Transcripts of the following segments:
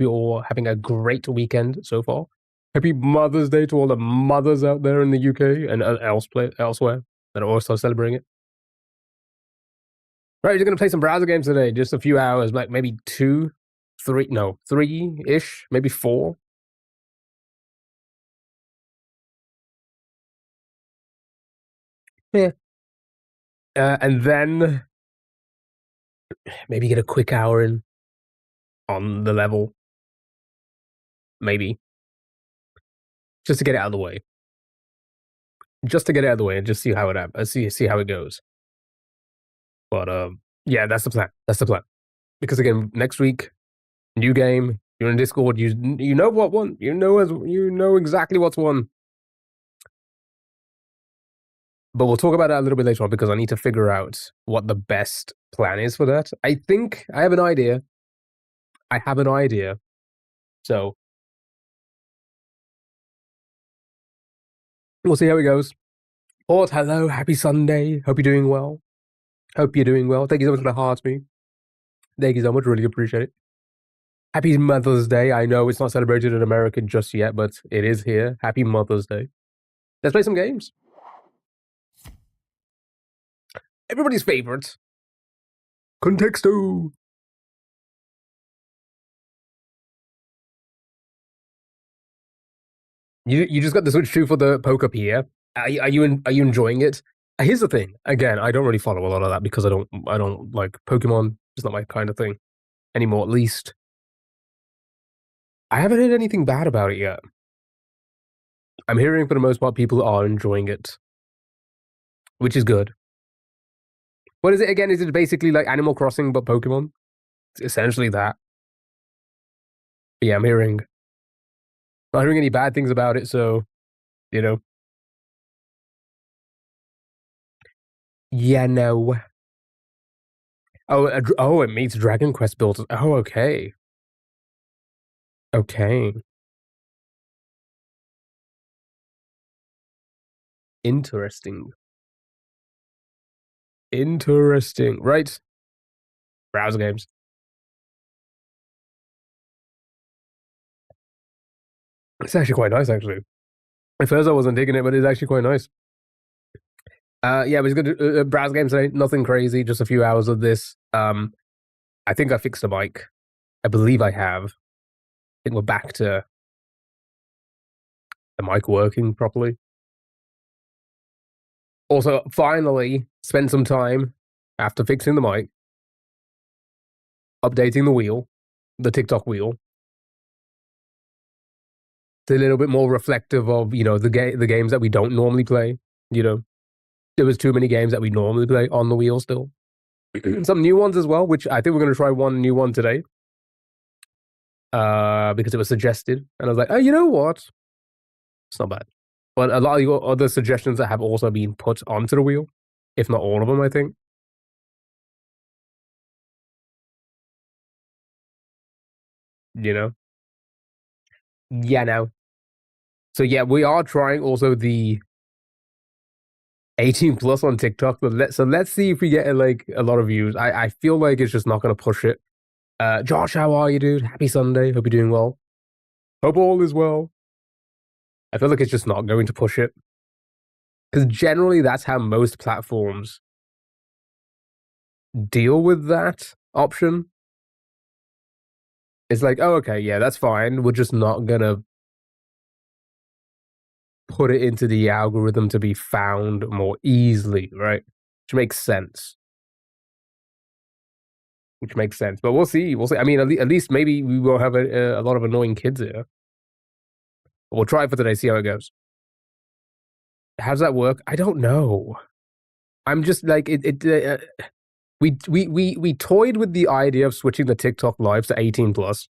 you're all having a great weekend so far. Happy Mother's Day to all the mothers out there in the UK and elsewhere that are also celebrating it. Right, you're going to play some browser games today, just a few hours, like maybe 3-ish, maybe 4. Yeah. And then maybe get a quick hour in on the level. Maybe. Just to get it out of the way. Just to get it out of the way and just see how it goes. But yeah, that's the plan. That's the plan. Because again, next week, new game. You're in Discord. You know what won. You know exactly what's won. But we'll talk about that a little bit later on because I need to figure out what the best plan is for that. I think I have an idea. So we'll see how it goes. Port, hello, happy Sunday. Hope you're doing well. Thank you so much for the heart, me. Thank you so much. Really appreciate it. Happy Mother's Day. I know it's not celebrated in America just yet, but it is here. Happy Mother's Day. Let's play some games. Everybody's favorite. Contexto. You just got the Switch 2 for the poke-up here. Are you enjoying it? Here's the thing. Again, I don't really follow a lot of that because I don't like Pokemon. It's not my kind of thing anymore, at least. I haven't heard anything bad about it yet. I'm hearing for the most part people are enjoying it, which is good. What is it again? Is it basically like Animal Crossing but Pokemon? It's essentially that. But yeah, I'm not hearing any bad things about it, so, you know. Yeah, no. Oh, it meets Dragon Quest builds. Oh, okay. Okay. Interesting. Right. Browser games. It's actually quite nice, actually. At first I wasn't digging it, but it's actually quite nice. Yeah, but it's good. Browser games today. Nothing crazy. Just a few hours of this. I think I fixed the mic. I believe I have. I think we're back to the mic working properly. Also, finally, spent some time after fixing the mic, updating the wheel, the TikTok wheel. It's a little bit more reflective of, the games that we don't normally play. There was too many games that we normally play on the wheel still. Some new ones as well, which I think we're going to try one new one today. Because it was suggested. And I was like, oh, you know what? It's not bad. But a lot of your other suggestions that have also been put onto the wheel, if not all of them, I think. Yeah, no. So yeah, we are trying also the 18 plus on TikTok. So let's see if we get like a lot of views. I feel like it's just not going to push it. Josh, how are you, dude? Happy Sunday. Hope you're doing well. Hope all is well. I feel like it's just not going to push it. Because generally, that's how most platforms deal with that option. It's like, oh, okay, yeah, that's fine. We're just not going to put it into the algorithm to be found more easily, right? Which makes sense. But we'll see. I mean, at least maybe we won't have a lot of annoying kids here. We'll try it for today, see how it goes. How does that work? I don't know. I'm just like we toyed with the idea of switching the TikTok lives to 18 plus.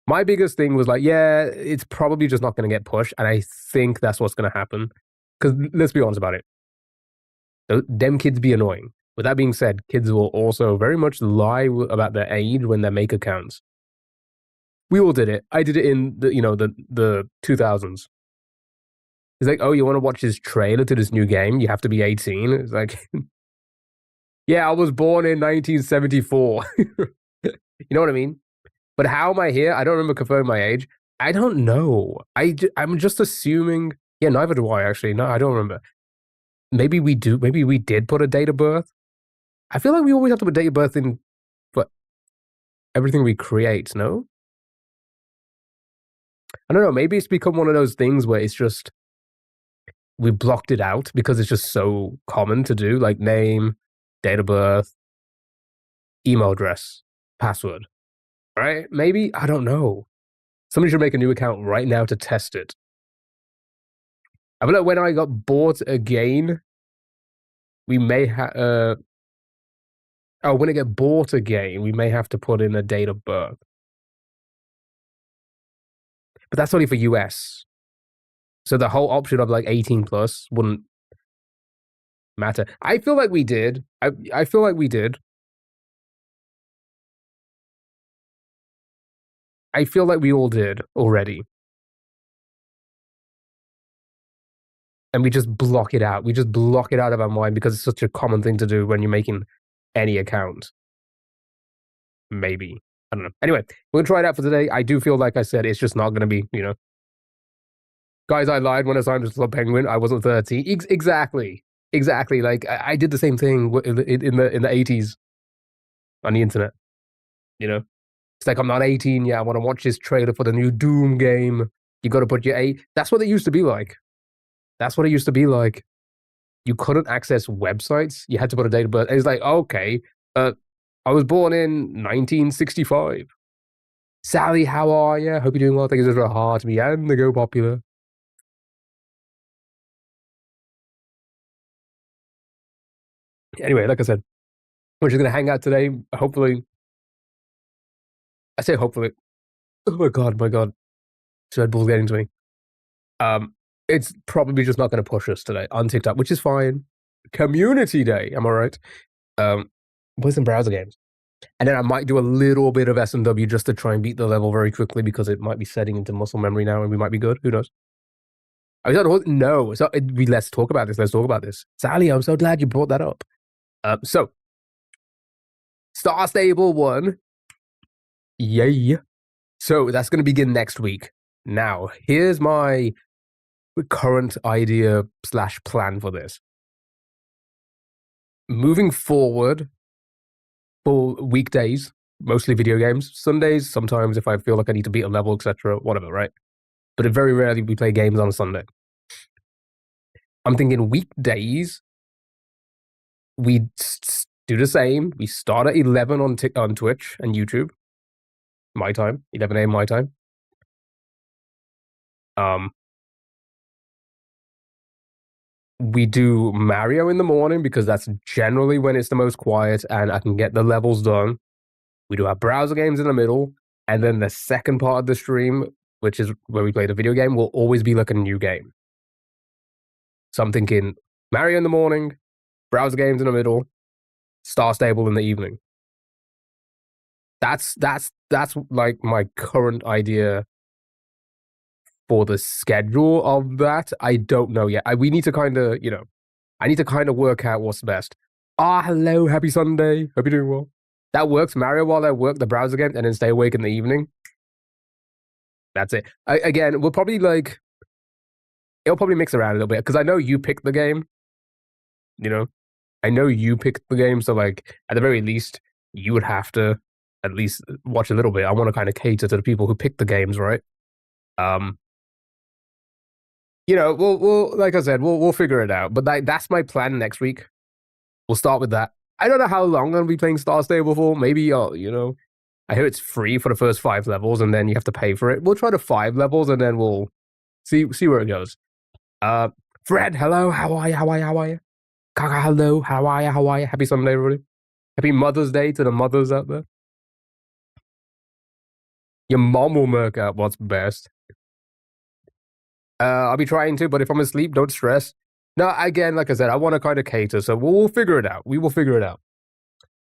My biggest thing was like, yeah, it's probably just not going to get pushed, and I think that's what's going to happen. Because let's be honest about it, them kids be annoying. With that being said, kids will also very much lie about their age when they make accounts. We all did it. I did it in the 2000s. It's like, oh, you want to watch this trailer to this new game? You have to be 18. It's like, yeah, I was born in 1974. You know what I mean? But how am I here? I don't remember confirming my age. I don't know. I'm just assuming. Yeah, neither do I actually. No, I don't remember. Maybe we do. Maybe we did put a date of birth. I feel like we always have to put date of birth in for everything we create. No, I don't know. Maybe it's become one of those things where it's just we blocked it out because it's just so common to do, like name, date of birth, email address, password. Right? Maybe I don't know. Somebody should make a new account right now to test it. I feel like when I got bought again, we may have. When I get bought again, we may have to put in a date of birth. But that's only for US. So the whole option of like 18 plus wouldn't matter. I feel like we did. I feel like we did. I feel like we all did already. And we just block it out. We just block it out of our mind because it's such a common thing to do when you're making any account. Maybe. I don't know. Anyway, we'll try it out for today. I do feel like I said it's just not going to be, Guys, I lied when I signed up to Club Penguin. I wasn't 13. Exactly. Like I did the same thing in the 80s on the internet. It's like I'm not 18 yet. I want to watch this trailer for the new Doom game. You got to put your age. That's what it used to be like. You couldn't access websites. You had to put a date of birth. It's like, okay, I was born in 1965. Sally, how are you? Hope you're doing well. Thank you so much for heart to me and the Go Popular. Anyway, like I said, we're just gonna hang out today. Hopefully, I say hopefully. Oh my god, Red Bull's getting to me. It's probably just not gonna push us today on TikTok, which is fine. Community day, am I right? Play some browser games. And then I might do a little bit of SMW just to try and beat the level very quickly because it might be setting into muscle memory now and we might be good. Who knows? No. So let's talk about this. Sally, I'm so glad you brought that up. So Star Stable 1. Yay. So that's going to begin next week. Now, here's my current idea / plan for this. Moving forward for weekdays, mostly video games. Sundays, sometimes if I feel like I need to beat a level, etc., whatever, right? But very rarely we play games on a Sunday. I'm thinking weekdays, we do the same. We start at 11 on Twitch and YouTube. My time, 11 a.m. my time. We do Mario in the morning because that's generally when it's the most quiet and I can get the levels done. We do our browser games in the middle, and then the second part of the stream, which is where we play the video game, will always be like a new game. So I'm thinking Mario in the morning, browser games in the middle, Star Stable in the evening. That's like my current idea for the schedule of that. I don't know yet. We need to kind of, I need to kind of work out what's best. Hello, happy Sunday. Hope you're doing well. That works, Mario, while I work the browser game and then stay awake in the evening. That's it. Again, we'll probably it'll probably mix around a little bit because I know you picked the game. I know you picked the game, so like at the very least, you would have to at least watch a little bit. I want to kind of cater to the people who pick the games, right? We'll like I said, we'll figure it out. But that's my plan next week. We'll start with that. I don't know how long I'll be playing Star Stable for. Maybe I hear it's free for the first 5 levels, and then you have to pay for it. We'll try the 5 levels, and then we'll see where it goes. Fred, hello, how are you? Kaka, hello, how are you? Happy Sunday, everybody. Happy Mother's Day to the mothers out there. Your mom will work out what's best. I'll be trying to, but if I'm asleep, don't stress. No, again, like I said, I want to kind of cater, so we'll figure it out. We will figure it out.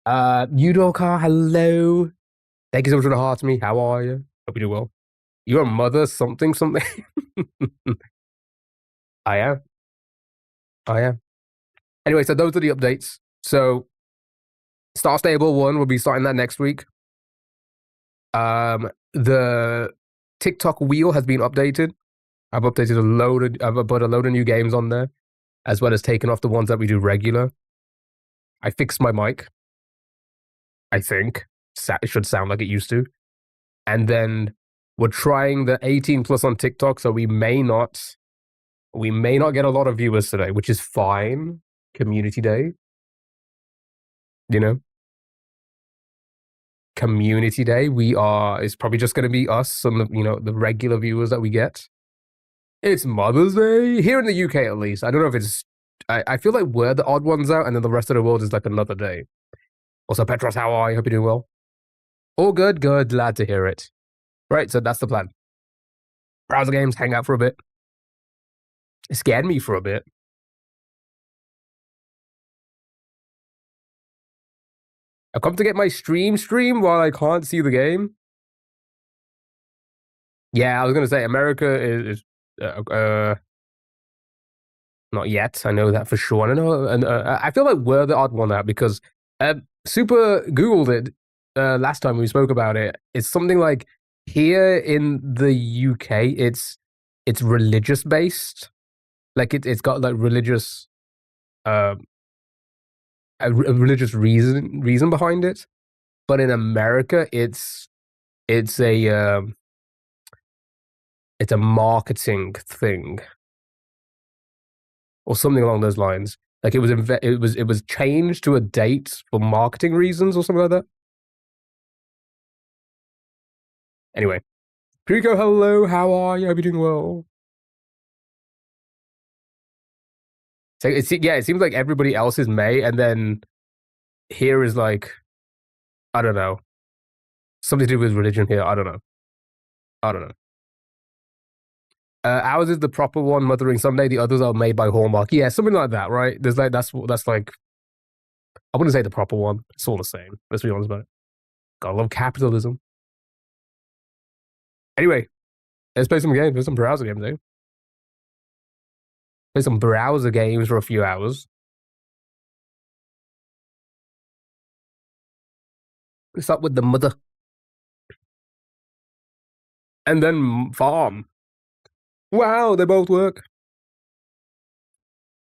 Udoka, hello. Thank you so much for the heart to me. How are you? Hope you do well. You're a mother, something. I am. Anyway, so those are the updates. So, Star Stable 1 will be starting that next week. The TikTok wheel has been updated. I've put a load of new games on there, as well as taken off the ones that we do regular. I fixed my mic. I think it should sound like it used to. And then we're trying the 18 plus on TikTok, so we may not get a lot of viewers today, which is fine. Community day, you know. Community day. It's probably just going to be us, some of the regular viewers that we get. It's Mother's Day here in the UK, at least. I don't know if it's. I feel like we're the odd ones out, and then the rest of the world is like another day. Also, Petros, how are you? Hope you're doing well. All good, good. Glad to hear it. Right, so that's the plan. Browser games, hang out for a bit. It scared me for a bit. I've come to get my stream while I can't see the game. Yeah, I was gonna say America is not yet. I know that for sure. I don't know, and I feel like we're the odd one out because Super Googled it last time we spoke about it. It's something like here in the UK, it's religious based. Like it's got like religious a religious reason behind it. But in America, it's a marketing thing or something along those lines. Like it was changed to a date for marketing reasons or something like that. Anyway, Rico, hello, how are you? Hope you're doing well. So it seems like everybody else is May, and then here is like, I don't know, something to do with religion here. I don't know. Ours is the proper one, Mothering Sunday. The others are made by Hallmark. Yeah, something like that, right? There's like that's like, I wouldn't say the proper one. It's all the same. Let's be honest about it. Gotta love capitalism. Anyway, let's play some games. Play some browser games, eh? Play some browser games for a few hours. Let's start with the mother. And then farm. Wow, they both work.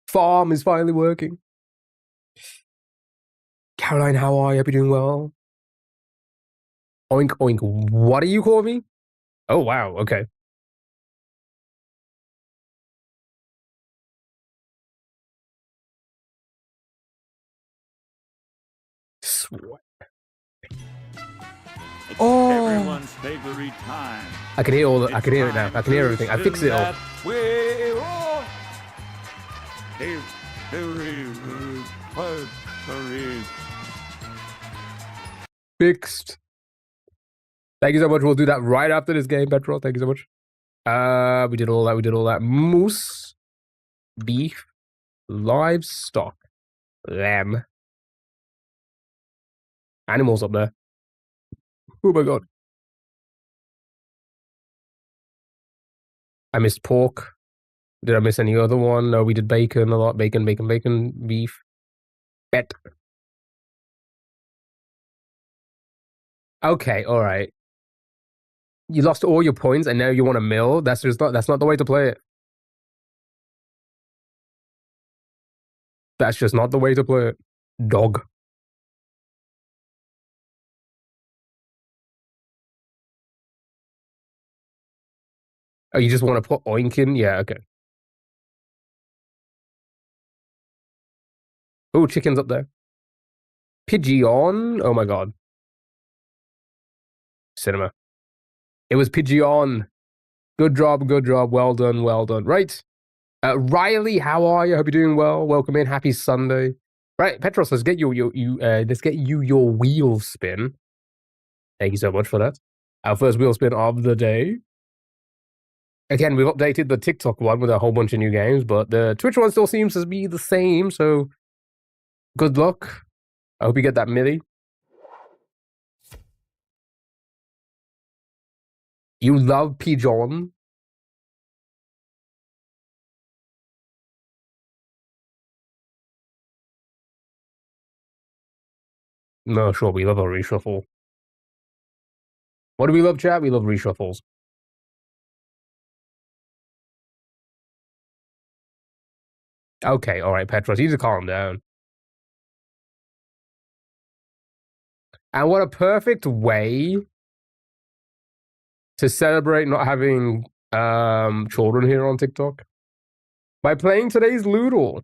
Farm is finally working. Caroline, how are you? Hope you're doing well. Oink, oink. What do you call me? Oh, wow. Okay. Sweat. Oh. Everyone's favorite time. I can hear all the, I can hear it now. I can hear everything. I fixed it all. Fixed. Thank you so much. We'll do that right after this game, Petrol. Thank you so much. We did all that. Moose, beef, livestock, lamb. Animals up there. Oh my god. I missed pork. Did I miss any other one? No, we did bacon a lot. Bacon, beef, bet. Okay, all right. You lost all your points and now you want a mill? That's not the way to play it. That's just not the way to play it. Dog. Oh, you just want to put oink in? Yeah, okay. Oh, chicken's up there. Pigeon. Oh my god. Cinema. It was Pigeon. Good job. Well done. Right. Riley, how are you? Hope you're doing well. Welcome in. Happy Sunday. Right, Petros, let's get let's get you your wheel spin. Thank you so much for that. Our first wheel spin of the day. Again, we've updated the TikTok one with a whole bunch of new games, but the Twitch one still seems to be the same, so good luck. I hope you get that milli. You love Pigeon. No, sure, we love a reshuffle. What do we love, chat? We love reshuffles. Okay, all right, Petros, you need to calm down. And what a perfect way to celebrate not having children here on TikTok by playing today's Loodle.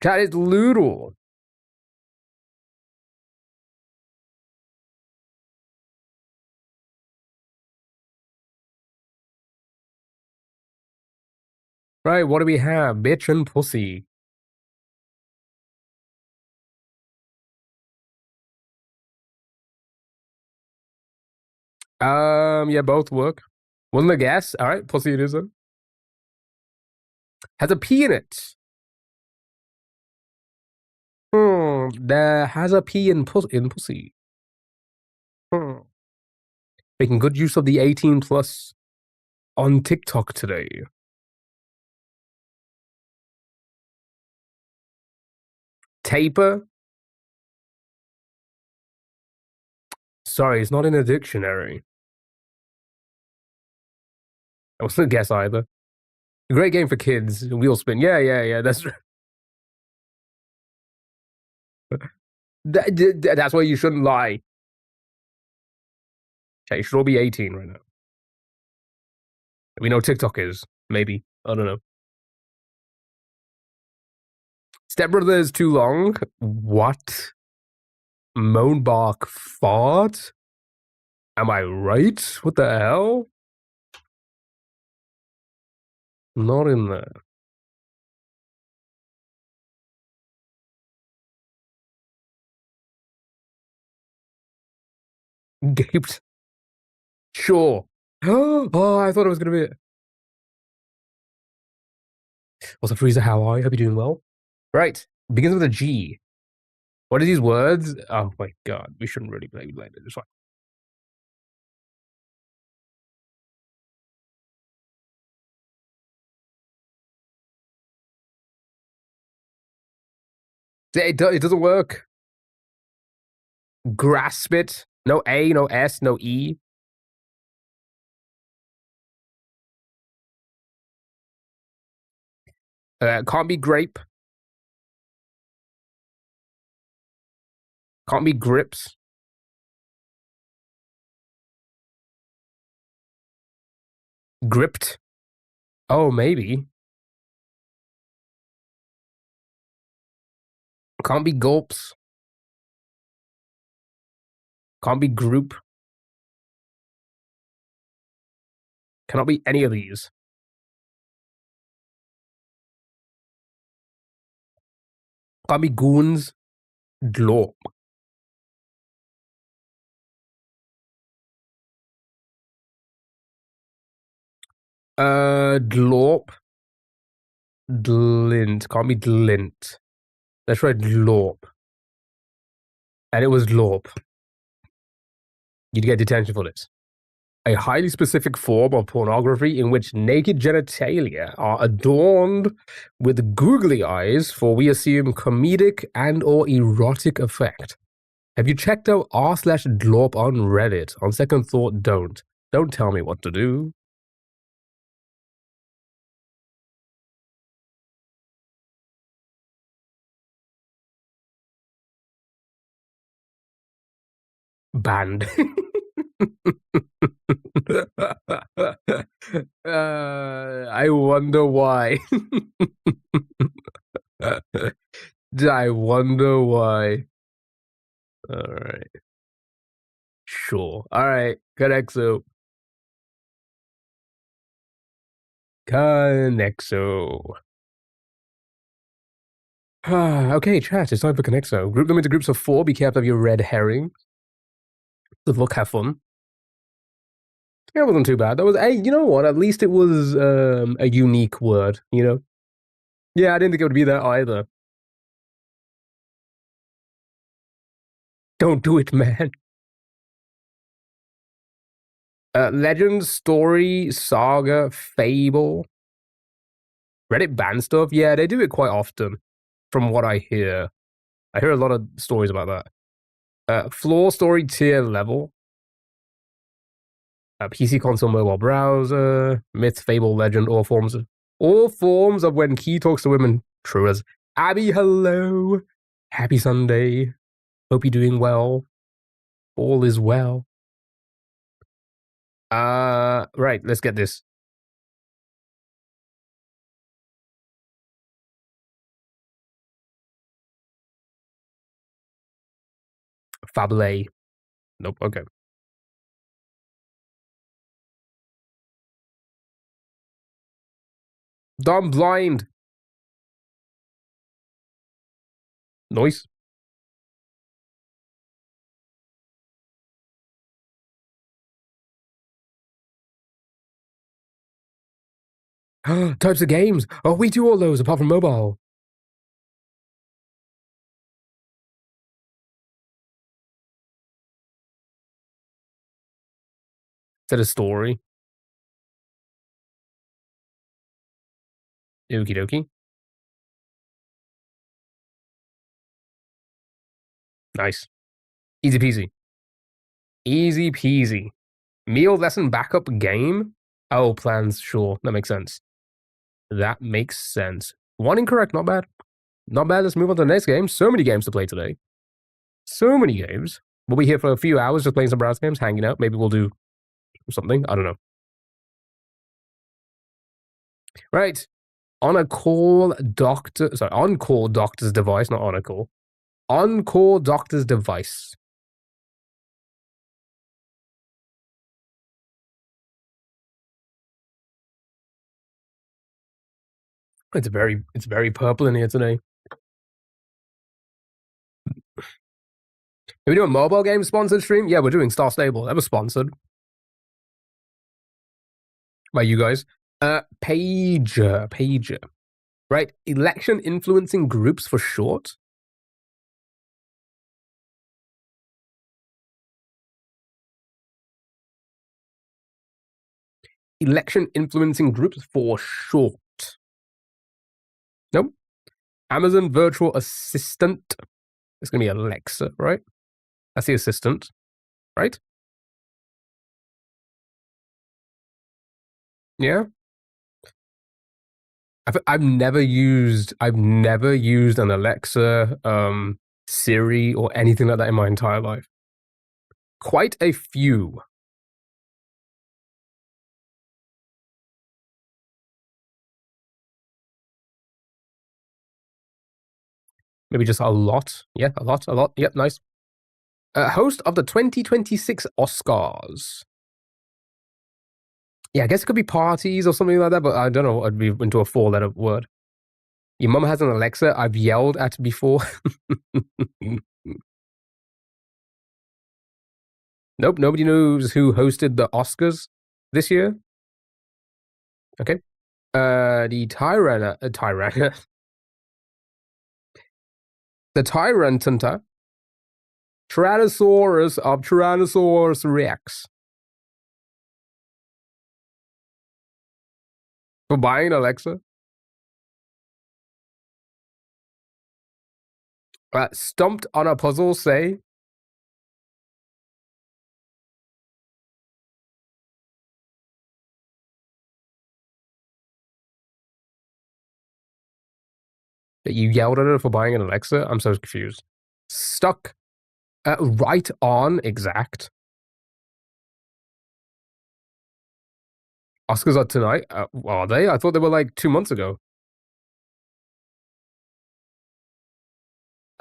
Chat, it's Loodle. Right, what do we have? Bitch and pussy. Yeah, both work. Wasn't a guess. All right, pussy it is then. Has a P in it. There has a P in pussy. Making good use of the 18 plus on TikTok today. Taper? Sorry, it's not in a dictionary. I wasn't a guess either. A great game for kids. Wheel spin. Yeah. That's that's why you shouldn't lie. Okay, you should all be 18 right now. We know TikTok is. Maybe. I don't know. Stepbrother is too long. What? Moanbark fart? Am I right? What the hell? Not in there. Gaped. Sure. Oh, I thought it was gonna be it. What's up, Frieza? How are you? Hope you're doing well. Right. Begins with a G. What are these words? Oh my god. We shouldn't really play it. It's fine. It doesn't work. Grasp it. No A, no S, no E. Can't be grape. Can't be grips. Gripped. Oh, maybe. Can't be gulps. Can't be group. Cannot be any of these. Can't be goons. Glorp. Glorp. Glint. Can't be glint. Let's try glorp. And it was glorp. You'd get detention for this. A highly specific form of pornography in which naked genitalia are adorned with googly eyes for, we assume, comedic and or erotic effect. Have you checked out r/glorp on Reddit? On second thought, don't. Don't tell me what to do. Banned. I wonder why. I wonder why. All right. Sure. All right. Connexo. Okay, chat. It's time for Connexo. Group them into groups of 4. Be careful of your red herring. Good luck. Have fun. Yeah, it wasn't too bad. That was, hey, you know what? At least it was a unique word, you know? Yeah, I didn't think it would be that either. Don't do it, man. Legend, story, saga, fable. Reddit ban stuff? Yeah, they do it quite often, from what I hear. I hear a lot of stories about that. Floor story tier level. PC console mobile browser. Myth, fable, legend, all forms of when Key talks to women. True as Abby, hello. Happy Sunday. Hope you're doing well. All is well. Right, let's get this. Fable. Nope, okay. Dumb blind. Noise. Types of games. Oh, we do all those apart from mobile. Is that a story? Okie dokie. Nice. Easy peasy. Easy peasy. Meal lesson backup game? Oh, plans, sure. That makes sense. That makes sense. One incorrect, not bad. Not bad. Let's move on to the next game. So many games to play today. So many games. We'll be here for a few hours just playing some browser games, hanging out. Maybe we'll do something. I don't know. Right. On-call doctor's device, not on-call. On-call doctor's device. It's very purple in here today. Are we doing a mobile game sponsored stream? Yeah, we're doing Star Stable. That was sponsored by you guys. Pager. Right? Election influencing groups for short. Election influencing groups for short. Nope. Amazon virtual assistant. It's gonna be Alexa, right? That's the assistant, right? Yeah. I've never used an Alexa, Siri, or anything like that in my entire life. Quite a few. Maybe just a lot. Yeah, a lot. Yep, nice. Host of the 2026 Oscars. Yeah, I guess it could be parties or something like that, but I don't know. I'd be into a 4-letter word. Your mum has an Alexa I've yelled at before. Nope, nobody knows who hosted the Oscars this year. Okay. The the Tyrantanta. Tyrannosaurus of Tyrannosaurus Rex. For buying Alexa. Stumped on a puzzle, say. That you yelled at her for buying an Alexa? I'm so confused. Stuck. Right on exact. Oscars are tonight? Are they? I thought they were like 2 months ago.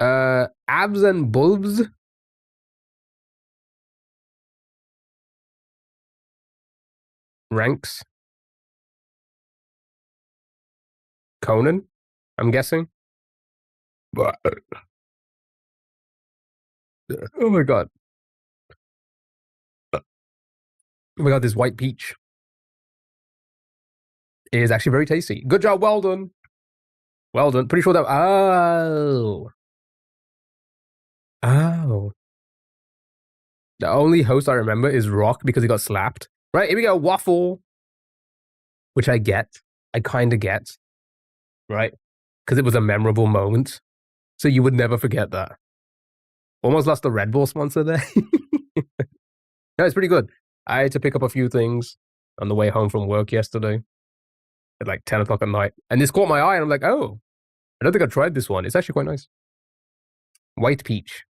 Abs and bulbs. Ranks. Conan, I'm guessing. Oh my god. Oh my god, this white peach is actually very tasty. Good job, well done. Well done. Pretty sure that. Oh. The only host I remember is Rock because he got slapped. Right, here we go. Waffle. Which I get. I kind of get. Right? Because it was a memorable moment. So you would never forget that. Almost lost the Red Bull sponsor there. No, it's pretty good. I had to pick up a few things on the way home from work yesterday at like 10 o'clock at night. And this caught my eye, and I'm like, oh, I don't think I've tried this one. It's actually quite nice. White peach.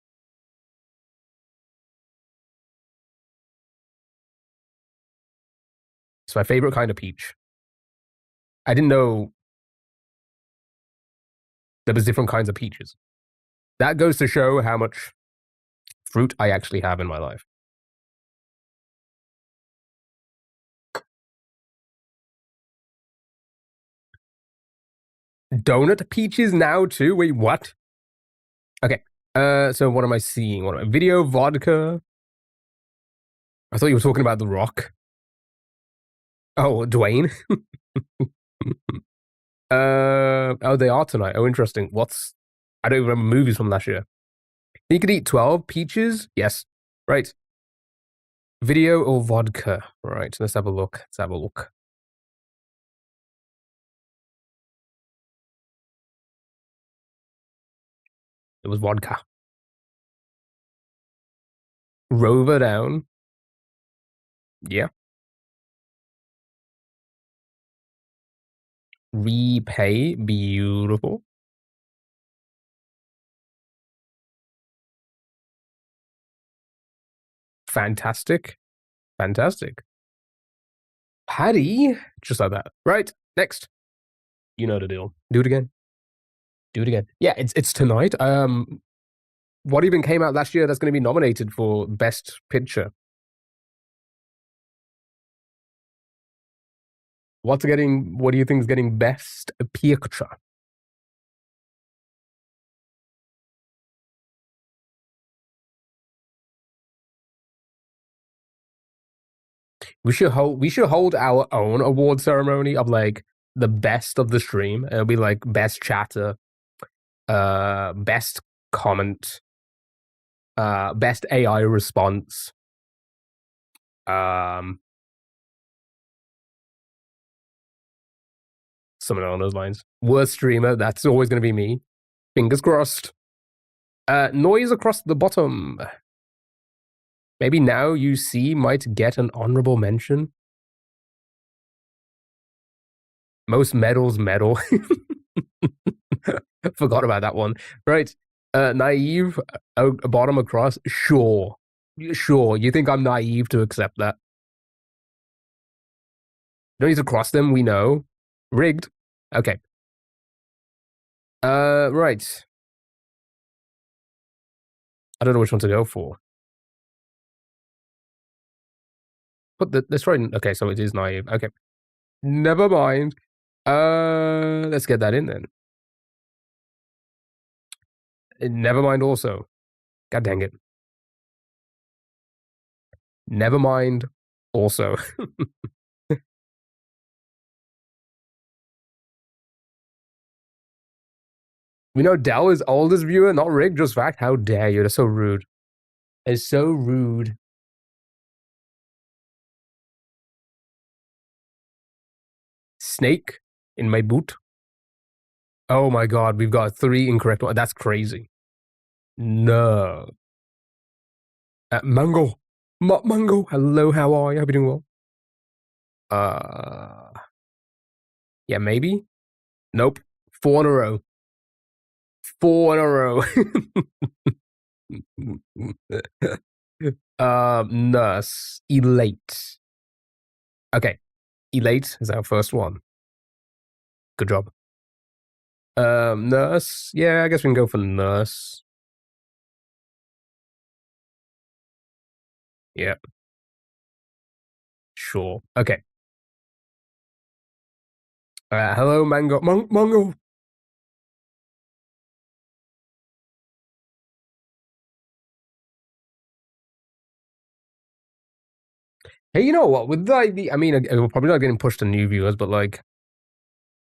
It's my favorite kind of peach. I didn't know there was different kinds of peaches. That goes to show how much fruit I actually have in my life. Donut peaches now too? Wait, what? Okay. So what am I seeing? Video vodka? I thought you were talking about The Rock. Oh, Dwayne. Oh, they are tonight. Oh, interesting. I don't remember movies from last year. You could eat 12 peaches? Yes. Right. Video or vodka? Right. Let's have a look. It was vodka. Rover down. Yeah. Repay. Beautiful. Fantastic. Paddy. Just like that. Right. Next. You know the deal. Do it again. Yeah, it's tonight. What even came out last year that's going to be nominated for Best Picture? What do you think is getting Best Picture? We should hold our own award ceremony of like the best of the stream. It'll be like best chatter, best comment, best AI response, something along those lines. Worst streamer, that's always going to be me. Fingers crossed. Noise across the bottom. Maybe Now You See might get an honorable mention. Most medals medal. Forgot about that one. Right. Naive, bottom across. Sure. You think I'm naive to accept that? Don't need to cross them, we know. Rigged. Okay. Right. I don't know which one to go for. But let's try. Okay, so it is naive. Okay. Never mind. Let's get that in then. Never mind also. God dang it. Never mind also. We know Dell is oldest viewer, not rigged, just fact. How dare you? That's so rude. It's so rude. Snake in my boot. Oh my god, we've got 3 incorrect ones. That's crazy. No. Mango. Mango. Hello, how are you? Hope you're doing well. Yeah, maybe. Nope. 4 in a row. 4 in a row. Nurse. Elate. Okay. Elate is our first one. Good job. Nurse. Yeah, I guess we can go for nurse. Yeah. Sure. Okay. Hello, Mango. Mango. Hey, you know what? With like I mean, we're probably not getting pushed to new viewers, but like,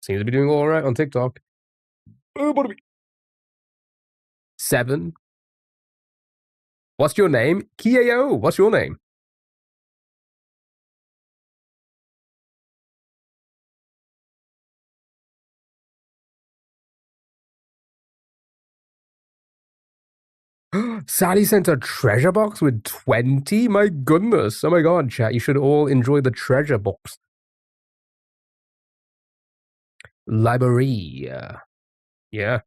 seems to be doing all right on TikTok. What are we? 7. What's your name? Kiao. What's your name? Sally sent a treasure box with 20? My goodness. Oh my god, chat. You should all enjoy the treasure box. Library. Yeah.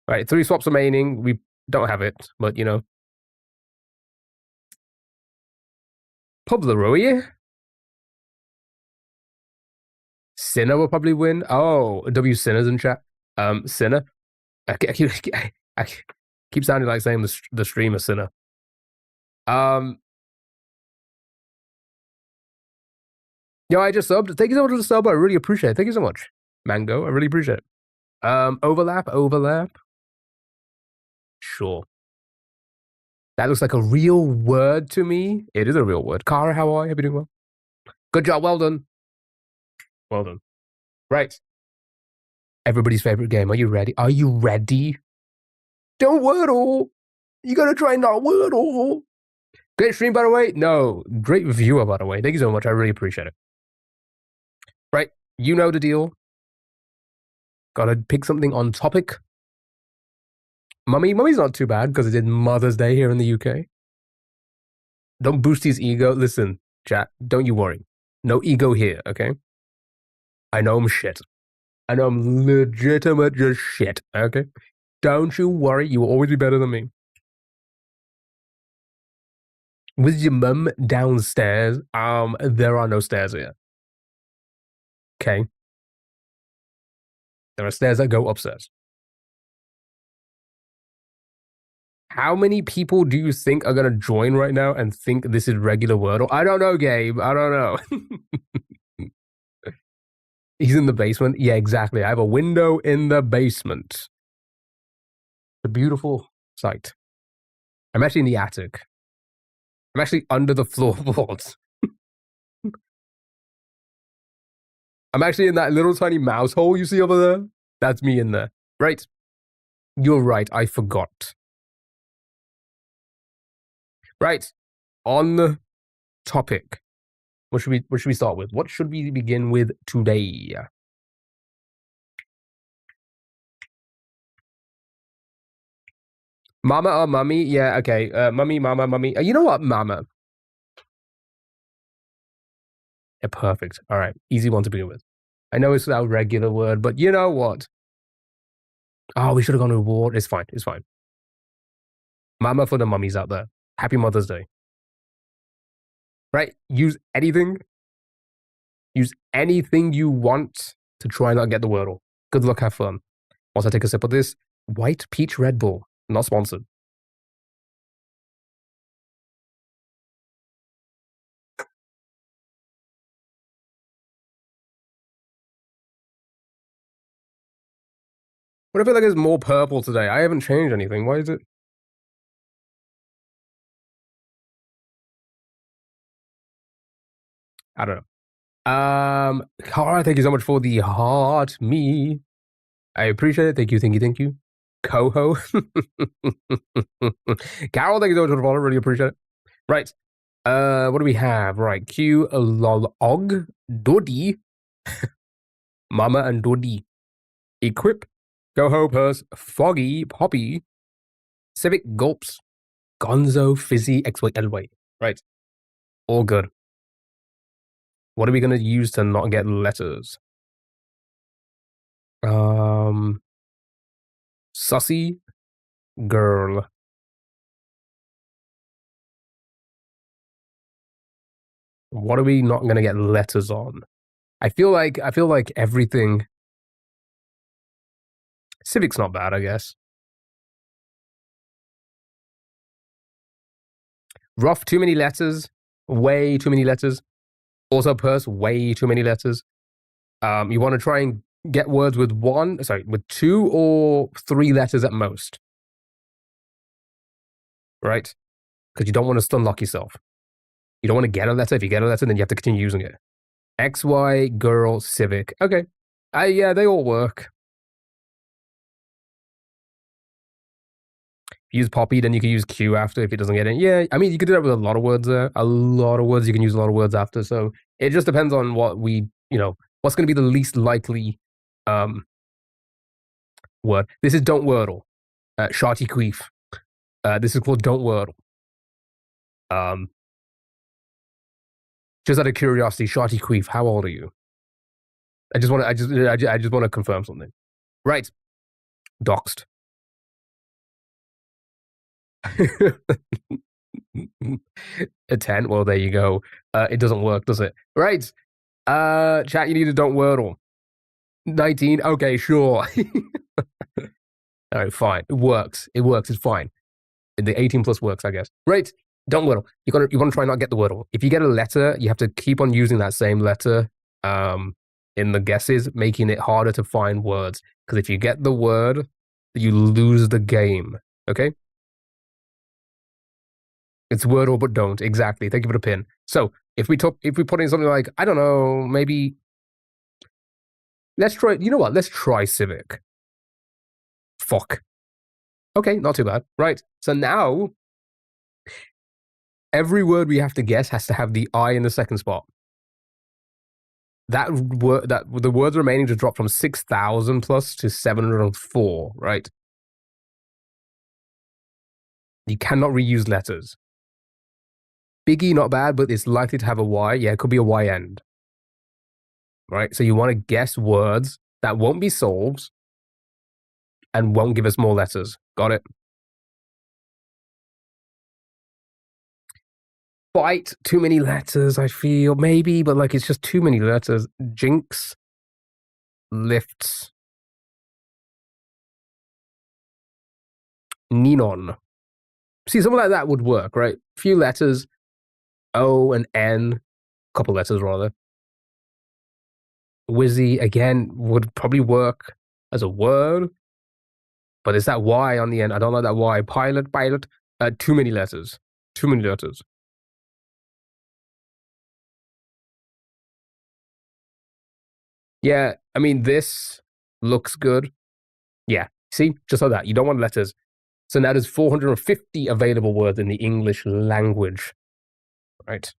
Right, 3 swaps remaining. We don't have it, but you know. Pub the Rui. Sinner will probably win. Oh, W Sinner's in chat. Sinner. I keep sounding like saying the streamer Sinner. Yo, I just subbed. Thank you so much for the sub. I really appreciate it. Thank you so much, Mango. I really appreciate it. Overlap. Sure. That looks like a real word to me. It is a real word. Kara, how are you? Hope you're doing well. Good job. Well done. Well done. Right. Everybody's favorite game. Are you ready? Are you ready? Don't Wordle. You gotta try not Wordle. Great stream, by the way. No, great viewer, by the way. Thank you so much. I really appreciate it. Right. You know the deal. Gotta pick something on topic. Mummy's not too bad because it did Mother's Day here in the UK. Don't boost his ego. Listen, chat, don't you worry. No ego here, okay? I know I'm shit. I know I'm legitimate just shit, okay? Don't you worry. You will always be better than me. With your mum downstairs, there are no stairs here. Okay? There are stairs that go upstairs. How many people do you think are going to join right now and think this is regular Wordle? I don't know, Gabe. I don't know. He's in the basement? Yeah, exactly. I have a window in the basement. It's a beautiful sight. I'm actually in the attic. I'm actually under the floorboards. I'm actually in that little tiny mouse hole you see over there. That's me in there. Right. You're right. I forgot. Right. On the topic. What should we start with? What should we begin with today? Mama or mummy? Yeah, okay. Mummy, mama, mummy. You know what? Mama. Yeah, perfect. All right. Easy one to begin with. I know it's our regular word, but you know what? Oh, we should have gone to award. It's fine. It's fine. Mama for the mummies out there. Happy Mother's Day. Right? Use anything. Use anything you want to try not get the Wordle. Good luck, have fun. Once I take a sip of this, White Peach Red Bull. Not sponsored. But I feel like it's more purple today. I haven't changed anything. Why is it? I don't know. Cara, thank you so much for the heart me. I appreciate it. Thank you. Coho. Carol, thank you so much for the follow. Really appreciate it. Right. What do we have? Right. Q lol og Dodi. Mama and Dodi. Equip. Coho Purse. Foggy. Poppy. Civic Gulps. Gonzo Fizzy XY. Right. All good. What are we gonna use to not get letters? Sussy girl. What are we not gonna get letters on? I feel like everything. Civic's not bad, I guess. Rough, too many letters. Way too many letters. Also, purse, way too many letters. You want to try and get words with with 2 or 3 letters at most. Right? Because you don't want to stun lock yourself. You don't want to get a letter. If you get a letter, then you have to continue using it. XY, girl, civic. Okay. Yeah, they all work. Use Poppy, then you can use Q after if it doesn't get in. Yeah, I mean, you could do that with a lot of words there. A lot of words, you can use a lot of words after. So it just depends on what we, What's going to be the least likely word? This is don't wordle. Sharty queef. This is called don't wordle. Just out of curiosity, Sharty queef, how old are you? I just want to confirm something. Right. Doxed. A 10. Well, there you go. It doesn't work, does it? Right. Chat, you need a don't wordle. 19. Okay, sure. All right, fine. It works. It works. It's fine. The 18 plus works, I guess. Right. Don't wordle. You want to try not get the wordle. If you get a letter, you have to keep on using that same letter in the guesses, making it harder to find words. Because if you get the word, you lose the game. Okay? It's wordle, but don't. Exactly. Thank you for the pin. So if we put in something like, I don't know, maybe let's try, you know what? Let's try civic. Fuck. Okay, not too bad. Right. So now every word we have to guess has to have the I in the second spot. That the words remaining to drop from 6,000 plus to 704, right? You cannot reuse letters. Biggie, not bad, but it's likely to have a Y. Yeah, it could be a Y end. Right? So you want to guess words that won't be solved and won't give us more letters. Got it? Fight, too many letters, I feel. Maybe, but like it's just too many letters. Jinx, lifts, Ninon. See, something like that would work, right? Few letters, O and N, couple letters rather. Wizzy, again, would probably work as a word, but it's that Y on the end. I don't like that Y. Pilot, too many letters. Too many letters. Yeah, I mean, this looks good. Yeah, see, just like that. You don't want letters. So now there's 450 available words in the English language, right?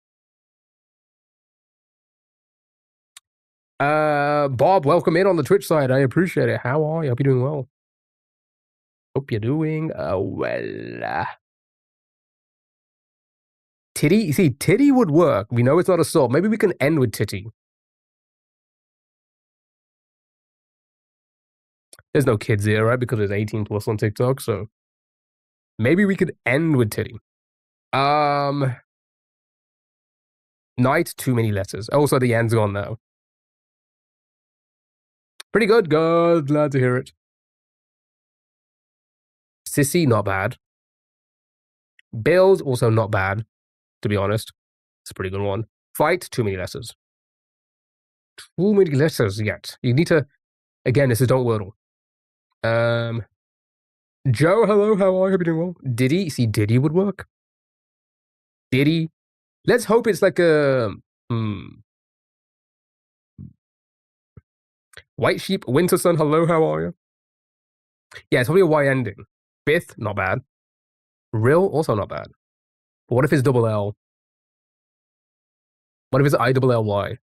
Bob, welcome in on the Twitch side. I appreciate it. How are you? Hope you're doing well. Hope you're doing well. Titty, see, titty would work. We know it's not assault. Maybe we can end with titty. There's no kids here, right? Because it's 18 plus on TikTok, so maybe we could end with titty. Night, too many letters. Also, the end's gone now. Pretty good, good. Glad to hear it. Sissy, not bad. Bills, also not bad, to be honest. It's a pretty good one. Fight, too many letters. Too many letters yet. You need to, again, this is don't wordle. Joe, hello, how are you? Hope you're doing well. Diddy, see, Diddy would work. Diddy. Let's hope it's like a White Sheep, Winter Sun, hello, how are you? Yeah, it's probably a Y ending. Fifth, not bad. Real, also not bad. But what if it's double L? What if it's ILLY?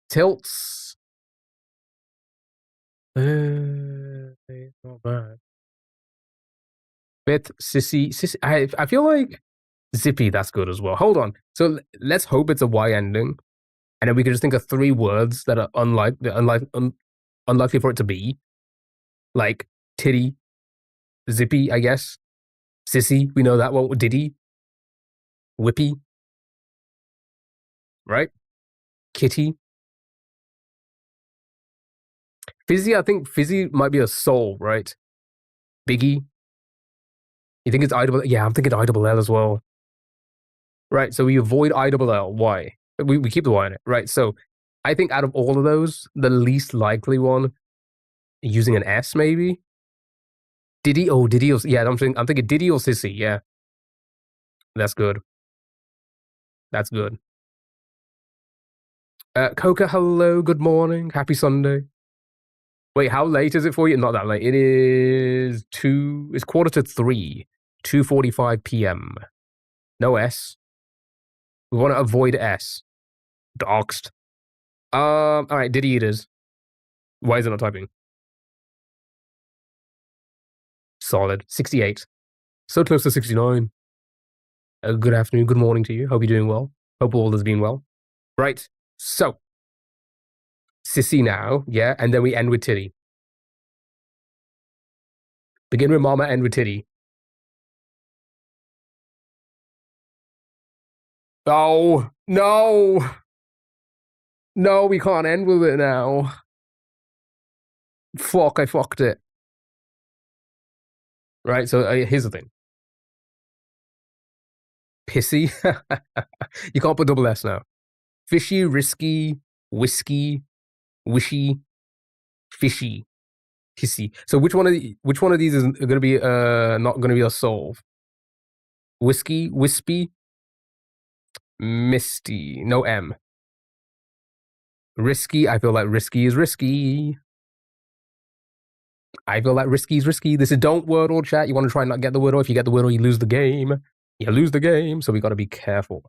Tilts. Not bad. Fifth, Sissy. I feel like Zippy, that's good as well. Hold on. So let's hope it's a Y ending. And then we can just think of 3 words that are unlikely for it to be. Like titty, zippy, I guess. Sissy, we know that one. Diddy. Whippy. Right? Kitty. Fizzy, I think Fizzy might be a soul, right? Biggie. You think it's ILL? Yeah, I'm thinking ILL as well. Right, so we avoid ILL. Why? We keep the Y in it, right? So I think out of all of those, the least likely one, using an S maybe. Diddy, Diddy, yeah, I'm thinking Diddy or Sissy, yeah. That's good. That's good. Coca, hello, good morning, happy Sunday. Wait, how late is it for you? Not that late. It is it's 2:45, 2:45 p.m. No S. We want to avoid S. Doxed. All right, Diddy Eaters. Why is it not typing? Solid. 68. So close to 69. Good afternoon, good morning to you. Hope you're doing well. Hope all has been well. Right. So, Sissy now, yeah, and then we end with Titty. Begin with Mama, end with Titty. Oh, no. No, we can't end with it now. Fuck, I fucked it. Right, so here's the thing. Pissy. You can't put double S now. Fishy, risky, whiskey, wishy, fishy, pissy. So which one of these is going to be not going to be a solve? Whiskey, wispy, misty, no M. Risky, I feel like risky is risky. I feel like risky is risky. This is don't wordle, chat. You want to try and not get the wordle. If you get the wordle, you lose the game. You lose the game, so we got to be careful.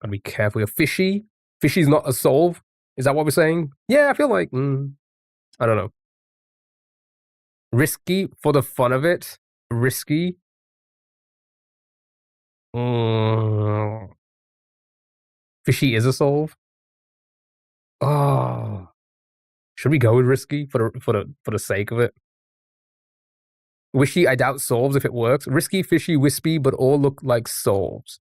Got to be careful. You're fishy. Fishy's not a solve. Is that what we're saying? Yeah, I feel like, I don't know. Risky for the fun of it. Risky. Fishy is a solve. Oh, should we go with risky for the sake of it? Wishy, I doubt solves if it works. Risky, fishy, wispy, but all look like solves.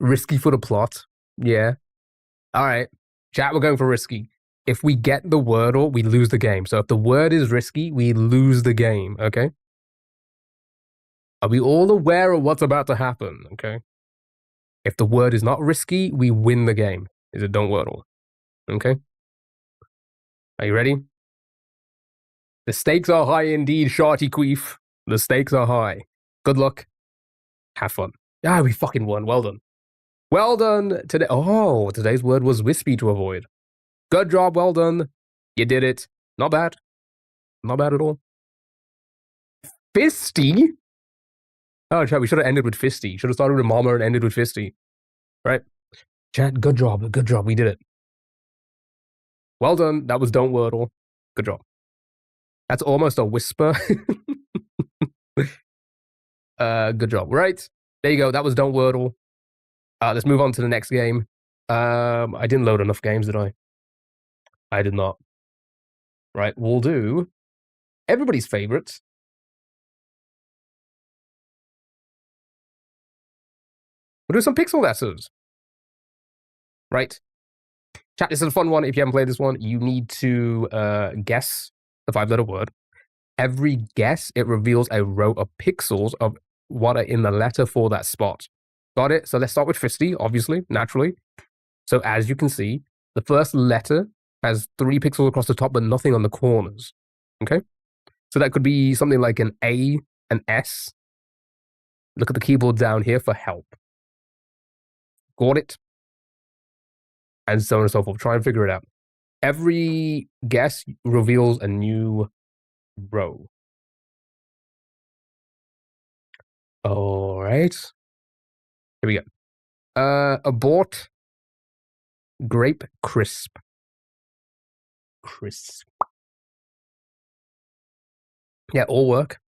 Risky for the plot. Yeah. All right. Chat, we're going for risky. If we get the wordle, we lose the game. So if the word is risky, we lose the game, okay? Are we all aware of what's about to happen, okay? If the word is not risky, we win the game. Is it don't wordle? Okay? Are you ready? The stakes are high indeed, Shorty Queef. The stakes are high. Good luck. Have fun. Ah, we fucking won. Well done. Well done today. Oh, today's word was wispy to avoid. Good job. Well done. You did it. Not bad. Not bad at all. Fisty? Oh, chat, we should have ended with fisty. Should have started with mama and ended with fisty. Right? Chat, good job. Good job. We did it. Well done. That was don't wordle. Good job. That's almost a whisper. Good job. Right. There you go. That was don't wordle. Let's move on to the next game. I didn't load enough games, did I? I did not. Right. We'll do everybody's favorites. We'll do some pixel lessons. Right. Chat, this is a fun one. If you haven't played this one, you need to guess the 5-letter word. Every guess, it reveals a row of pixels of what are in the letter for that spot. Got it? So let's start with fisty, obviously, naturally. So as you can see, the first letter has 3 pixels across the top, but nothing on the corners. Okay? So that could be something like an A, an S. Look at the keyboard down here for help. Got it? And so on and so forth. Try and figure it out. Every guess reveals a new row. All right. Here we go. Abort. Grape crisp. Crisp. Yeah, all work.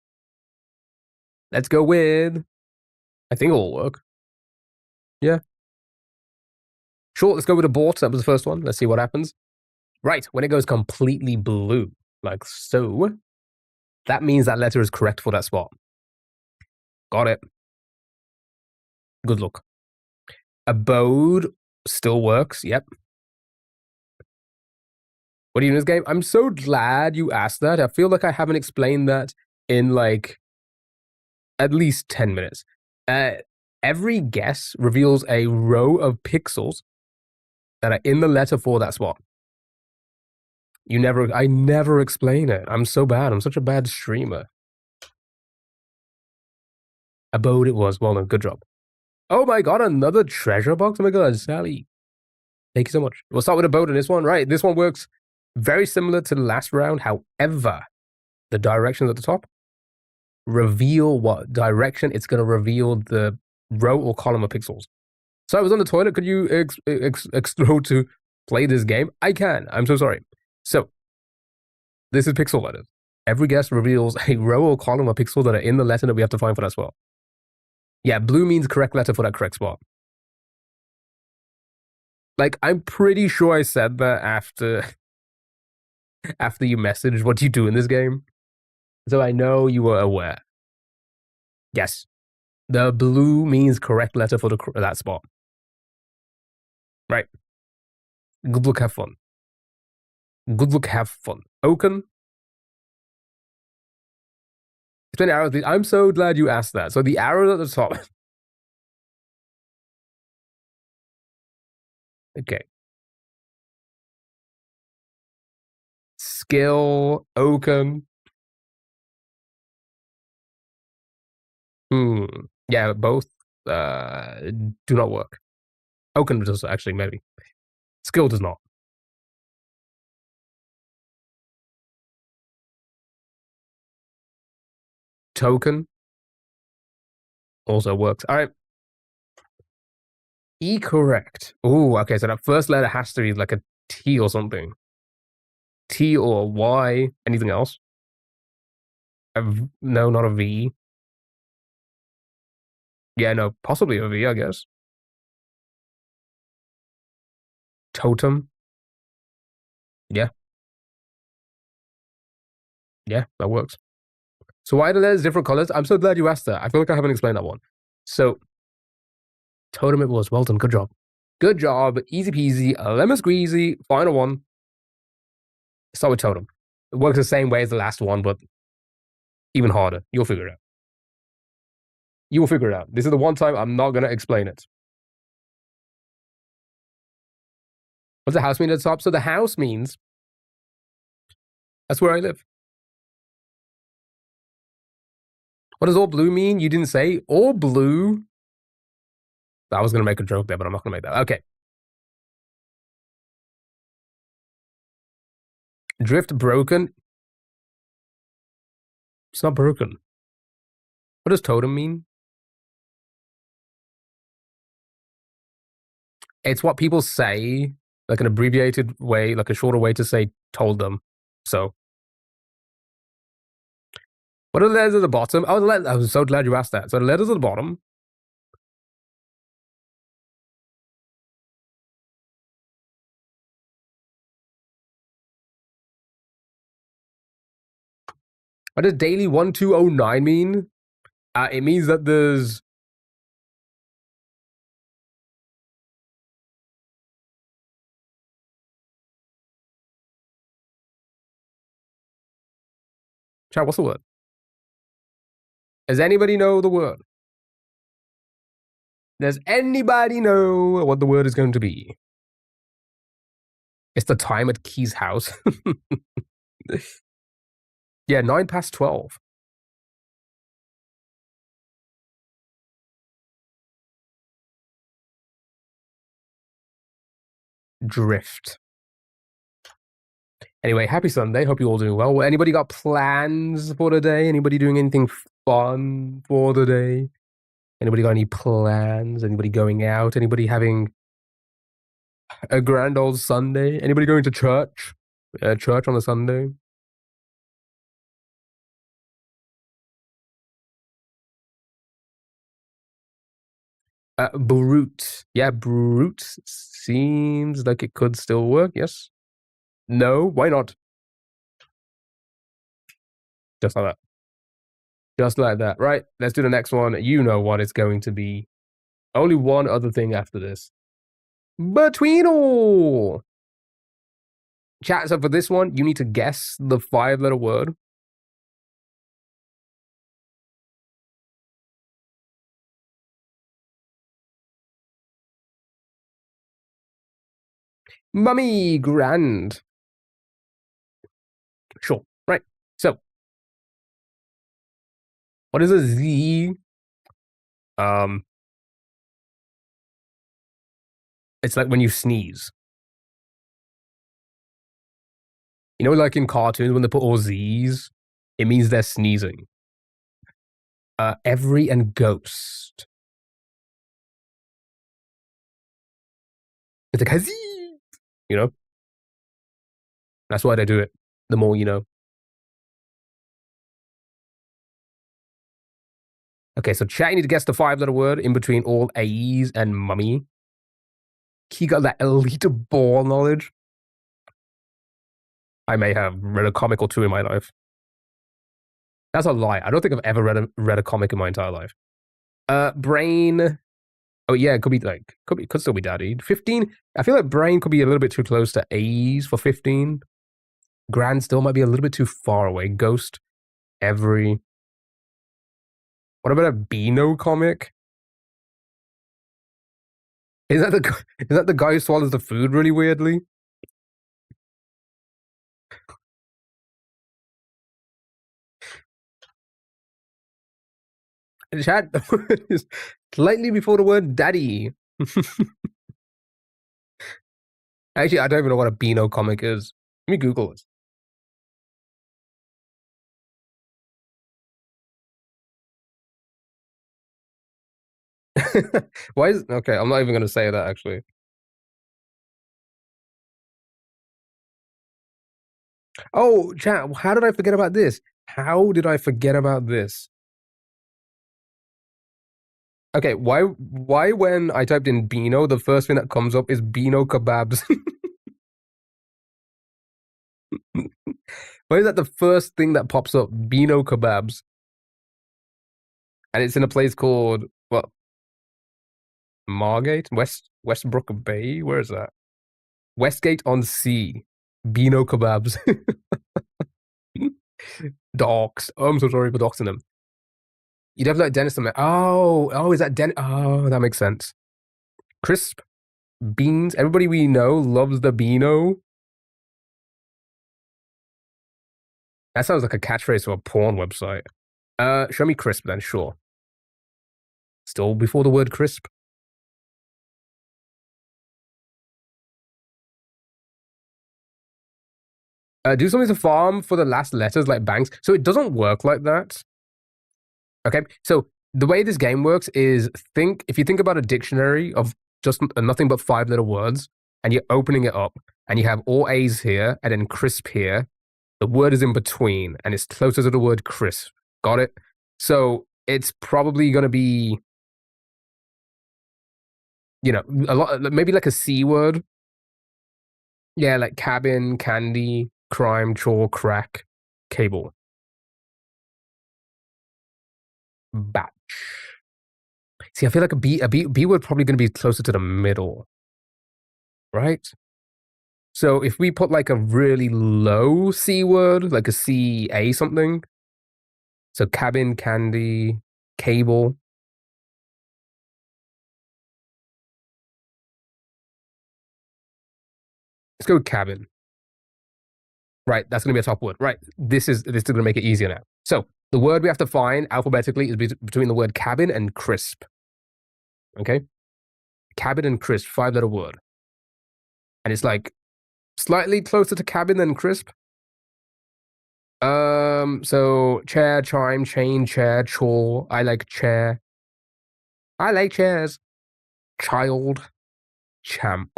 Let's go with, I think all work. Yeah. Sure, let's go with abort. That was the first one. Let's see what happens. Right, when it goes completely blue, like so, that means that letter is correct for that spot. Got it. Good luck. Abode still works. Yep. What do you do in this game? I'm so glad you asked that. I feel like I haven't explained that in like at least 10 minutes. Every guess reveals a row of pixels that are in the letter for that spot. I never explain it. I'm so bad. I'm such a bad streamer. Abode it was. Well done. Good job. Oh my god, another treasure box? Oh my god, Sally. Thank you so much. We'll start with abode in this one. Right, this one works very similar to the last round. However, the directions at the top reveal what direction it's going to reveal the row or column of pixels. So I was on the toilet. Could you explode to play this game? I can. I'm so sorry. So this is pixel letters. Every guess reveals a row or column of pixels that are in the letter that we have to find for that spot. Yeah, blue means correct letter for that correct spot. Like, I'm pretty sure I said that after you messaged what you do in this game. So I know you were aware. Yes. The blue means correct letter for that spot. Right. Good luck, have fun. Good luck, have fun. Oaken. It's been arrows. I'm so glad you asked that. So the arrow at the top. Okay. Skill, Oaken. Yeah, both do not work. Oaken does actually, maybe. Skill does not. Token also works. All right. E correct. Oh, okay. So that first letter has to be like a T or something. T or Y. Anything else? No, not a V. Yeah, no, possibly a V, I guess. Totem. Yeah. Yeah, that works. So why are the letters different colors? I'm so glad you asked that. I feel like I haven't explained that one. So, totem it was. Well done. Good job. Good job. Easy peasy. Lemon squeezy. Final one. Start with totem. It works the same way as the last one, but even harder. You'll figure it out. You will figure it out. This is the one time I'm not going to explain it. What's the house mean at the top? So the house means that's where I live. What does all blue mean? You didn't say all blue. I was going to make a joke there, but I'm not going to make that. Okay. Drift broken. It's not broken. What does totem mean? It's what people say, like an abbreviated way, like a shorter way to say told them. So, what are the letters at the bottom? Oh, I was so glad you asked that. So the letters at the bottom. What does daily 1209 mean? It means that there's chat. What's the word? Does anybody know the word? Does anybody know what the word is going to be? It's the time at Key's house. Yeah, 12:09. Drift. Anyway, happy Sunday. Hope you all doing well. Anybody got plans for the day? Anybody doing anything fun for the day? Anybody got any plans? Anybody going out? Anybody having a grand old Sunday? Anybody going to church? Church on a Sunday? Brute. Yeah, brute seems like it could still work. Yes. No. Why not? Just like that. Just like that. Right. Let's do the next one. You know what it's going to be. Only one other thing after this. Between all. Chat, so for this one, you need to guess the 5-letter word. Mummy grand. Sure. Right. So, what is a Z? It's like when you sneeze. You know, like in cartoons when they put all Z's, it means they're sneezing. Every and ghost. It's like, Hazi! You know? That's why they do it. The more you know. Okay, so chat, you need to guess the 5-letter word in between all A's and mummy. He got that elite ball knowledge. I may have read a comic or two in my life. That's a lie. I don't think I've ever read a comic in my entire life. Brain. Oh yeah, it could be like could still be daddy. 15. I feel like brain could be a little bit too close to A's for 15. Grand still might be a little bit too far away. Ghost. Every. What about a Beano comic? Is that the guy who swallows the food really weirdly? Chat is slightly before the word daddy. Actually, I don't even know what a Beano comic is. Let me Google this. Why is okay? I'm not even gonna say that actually. Oh, chat. How did I forget about this? How did I forget about this? Okay, why when I typed in Beano, the first thing that comes up is Beano kebabs? Why is that the first thing that pops up? Beano kebabs. And it's in a place called what? Margate? Westbrook Bay? Where is that? Westgate on Sea. Beano kebabs. Docs. Oh, I'm so sorry for doxing them. You definitely like Dennis. Oh, is that Dennis? Oh, that makes sense. Crisp beans. Everybody we know loves the Beano. That sounds like a catchphrase for a porn website. Show me crisp then, sure. Still before the word crisp. Do something to farm for the last letters like banks. So it doesn't work like that. Okay, so the way this game works is if you think about a dictionary of just nothing but 5-letter words, and you're opening it up, and you have all A's here, and then crisp here. The word is in between, and it's closer to the word crisp. Got it? So it's probably going to be, a lot, maybe like a C word. Yeah, like cabin, candy, crime, chore, crack, cable. Batch. See, I feel like a B word probably going to be closer to the middle, right? So if we put like a really low C word, like a C A something, so cabin, candy, cable. Let's go with cabin. Right, that's going to be a top word. Right, this is going to make it easier now. So the word we have to find alphabetically is between the word cabin and crisp. Okay, cabin and crisp, 5-letter word, and it's like slightly closer to cabin than crisp. So chair, chime, chain, chair, chore. I like chair. I like chairs. Child, champ.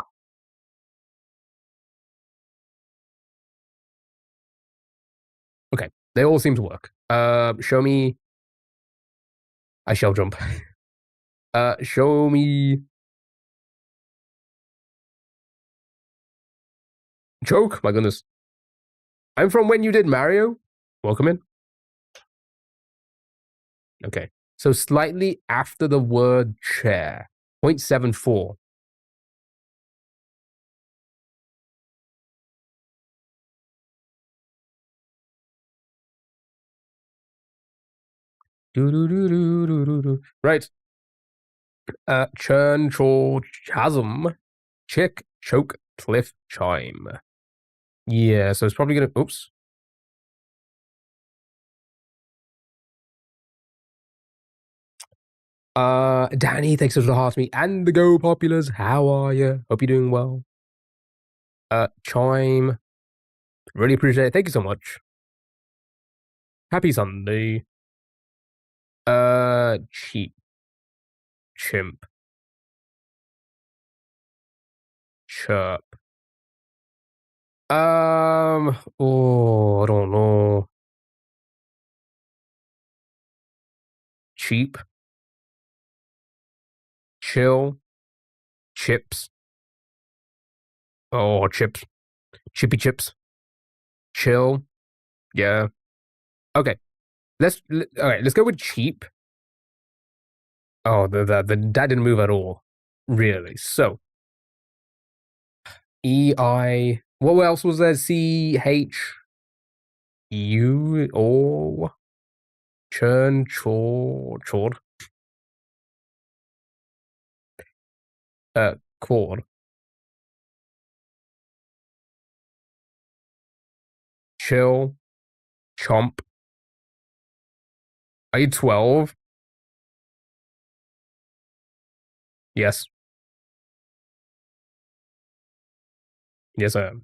Okay, they all seem to work. Show me. I shall jump. Show me. Joke. My goodness. I'm from when you did Mario. Welcome in. Okay. So slightly after the word chair. 0.74. Right. Churn, chore, chasm, chick, choke, cliff, chime. Yeah, so it's probably gonna. Oops. Danny, thanks for the heart me and the Go Populars. How are you? Hope you're doing well. Chime. Really appreciate it. Thank you so much. Happy Sunday. Cheap. Chimp. Chirp. Oh, I don't know. Cheap. Chill. Chips. Oh, chips. Chippy chips. Chill. Yeah. Okay. Let's go with cheap. Oh, that didn't move at all. Really. So EI. What else was there? CHU or churn chord. Chord. Chill. Chomp. Are you 12? Yes. Yes, I am.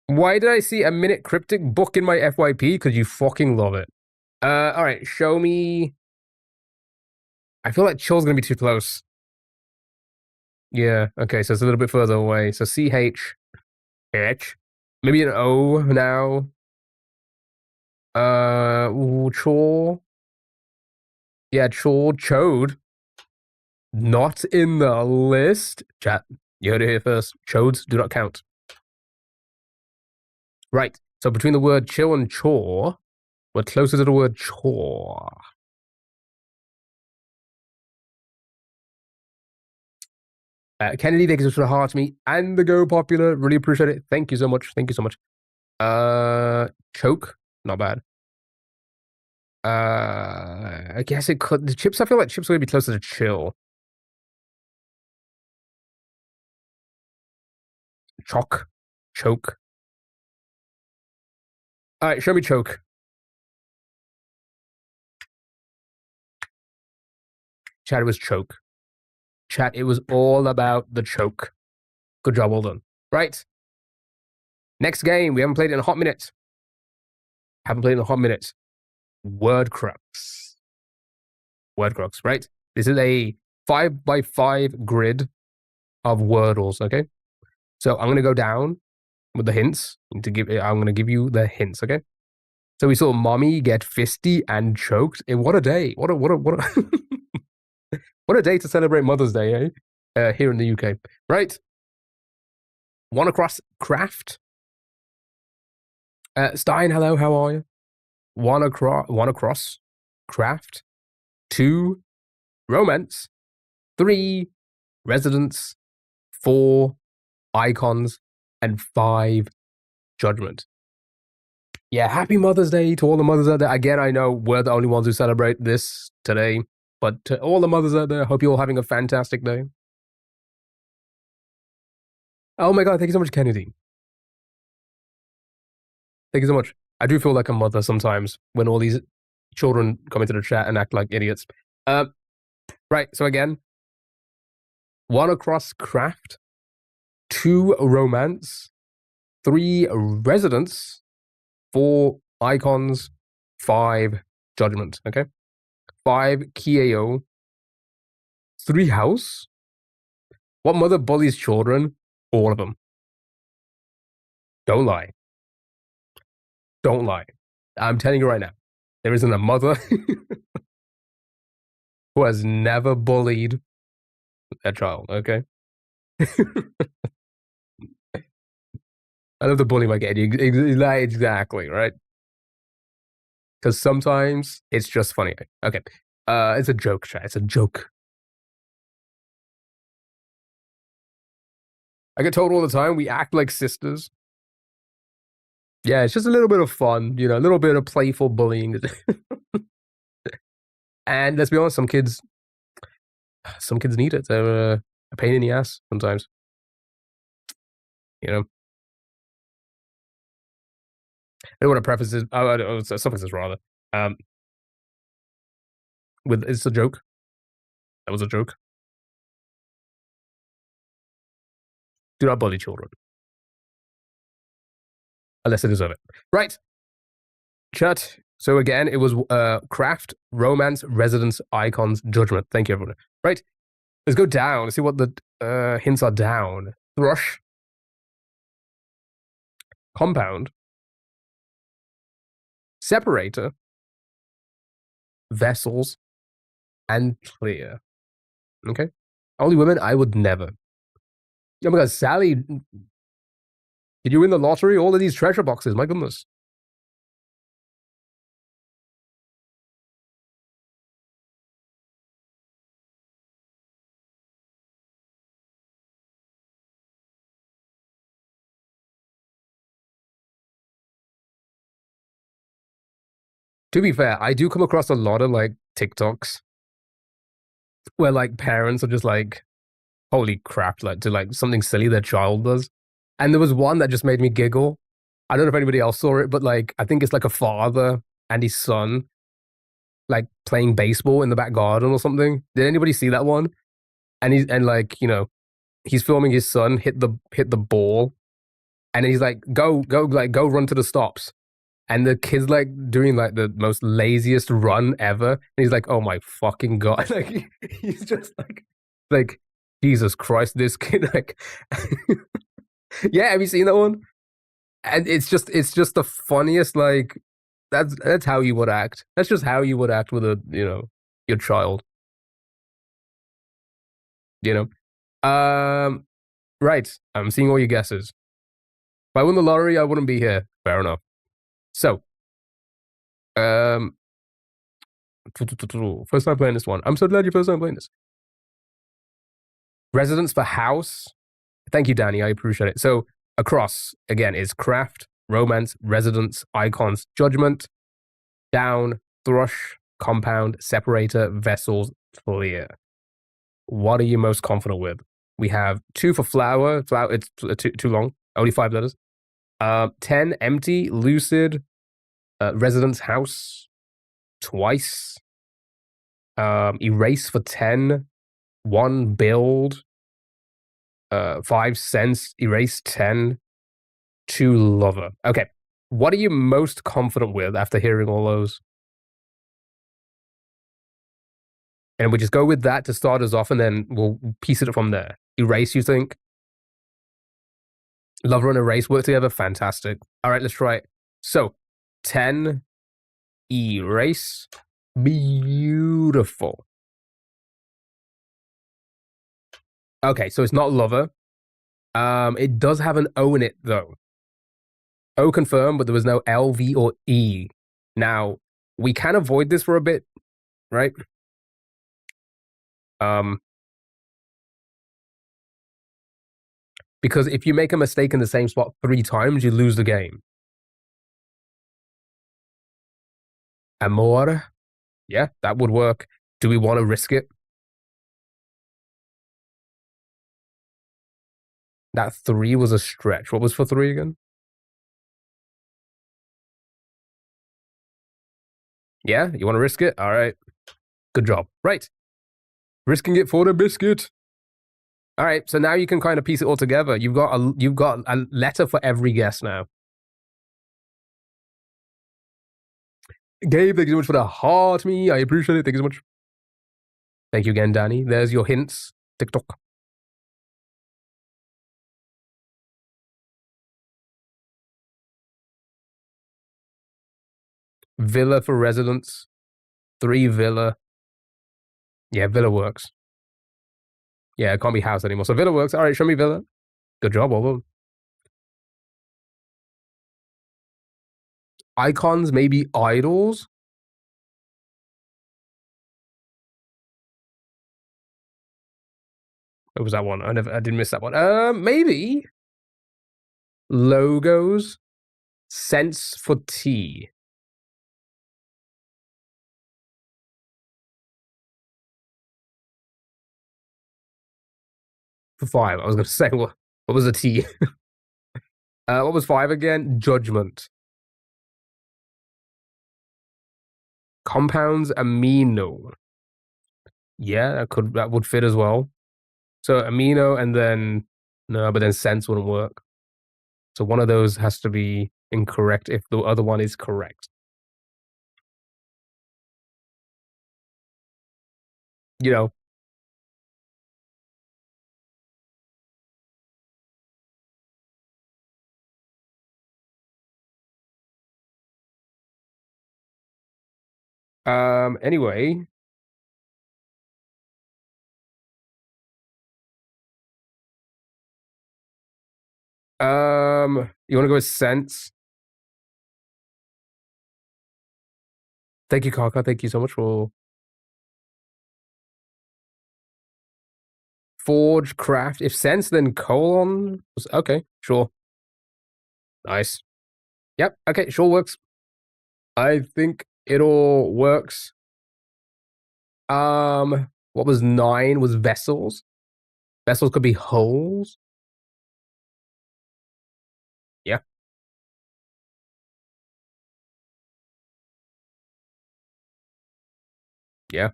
Why did I see a minute cryptic book in my FYP? Because you fucking love it. All right, show me. I feel like chill's gonna be too close. Yeah, okay, so it's a little bit further away. So CH. H. Maybe an O now. Chor. Yeah, chor, chode. Not in the list. Chat, you heard it here first. Chodes do not count. Right, so between the word chill and chore, we're closer to the word chore. Kennedy, thank you so much for the heart to me and the Go Popular. Really appreciate it. Thank you so much. Thank you so much. Choke, not bad. I guess it could. The chips, I feel like chips are gonna be closer to chill. Choke. All right, show me choke. Chat, it was choke. Chat, it was all about the choke. Good job, well done. Right. Next game, we haven't played it in a hot minute. Word Crux, right? This is a 5x5 grid of wordles, okay? So I'm gonna go down with the hints. I'm gonna give you the hints, okay? So we saw mommy get fisty and choked. What a day! What a what a day to celebrate Mother's Day, eh? Here in the UK, right? One across craft. Stein, hello, how are you? One across craft. 2 romance. 3 residence. 4 icons, and 5 judgment. Yeah, happy Mother's Day to all the mothers out there. Again, I know we're the only ones who celebrate this today, but to all the mothers out there, hope you're all having a fantastic day. Oh my god, thank you so much, Kennedy. Thank you so much. I do feel like a mother sometimes when all these children come into the chat and act like idiots. Right, so again, 1 across craft, 2 romance, 3 residence, 4 icons, 5 judgment, okay? 5 Kiao, 3 house. What mother bullies children? All of them. Don't lie. Don't lie. I'm telling you right now, there isn't a mother who has never bullied a child, okay? I love the bully might get you. Exactly, right? Because sometimes it's just funny. Okay. It's a joke, chat. It's a joke. I get told all the time we act like sisters. Yeah, it's just a little bit of fun, a little bit of playful bullying. And let's be honest, some kids need it. They're a pain in the ass sometimes. I don't want to preface this. Suffix this rather. It's a joke. That was a joke. Do not bully children. Unless they deserve it. Right. Chat. So again, it was craft, romance, residence, icons, judgment. Thank you, everyone. Right. Let's go down. Let's see what the hints are down. Thrush. Compound. Separator. Vessels. And clear. Okay. Only women? I would never. Oh my god, Sally. Did you win the lottery? All of these treasure boxes. My goodness. To be fair, I do come across a lot of like TikToks where like parents are just like, holy crap, like to like something silly their child does. And there was one that just made me giggle. I don't know if anybody else saw it, but like I think it's like a father and his son like playing baseball in the back garden or something. Did anybody see that one? And like, you know, he's filming his son hit the ball, and he's like, go run to the stops. And the kid's like doing like the most laziest run ever. And he's like, oh my fucking god. Like he's just like Jesus Christ, this kid like yeah, have you seen that one? And it's just the funniest, like that's how you would act. That's just how you would act with a, you know, your child. You know? Right. I'm seeing all your guesses. If I won the lottery, I wouldn't be here. Fair enough. So, um, first time playing this one. I'm so glad you're first time playing this. Residence for house. Thank you, Danny. I appreciate it. So, across again is craft, romance, residence, icons, judgment, down, thrush, compound, separator, vessels, clear. What are you most confident with? We have 2 for flower. Flower, it's too long. Only 5 letters. 10, empty, lucid, residence, house, twice. Erase for 10, 1, build, 5, sense, erase 10, 2, lover. Okay. What are you most confident with after hearing all those? And we just go with that to start us off, and then we'll piece it from there. Erase, you think? Lover and erase work together? Fantastic. All right, let's try it. So, 10, erase. Beautiful. Okay, so it's not lover. It does have an O in it, though. O confirmed, but there was no L, V, or E. Now, we can avoid this for a bit, right? Because if you make a mistake in the same spot 3 times, you lose the game. Amor. Yeah, that would work. Do we want to risk it? That 3 was a stretch. What was for 3 again? Yeah, you want to risk it? All right. Good job. Right. Risking it for the biscuit. All right, so now you can kind of piece it all together. You've got a letter for every guess now. Gabe, thank you so much for the heart me. I appreciate it. Thank you so much. Thank you again, Danny. There's your hints. TikTok. Villa for residence. 3 villa. Yeah, villa works. Yeah, it can't be house anymore. So villa works. All right, show me villa. Good job, well done. Icons, maybe idols. What was that one? I didn't miss that one. Maybe logos. Sense for T. For 5. I was going to say, what was a T? What was 5 again? Judgment. Compounds, amino. Yeah, that would fit as well. So amino and then no, but then sense wouldn't work. So one of those has to be incorrect if the other one is correct. You know, Anyway. You want to go with sense? Thank you, Kaka. Thank you so much for forge, craft. If sense, then colon. Okay, sure. Nice. Yep. Okay, sure works. I think it all works. What was 9? Was vessels. Vessels could be holes. Yeah. Yeah.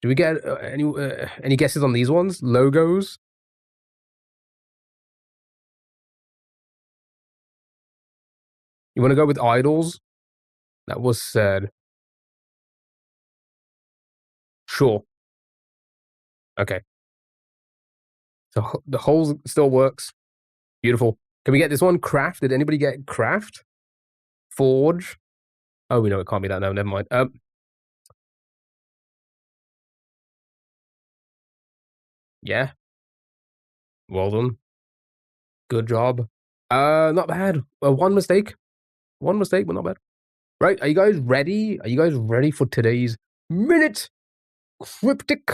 Do we get any guesses on these ones? Logos? You want to go with idols? That was said. Sure. Okay. So the holes still works. Beautiful. Can we get this one? Craft? Did anybody get craft? Forge? Oh, we know it can't be that. No, never mind. Yeah. Well done. Good job. Not bad. One mistake. One mistake, but not bad. Right. Are you guys ready? Are you guys ready for today's minute cryptic?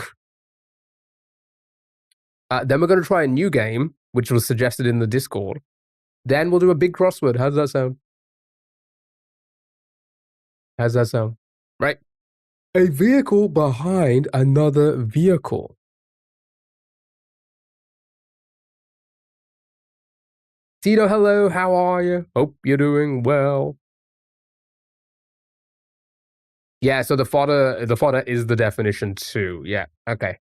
Then we're going to try a new game, which was suggested in the Discord. Then we'll do a big crossword. How does that sound? How's that sound? Right. A vehicle behind another vehicle. Tito, hello. How are you? Hope you're doing well. Yeah, so the fodder is the definition too. Yeah. Okay.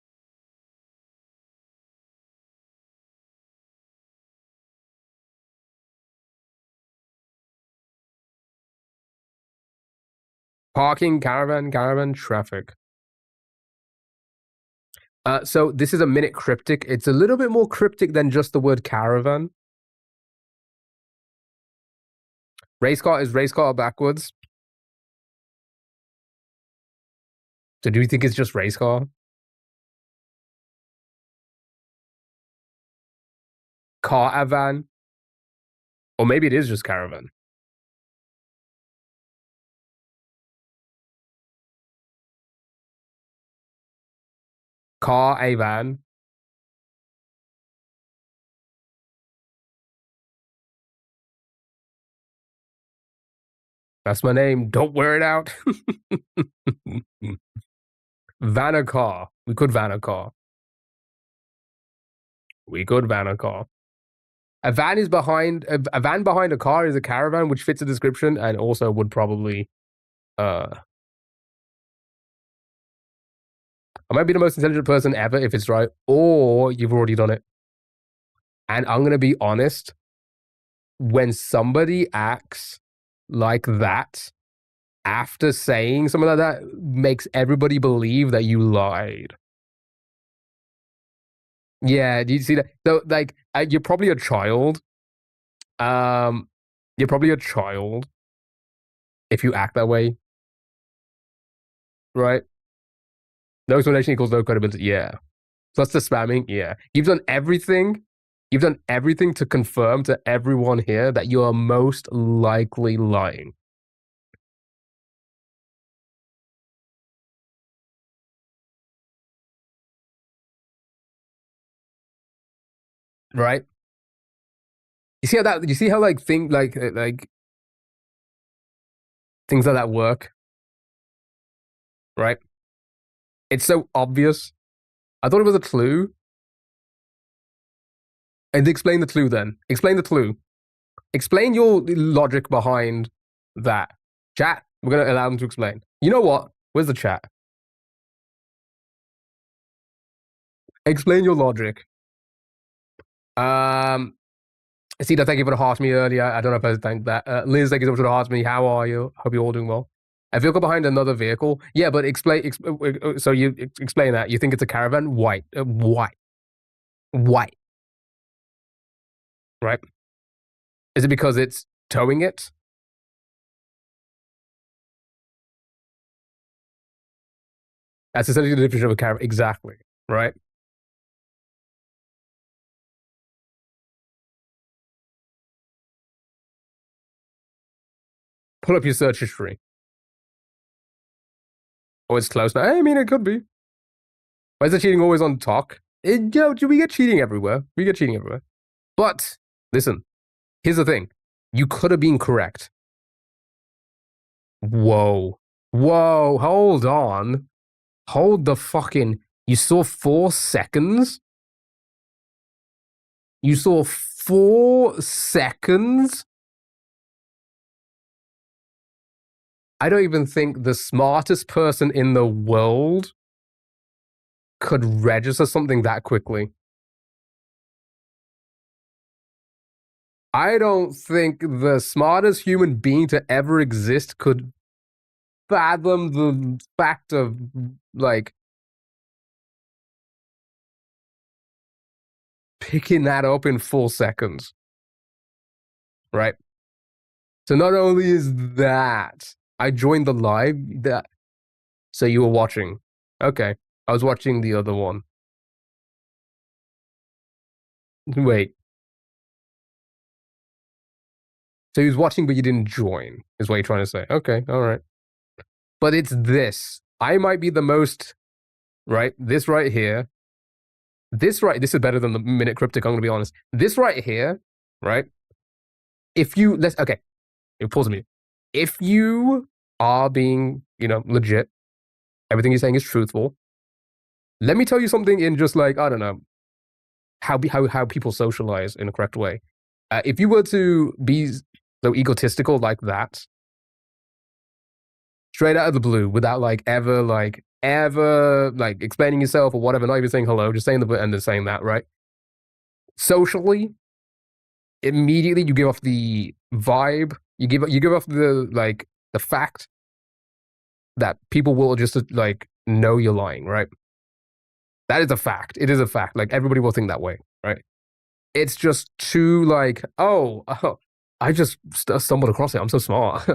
Parking, caravan, traffic. So this is a minute cryptic. It's a little bit more cryptic than just the word caravan. Race car is race car backwards. So do you think it's just race car? Caravan? Or maybe it is just caravan. Caravan. That's my name. Don't wear it out. Van a car. We could van a car. We could van a car. A van is behind a van behind a car is a caravan, which fits the description and also would probably I might be the most intelligent person ever if it's right, or you've already done it. And I'm gonna be honest, when somebody acts like that after saying something like that makes everybody believe that you lied. Yeah, do you see that? So like you're probably a child. You're probably a child if you act that way, right? No explanation equals no credibility. Yeah. Plus the spamming. Yeah. You've done everything. You've done everything to confirm to everyone here that you are most likely lying. Right? You see how that you see how like things like things like that work? Right? It's so obvious. I thought it was a clue. And explain the clue then. Explain the clue. Explain your logic behind that. Chat, we're gonna allow them to explain. You know what? Where's the chat? Explain your logic. Sita, thank you for the heart me earlier. I don't know if I thanked that. Liz, thank you so much for the heart me. How are you? Hope you're all doing well. A vehicle behind another vehicle. Yeah, but explain. So you explain that. You think it's a caravan? White. White. White. Right? Is it because it's towing it? That's essentially the definition of a caravan. Exactly. Right? Pull up your search history. Oh, it's close now. I mean, it could be. Why is the cheating always on talk? We get cheating everywhere. We get cheating everywhere. But listen, here's the thing. You could have been correct. Whoa. Whoa. Hold on. Hold the fucking. You saw 4 seconds? You saw 4 seconds? I don't even think the smartest person in the world could register something that quickly. I don't think the smartest human being to ever exist could fathom the fact of, like, picking that up in 4 seconds. Right? So not only is that, I joined the live, that, so you were watching. Okay. I was watching the other one. Wait. So he was watching, but you didn't join, is what you're trying to say. Okay, all right. But it's this. I might be the most, right? This right here. This is better than the Minute Cryptic, I'm going to be honest. This right here, right? If you, okay, pause me. If you are being, legit, everything you're saying is truthful, let me tell you something in just like, I don't know, how people socialize in a correct way. If you were to be so egotistical like that, straight out of the blue, without ever explaining yourself or whatever, not even saying hello, just saying the and then saying that, right? Socially, immediately you give off the vibe, you give off the fact that people will just know you're lying, right? That is a fact. It is a fact. Like, everybody will think that way, right? It's just too oh, I just stumbled across it. I'm so smart.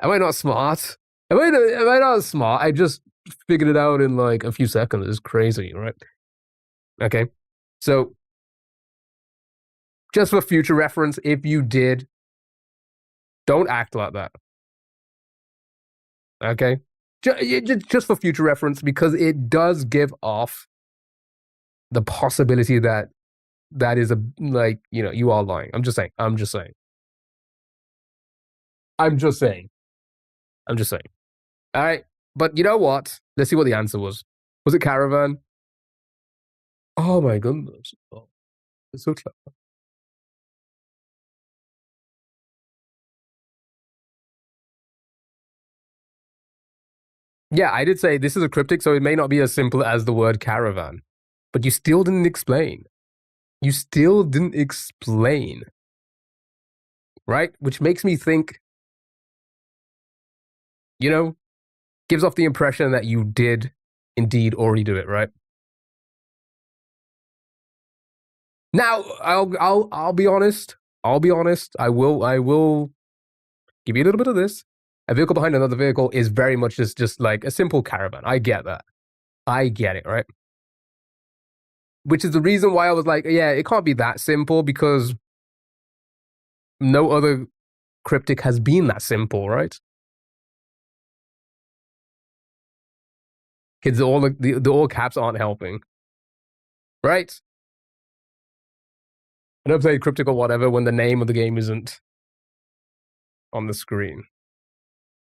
Am I not smart? Am I not smart? I just figured it out in a few seconds. It's crazy, right? Okay. So, just for future reference, if you did, don't act like that. Okay? Just for future reference, because it does give off the possibility that is you are lying. I'm just saying. I'm just saying. All right. But you know what? Let's see what the answer was. Was it caravan? Oh my goodness. Oh, it's so clever. Yeah, I did say this is a cryptic, so it may not be as simple as the word caravan. But you still didn't explain. You still didn't explain. Right? Which makes me think, gives off the impression that you did indeed already do it, right? Now, I'll be honest. I'll be honest. I will give you a little bit of this. A vehicle behind another vehicle is very much just like a simple caravan. I get that. I get it, right? Which is the reason why I was like, yeah, it can't be that simple, because no other cryptic has been that simple, right? Kids, the all caps aren't helping, right? I don't play cryptic or whatever when the name of the game isn't on the screen.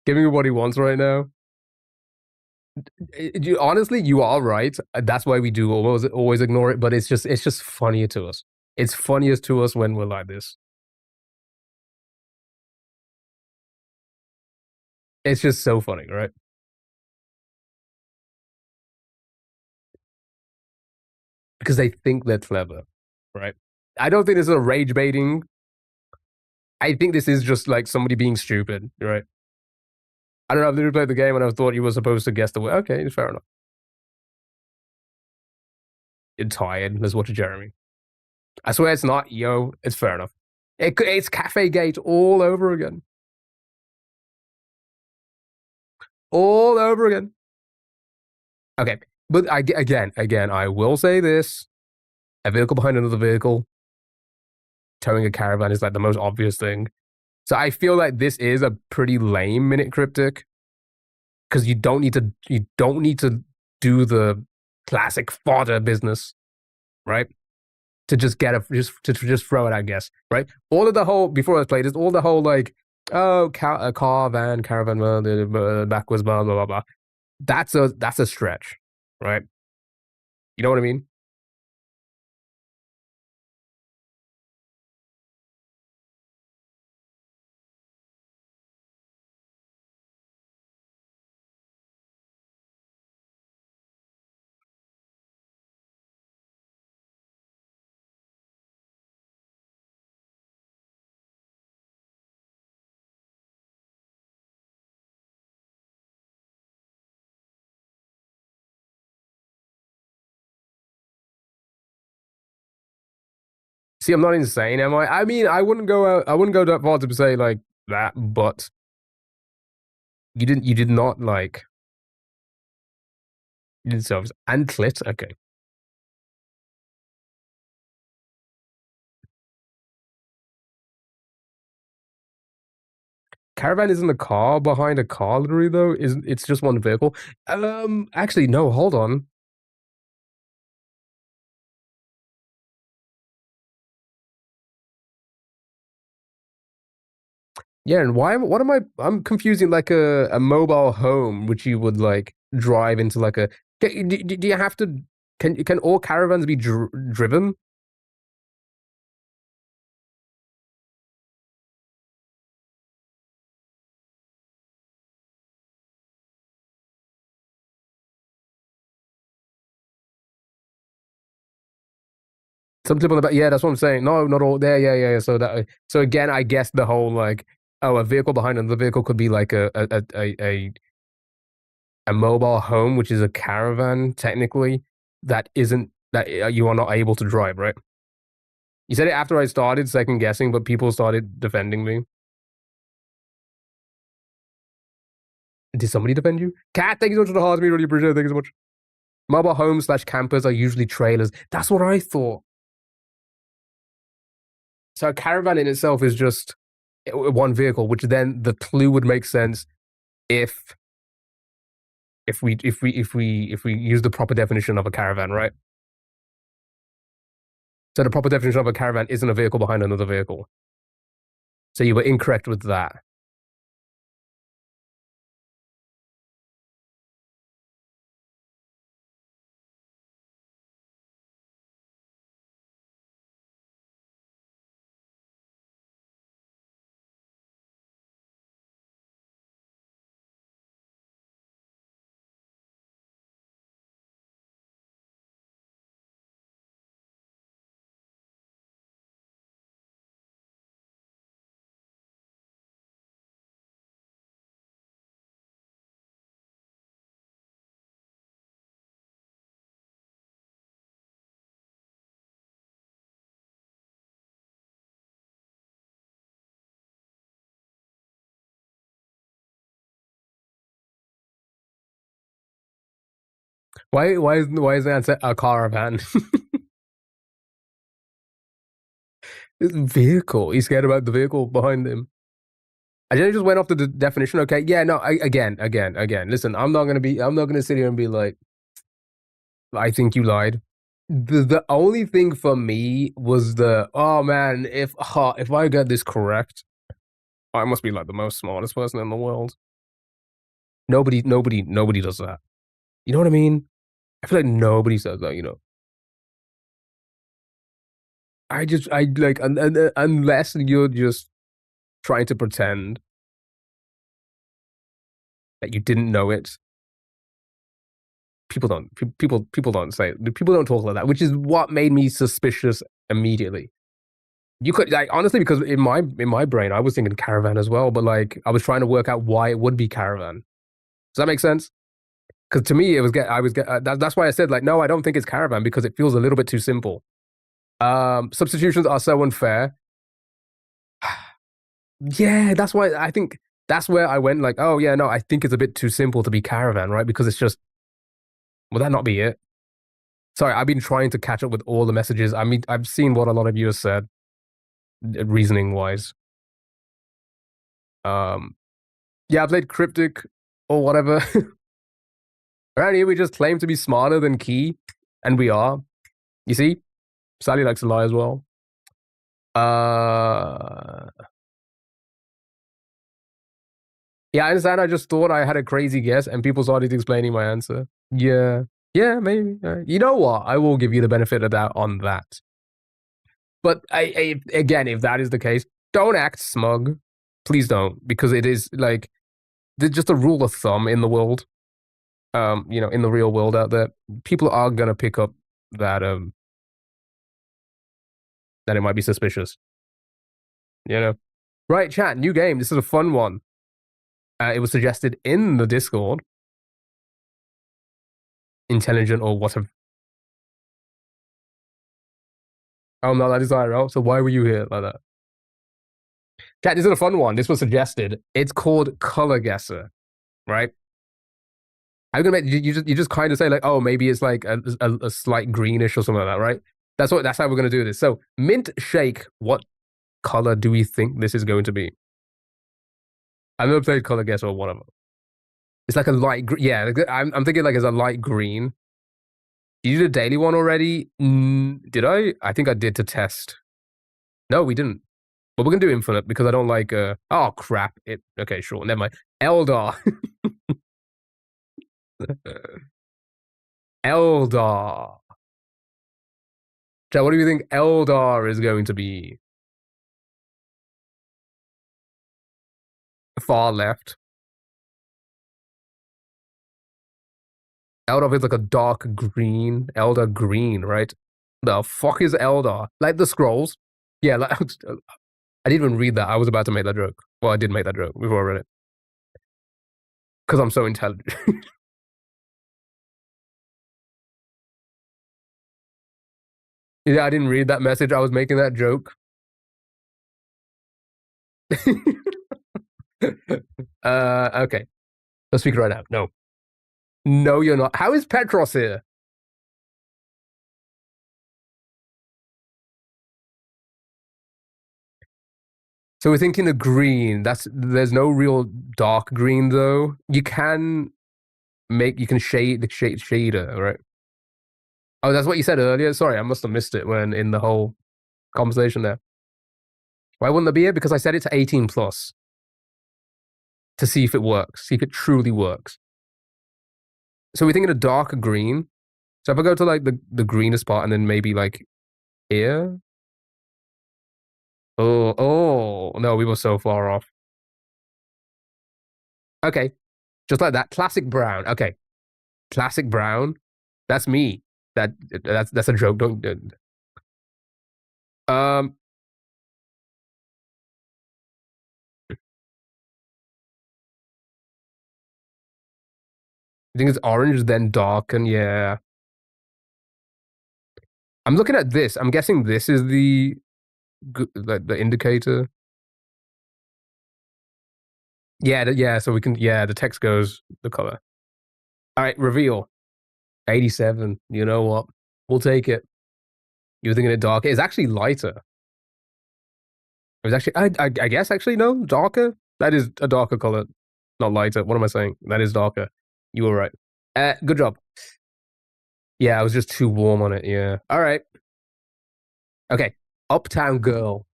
Giving me what he wants right now. Honestly, you are right. That's why we do always ignore it. But it's just funnier to us. It's funniest to us when we're like this. It's just so funny, right? Because they think they're clever, right? I don't think this is a rage baiting. I think this is just like somebody being stupid, right? I don't know. I've literally played the game and I thought you were supposed to guess the word. Okay, fair enough. You're tired. Let's watch Jeremy. I swear it's not. Yo, it's fair enough. It's Cafe Gate all over again. All over again. Okay, but again, I will say this: a vehicle behind another vehicle, towing a caravan is like the most obvious thing. So I feel like this is a pretty lame minute cryptic because you don't need to do the classic fodder business, right? To just get a just throw it, I guess, right? All of the whole before I played this, all the whole like car van caravan backwards blah blah blah blah. That's a stretch, right? You know what I mean? See, I'm not insane, am I? I mean, I wouldn't go that far to say like that, but you did not like you did service and clit. Okay, caravan isn't a car behind a car literally though. Isn't it's just one vehicle? Actually, no. Hold on. Yeah, and why? What am I? I'm confusing like a mobile home, which you would like drive into like a. Do you have to? Can all caravans be driven? Some people about yeah, that's what I'm saying. No, not all there. Yeah, yeah, yeah. So again, I guess the whole like oh, a vehicle behind another vehicle could be like a mobile home, which is a caravan technically that isn't that you are not able to drive, right? You said it after I started second guessing, but people started defending me. Did somebody defend you? Cat, thank you so much for the heart. Me really appreciate it. Thank you so much. Mobile homes slash campers are usually trailers. That's what I thought. So a caravan in itself is just one vehicle, which then the clue would make sense if if we use the proper definition of a caravan, right? So the proper definition of a caravan isn't a vehicle behind another vehicle. So you were incorrect with that. Why is the answer a caravan? It's vehicle. He's scared about the vehicle behind him. I just went off the definition. Okay, yeah, no. Again. Listen, I'm not gonna sit here and be like, I think you lied. The only thing for me was the oh man, if I get this correct, I must be like the most smartest person in the world. Nobody does that. You know what I mean? I feel like nobody says that. You know, I like unless you're just trying to pretend that you didn't know it. People don't say people don't talk like that, which is what made me suspicious immediately. You could like honestly because in my brain I was thinking caravan as well, but like I was trying to work out why it would be caravan. Does that make sense? Because to me it was get I was get that's why I said like no, I don't think it's caravan because it feels a little bit too simple. Substitutions are so unfair. Yeah, that's why I think that's where I went like oh yeah no, I think it's a bit too simple to be caravan, right? Because it's just Will that not be it? Sorry, I've been trying to catch up with all the messages. I mean, I've seen what a lot of you have said, reasoning wise. Yeah, I played Cryptic or whatever. Around here, we just claim to be smarter than Key, and we are. You see, Sally likes to lie as well. Yeah, I understand. I just thought I had a crazy guess, and people started explaining my answer. Yeah, maybe. You know what? I will give you the benefit of that on that. But again, if that is the case, don't act smug. Please don't, because it is like just a rule of thumb in the world. In the real world out there, people are gonna pick up that that it might be suspicious. Right, chat, new game. This is a fun one. It was suggested in the Discord. Intelligent or whatever. Oh no, that is IRL. So why were you here like that? Chat, this is a fun one. This was suggested. It's called Color Guesser, right? I'm gonna make you just kind of say like, oh, maybe it's like a slight greenish or something like that, right? That's how we're gonna do this. So mint shake, what color do we think this is going to be? I've never played Color Guess or one of them. It's like a light green. Yeah, I'm thinking like it's a light green. You did a daily one already? Did I? I think I did to test. No, we didn't. But we're gonna do infinite because I don't like. Oh crap! Okay, sure. Never mind. Eldar. Eldar. What do you think Eldar is going to be? Far left. Eldar is like a dark green. Eldar green, right? The fuck is Eldar? Like the scrolls? Yeah, like I didn't even read that. I was about to make that joke. Well, I did make that joke before I read it. Because I'm so intelligent. Yeah, I didn't read that message. I was making that joke. Okay. Let's speak right now. No. No, you're not. How is Petros here? So we're thinking of green. There's no real dark green though. You can shade the shader, right? Oh, that's what you said earlier. Sorry, I must have missed it when in the whole conversation there. Why wouldn't there be it? Because I set it to 18 plus to see if it works, see if it truly works. So we're thinking of darker green. So if I go to like the greenest part and then maybe like here. Oh, no, we were so far off. Okay, just like that. Classic brown. Okay, classic brown. That's me. That's a joke. Don't. I think it's orange, then dark, and yeah. I'm looking at this. I'm guessing this is the indicator. Yeah. So we can. Yeah, the text goes the color. All right, reveal. 87. You know what? We'll take it. You were thinking it darker. It's actually lighter. It was actually. I guess actually no darker. That is a darker color, not lighter. What am I saying? That is darker. You were right. Good job. Yeah, I was just too warm on it. Yeah. All right. Okay. Uptown Girl.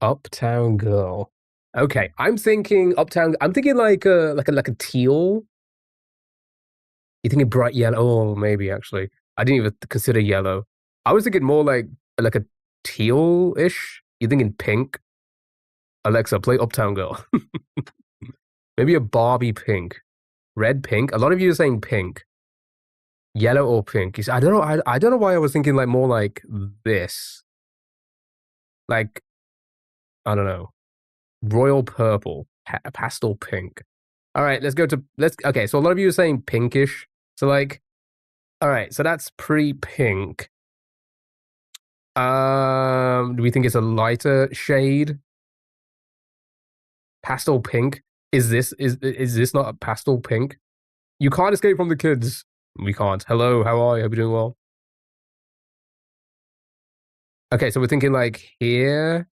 Uptown Girl. Okay. I'm thinking Uptown. I'm thinking like a teal. You thinking bright yellow? Oh, maybe actually. I didn't even consider yellow. I was thinking more like a teal-ish. You thinking pink? Alexa, play Uptown Girl. Maybe a Barbie pink. Red pink. A lot of you are saying pink. Yellow or pink. I don't know. I don't know why I was thinking like more like this. Like, I don't know. Royal purple. Pastel pink. All right, okay, so a lot of you are saying pinkish. So like, all right, so that's pre-pink. Do we think it's a lighter shade? Pastel pink? Is this not a pastel pink? You can't escape from the kids. We can't. Hello, how are you? Hope you're doing well. Okay, so we're thinking like here,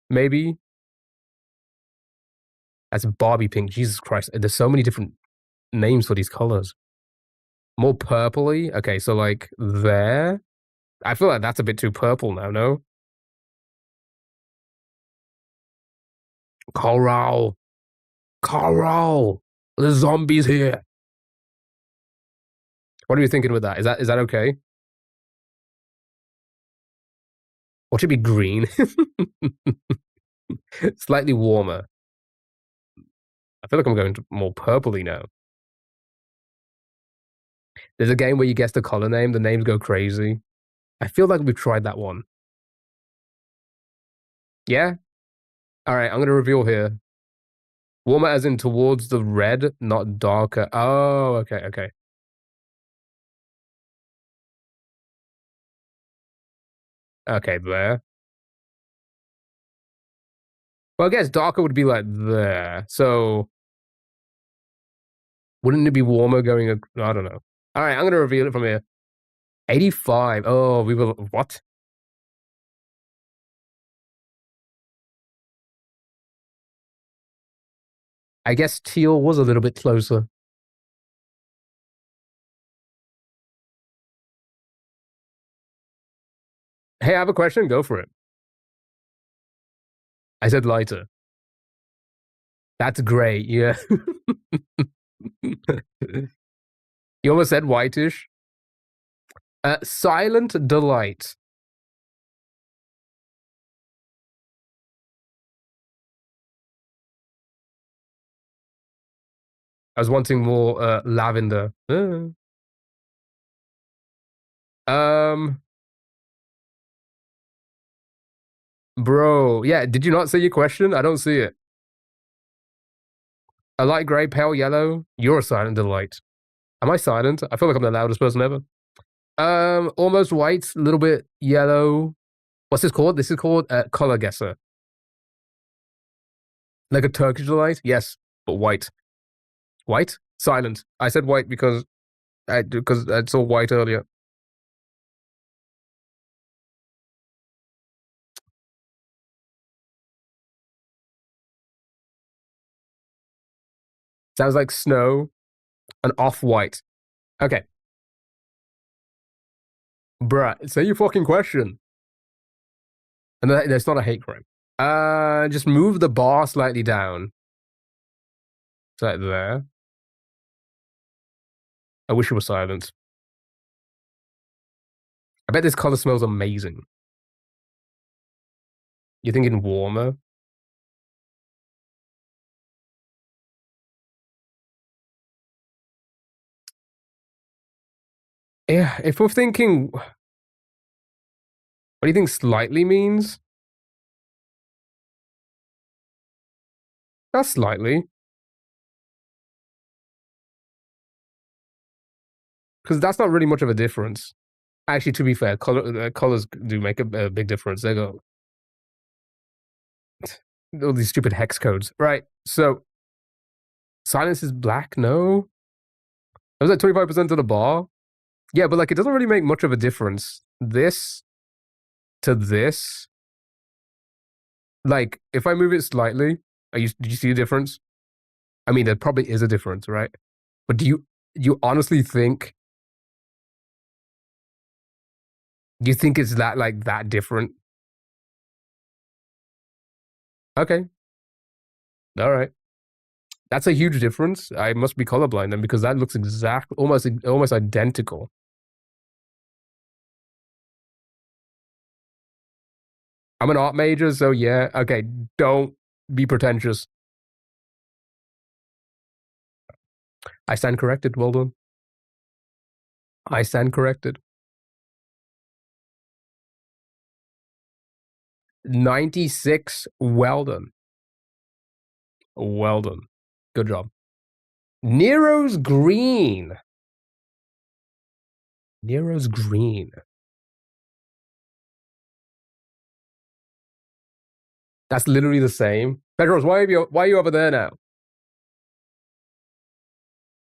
maybe. That's Barbie pink. Jesus Christ. There's so many different names for these colors. More purpley. Okay, so like there. I feel like that's a bit too purple now, no? Coral. Coral. The zombies here. What are you thinking with that? Is that okay? What should be green? Slightly warmer. I feel like I'm going to more purpley now. There's a game where you guess the color name, the names go crazy. I feel like we've tried that one. Yeah? Alright, I'm gonna reveal here. Warmer as in towards the red, not darker. Oh, okay, okay. Okay, there. Well, I guess darker would be like there. So wouldn't it be warmer going? I don't know. All right, I'm gonna reveal it from here. 85. Oh, we will. What? I guess teal was a little bit closer. Hey, I have a question. Go for it. I said lighter. That's great. Yeah. You almost said whitish. Silent delight. I was wanting more lavender. Um, bro, yeah. Did you not see your question? I don't see it. A light gray, pale yellow. You're a silent delight. Am I silent? I feel like I'm the loudest person ever. Almost white, a little bit yellow. What's this called? This is called color guesser. Like a Turkish delight? Yes, but white. White? Silent. I said white because I saw white earlier. Sounds like snow. An off-white. Okay. Bruh, say your fucking question. And that's not a hate crime. Just move the bar slightly down. It's like there. I wish it was silent. I bet this color smells amazing. You're thinking warmer? Yeah, if we're thinking, what do you think slightly means? That's slightly. Because that's not really much of a difference. Actually, to be fair, colors do make a big difference. They go all these stupid hex codes, right? So silence is black. No, it was like 25% of the bar. Yeah, but like it doesn't really make much of a difference. This to this, like if I move it slightly, did you see a difference? I mean, there probably is a difference, right? But do you honestly think? Do you think it's that like that different? Okay, all right. That's a huge difference. I must be colorblind then because that looks almost identical. I'm an art major, so yeah. Okay, don't be pretentious. I stand corrected. Well done. I stand corrected. 96. Well done. Well done. Good job. Nero's green. Nero's green. That's literally the same. Pedros, why are you over there now?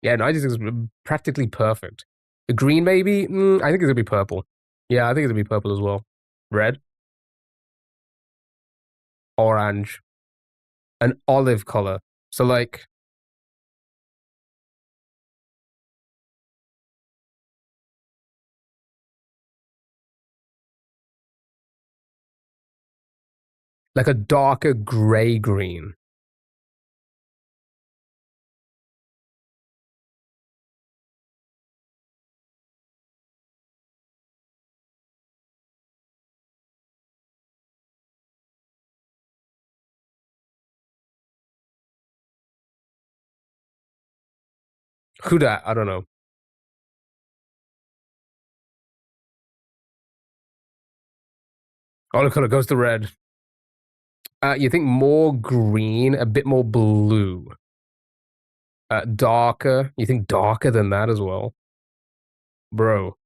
Yeah, 96 is practically perfect. The green, maybe? I think it's gonna be purple. Yeah, I think it's gonna be purple as well. Red, orange, an olive color. So like a darker gray green. Who that? I don't know. Olive color goes to red. You think more green, a bit more blue. Darker. You think darker than that as well? Bro.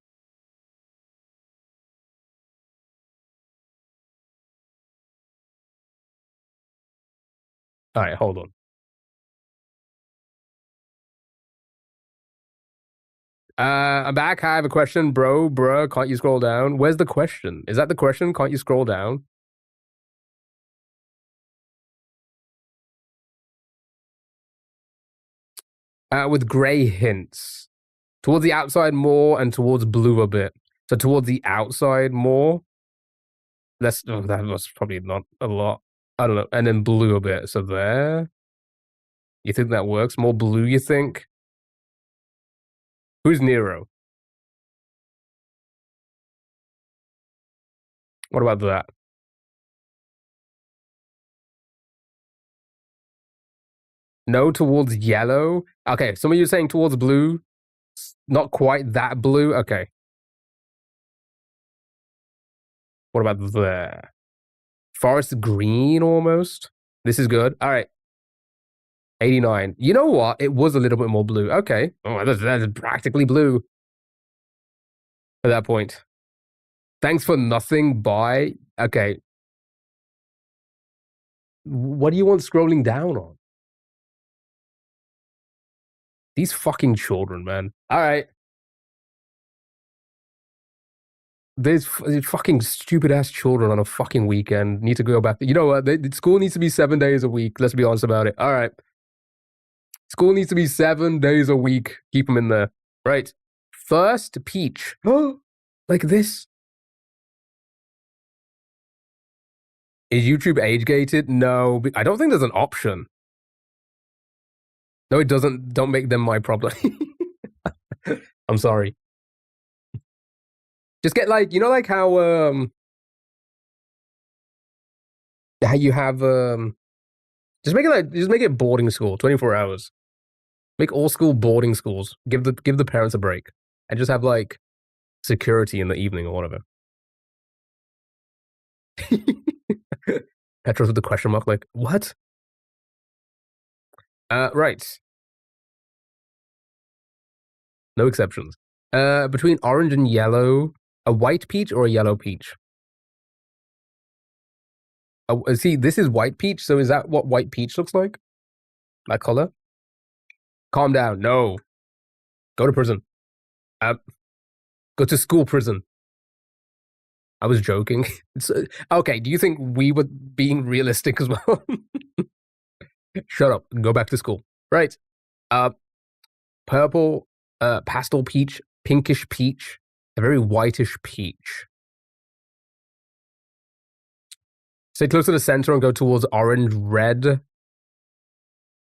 All right, hold on. I'm back. I have a question, bro. Can't you scroll down? Where's the question? Is that the question? Can't you scroll down? With gray hints. Towards the outside more and towards blue a bit. So towards the outside more. That was probably not a lot. I don't know. And then blue a bit. So there. You think that works? More blue, you think? Who's Nero? What about that? No, towards yellow. Okay, some of you saying towards blue. Not quite that blue. Okay. What about there? Forest green almost. This is good. All right. 89. You know what? It was a little bit more blue. Okay. Oh, that's practically blue at that point. Thanks for nothing. Bye. Okay. What do you want scrolling down on? These fucking children, man. All right. These fucking stupid ass children on a fucking weekend need to go back. You know what? School needs to be 7 days a week. Let's be honest about it. All right. School needs to be 7 days a week. Keep them in there. Right. First peach. Oh, like this. Is YouTube age gated? No, I don't think there's an option. No, it doesn't. Don't make them my problem. I'm sorry. Just get like, you know, like how you have just make it boarding school, 24 hours. Make all school boarding schools. Give the parents a break. And just have like security in the evening or whatever. Petros with the question mark, like, what? Right. No exceptions. Between orange and yellow, a white peach or a yellow peach? See, this is white peach, so is that what white peach looks like? That color? Calm down. No. Go to prison. Go to school prison. I was joking. Okay, do you think we were being realistic as well? Shut up. Go back to school. Right. Purple, pastel peach, pinkish peach, a very whitish peach. Stay close to the center and go towards orange, red.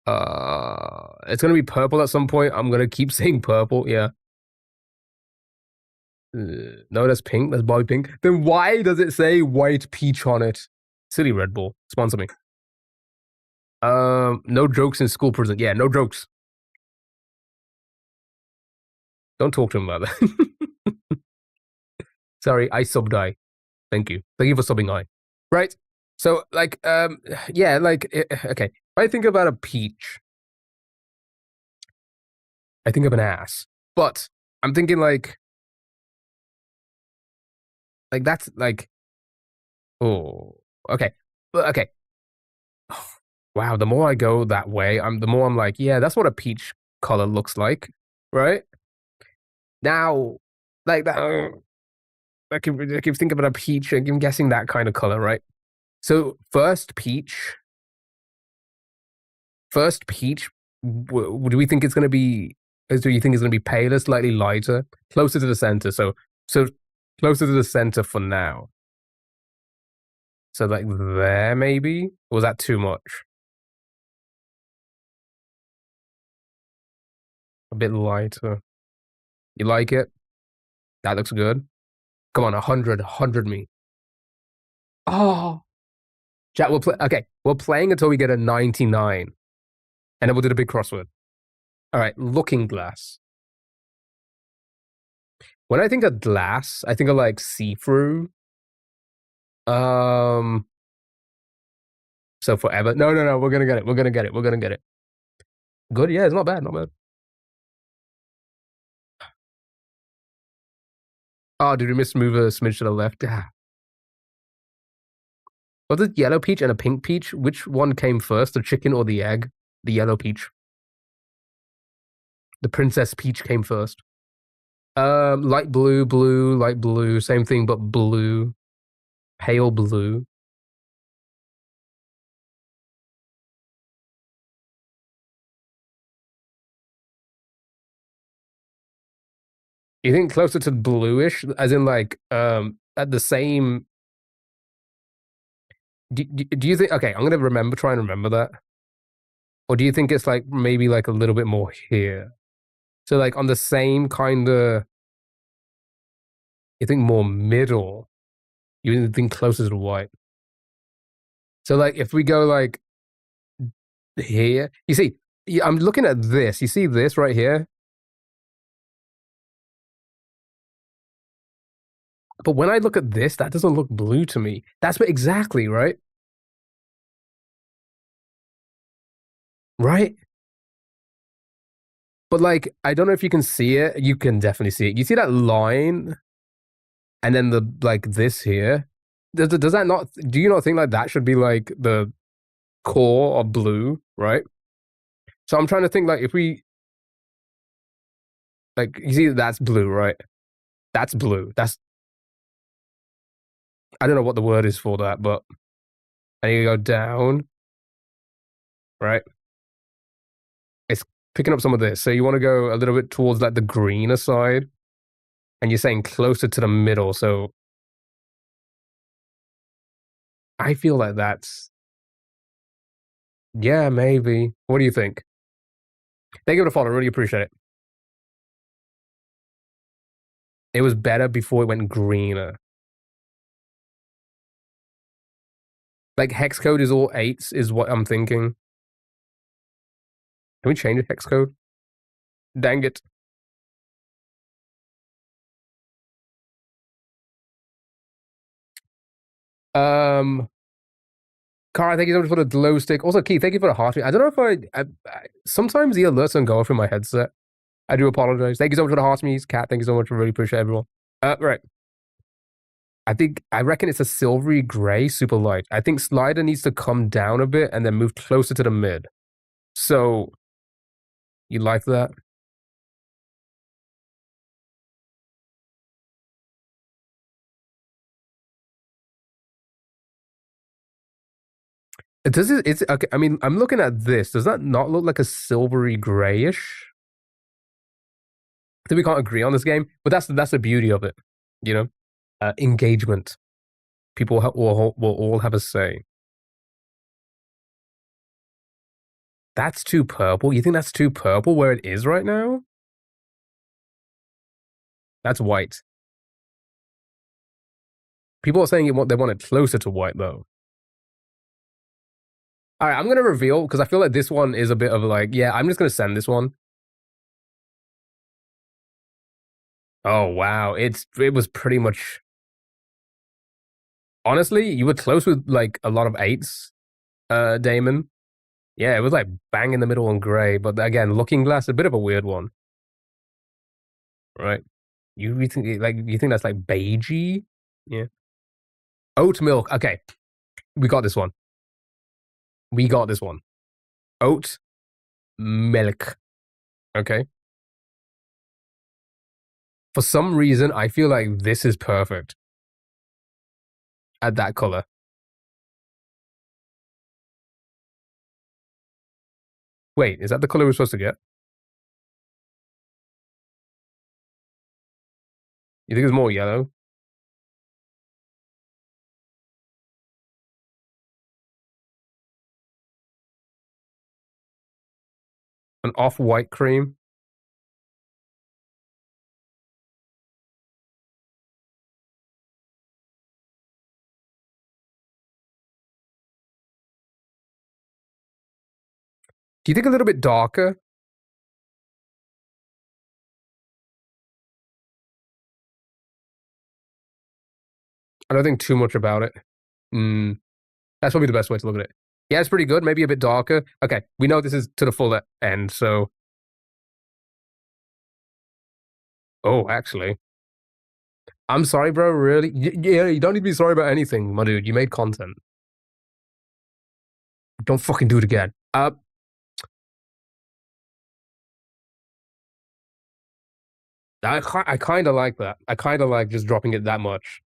It's gonna be purple at some point. I'm gonna keep saying purple. Yeah. No, that's pink. That's Bobby Pink. Then why does it say white peach on it? Silly Red Bull. Sponsor me. No jokes in school prison. Yeah, no jokes. Don't talk to him about that. Sorry, I subbed I. Thank you. Thank you for subbing I. Right. So, like, yeah, like, okay. If I think about a peach, I think of an ass. But I'm thinking like that's like, oh, okay, okay. Wow, the more I go that way, the more I'm like, yeah, that's what a peach color looks like, right? Now, like that, I keep thinking about a peach. I'm guessing that kind of color, right? So first peach. Do we think it's going to be? Do you think it's going to be paler, slightly lighter, closer to the center? So closer to the center for now. So like there, maybe? Or was that too much? A bit lighter. You like it? That looks good. Come on, 100 me. Oh, chat. We'll play. Okay, we're playing until we get a 99, and then we'll do the big crossword. All right, looking glass. When I think of glass, I think of like see-through. So forever. No, we're gonna get it. We're gonna get it. We're gonna get it. Good, yeah, it's not bad, not bad. Oh, did we move a smidge to the left? Ah. Was it yellow peach and a pink peach? Which one came first, the chicken or the egg? The yellow peach. The princess peach came first. Light blue, light blue, same thing, but blue. Pale blue. You think closer to bluish, as in like at the same. Do you think? Okay, I'm gonna try and remember that. Or do you think it's like maybe like a little bit more here? So like on the same kind of. You think more middle. You think closer to white. So like if we go like here, you see, I'm looking at this. You see this right here? But when I look at this, that doesn't look blue to me. That's what exactly, right? Right? But like, I don't know if you can see it. You can definitely see it. You see that line? And then the like this here? Does that not, do you not think like that should be like the core of blue, right? So I'm trying to think like if we, like, you see that's blue, right? That's blue. I don't know what the word is for that, but and you go down, right? It's picking up some of this. So you want to go a little bit towards like the greener side, and you're saying closer to the middle. So I feel like that's, yeah, maybe. What do you think? Thank you for the follow. Really appreciate it. It was better before it went greener. Like hex code is all 8s, is what I'm thinking. Can we change the hex code? Dang it. Cara, thank you so much for the glow stick. Also, Keith, thank you for the heart. I don't know if I sometimes the alerts don't go off in my headset. I do apologize. Thank you so much for the heart me's. Cat, thank you so much. I really appreciate everyone. Right. I reckon it's a silvery gray, super light. I think slider needs to come down a bit and then move closer to the mid. So, you like that? It's okay. I mean, I'm looking at this. Does that not look like a silvery grayish? I think we can't agree on this game, but that's the beauty of it, you know. Engagement. People will all have a say. That's too purple. You think that's too purple where it is right now? That's white. People are saying they want it closer to white though. All right, I'm gonna reveal because I feel like this one is a bit of like, yeah, I'm just gonna send this one. Oh wow, it was pretty much. Honestly, you were close with like a lot of 8s, Damon. Yeah, it was like bang in the middle on gray, but again, looking glass, a bit of a weird one, right? You think that's like beigey? Yeah. Oat milk. Okay, we got this one. We got this one. Oat milk. Okay. For some reason, I feel like this is perfect at that color. Wait, is that the color we're supposed to get? You think it's more yellow? An off-white cream? Do you think a little bit darker? I don't think too much about it. That's probably the best way to look at it. Yeah, it's pretty good. Maybe a bit darker. Okay, we know this is to the full end, so... Oh, actually. I'm sorry, bro, really? Yeah, you don't need to be sorry about anything, my dude. You made content. Don't fucking do it again. I kind of like that. I kind of like just dropping it that much.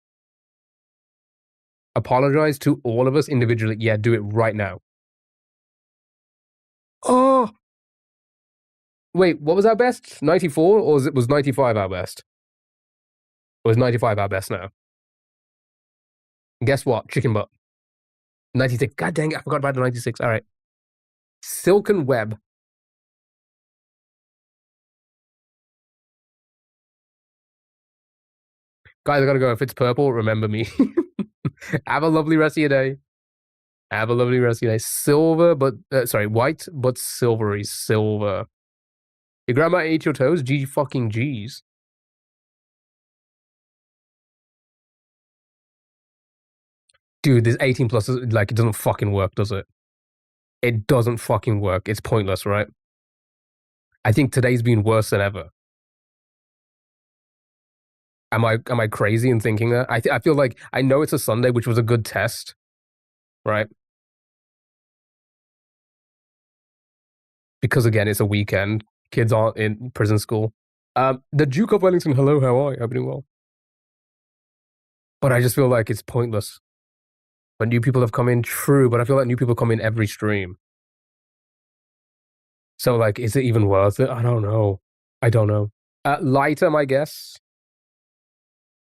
Apologize to all of us individually. Yeah, do it right now. Oh! Wait, what was our best? 94? Or was 95 our best? Or is 95 our best now? Guess what? Chicken butt. 96. God dang it, I forgot about the 96. All right. Silken web. Guys, I gotta go. If it's purple, remember me. Have a lovely rest of your day. Have a lovely rest of your day. Silver, but sorry, white, but silvery. Silver. Your grandma ate your toes? G fucking G's. Dude, this 18 plus, like, it doesn't fucking work, does it? It doesn't fucking work. It's pointless, right? I think today's been worse than ever. Am I crazy in thinking that? I feel like I know it's a Sunday, which was a good test, right? Because again, it's a weekend. Kids aren't in prison school. The Duke of Wellington, hello, how are you? I'm doing well. But I just feel like it's pointless. But new people have come in, true, but I feel like new people come in every stream. So, like, is it even worth it? I don't know. I don't know. Lighter, my guess.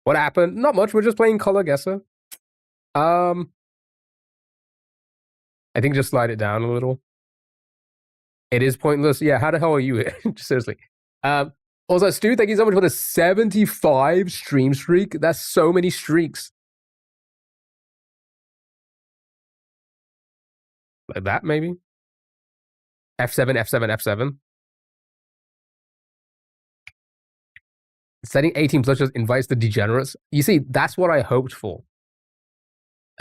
What happened? Not much. We're just playing color guesser. I think just slide it down a little. It is pointless. Yeah, how the hell are you here? Seriously. Also, Stu, thank you so much for the 75 stream streak. That's so many streaks. Like that, maybe? F7, F7, F7. Setting 18 plus just invites the degenerates. You see, that's what I hoped for.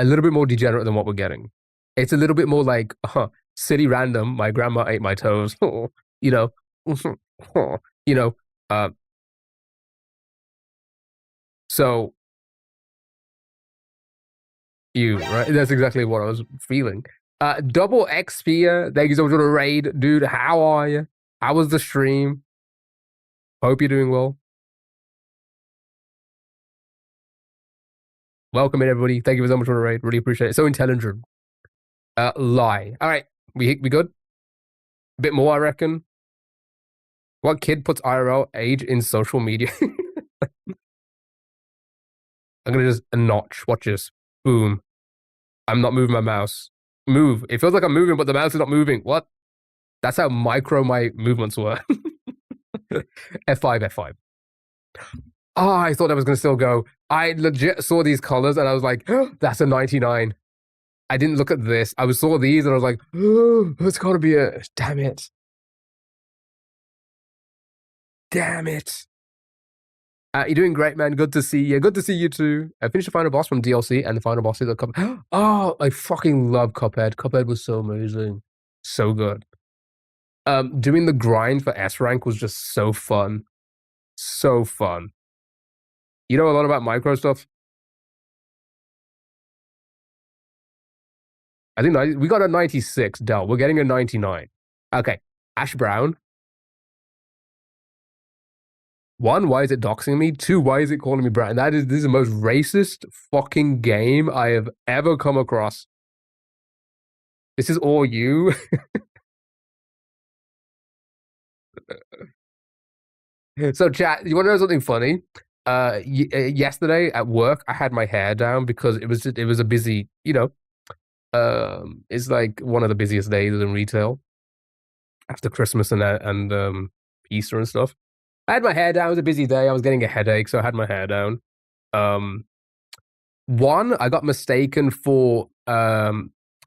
A little bit more degenerate than what we're getting. It's a little bit more like, city random, my grandma ate my toes. You know, you know, so you, right? That's exactly what I was feeling. Double XP, thank you so much for the raid. Dude, how are you? How was the stream? Hope you're doing well. Welcome in, everybody. Thank you so much for the raid. Really appreciate it. So intelligent. Lie. All right, we good? A bit more, I reckon. What kid puts IRL age in social media? I'm gonna just a notch. Watch this. Boom. I'm not moving my mouse. Move. It feels like I'm moving, but the mouse is not moving. What? That's how micro my movements were. F5, F5. Oh, I thought I was gonna still go. I legit saw these colors and I was like, oh, that's a 99. I didn't look at this. I saw these and I was like, oh, it's gotta be a. Damn it. Damn it. You're doing great, man. Good to see you. Good to see you too. I finished the final boss from DLC, and the final boss is a Cuphead. Oh, I fucking love Cuphead. Cuphead was so amazing. So good. Doing the grind for S rank was just so fun. So fun. You know a lot about micro stuff? I think we got a 96, Del. We're getting a 99. Okay. Ash Brown. One, why is it doxing me? Two, why is it calling me Brad? This is the most racist fucking game I have ever come across. This is all you. So, chat, you want to know something funny? Yesterday at work, I had my hair down because it was a busy, it's like one of the busiest days in retail after Christmas and Easter and stuff. I had my hair down. It was a busy day. I was getting a headache, so I had my hair down. One, I got mistaken for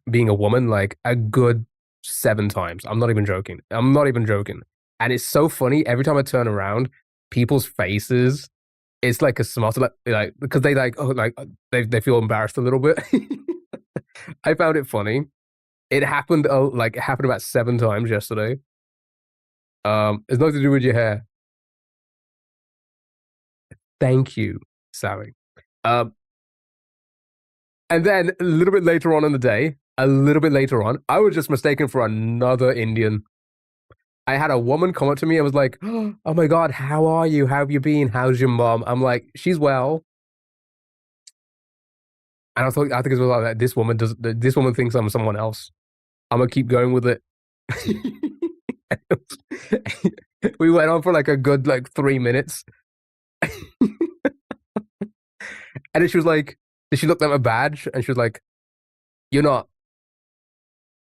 being a woman like a good 7 times. I'm not even joking. And it's so funny. Every time I turn around, people's faces, it's like a smile, like because they like, oh, like they feel embarrassed a little bit. I found it funny. It happened it happened about 7 times yesterday. It's nothing to do with your hair. Thank you, Sally. And then a little bit later on in the day, I was just mistaken for another Indian. I had a woman come up to me and was like, "Oh my god, how are you? How have you been? How's your mom?" I'm like, "She's well." And I think it was like this woman thinks I'm someone else. I'm gonna keep going with it. We went on for like a good 3 minutes. And then she was like, did she look at my badge? And she was like, "You're not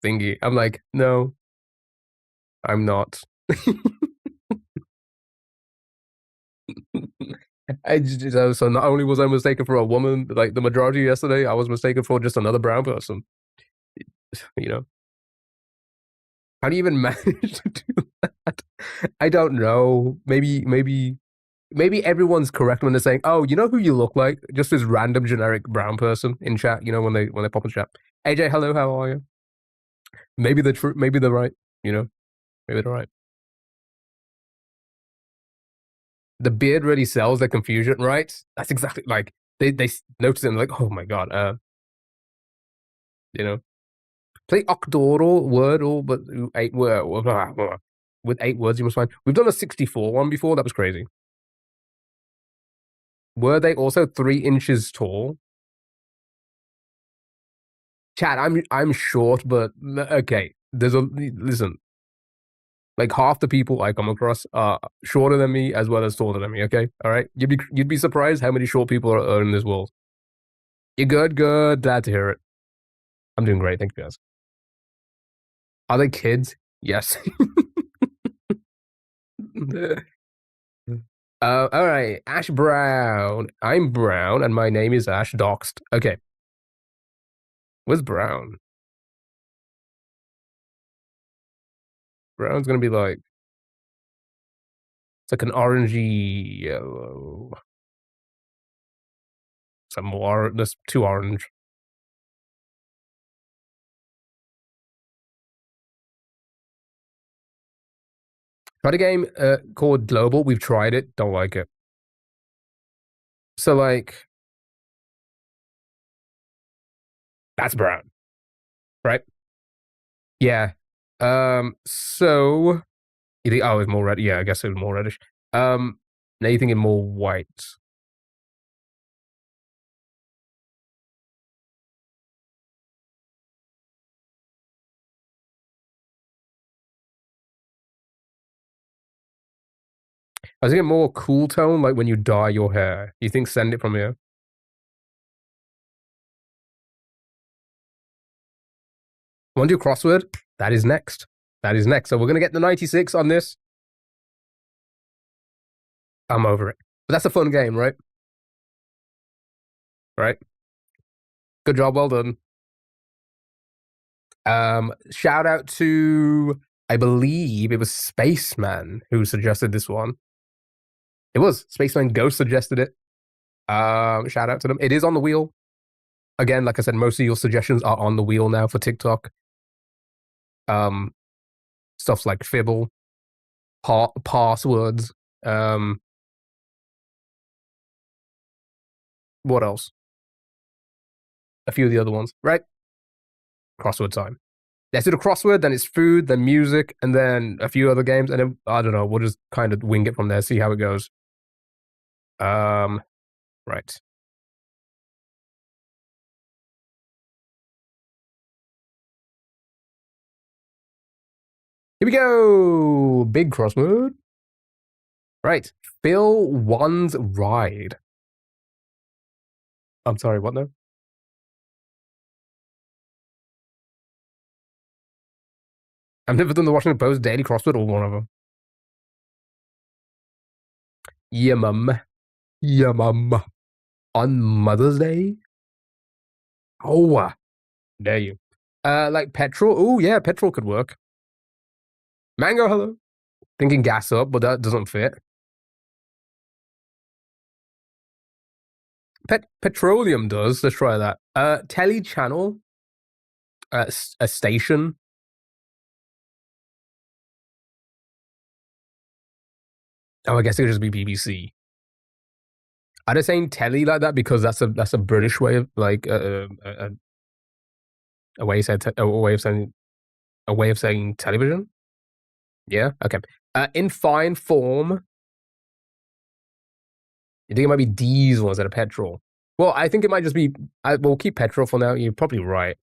thingy." I'm like, "No, I'm not." So not only was I mistaken for a woman, like the majority yesterday, I was mistaken for just another brown person. How do you even manage to do that? I don't know. Maybe everyone's correct when they're saying, "Oh, you know who you look like?" Just this random generic brown person in chat. When they pop in chat. AJ, hello, how are you? Maybe they're true. Maybe they're right. Maybe they're right. The beard really sells their confusion, right? That's exactly like they notice it and like, oh my god, play Octoral Wordle, but 8 word with 8 words you must find. We've done a 64 one before. That was crazy. Were they also 3 inches tall? Chat, I'm short, but okay. Listen. Like half the people I come across are shorter than me as well as taller than me. Okay, all right. You'd be surprised how many short people are in this world. You're good, good. Glad to hear it. I'm doing great. Thank you, guys. Are they kids? Yes. All right. Ash Brown. I'm Brown, and my name is Ash Doxed. Okay. Where's Brown? Brown's gonna be like, it's like an orangey yellow. Some more. There's 2 orange. Tried a game called Global. We've tried it. Don't like it. So like, that's Brown, right? Yeah. So you think, oh, it's more red? Yeah, I guess it was more reddish. Now you thinking more white. I was thinking more cool tone, like when you dye your hair. You think send it from here? Want to do crossword? That is next. So we're gonna get the 96 on this. I'm over it. But that's a fun game, right? Right. Good job, well done. Shout out to, I believe it was Spaceman who suggested this one. It was Spaceman Ghost suggested it. Shout out to them. It is on the wheel. Again, like I said, most of your suggestions are on the wheel now for TikTok. Stuff like Fibble, passwords. What else? A few of the other ones, right? Crossword time. Let's do the crossword, then it's food, then music, and then a few other games, and then I don't know. We'll just kind of wing it from there, see how it goes. Right. Here we go. Big cross mode. Right. Fill one's ride. I'm sorry, what now? I've never done the Washington Post daily crossword or one of them. Yeah, mum. Yeah, mum. On Mother's Day? Oh, dare you. Like petrol? Oh, yeah, petrol could work. Mango, hello. Thinking gas up, but that doesn't fit. Petroleum does. Let's try that. Telly channel. A station. Oh, I guess it could just be BBC. Are they saying telly like that because that's a British way of like a way of saying a way of saying television? Yeah. Okay. In fine form. You think it might be diesel instead of petrol? Well, I think it might just be. We'll keep petrol for now. You're probably right.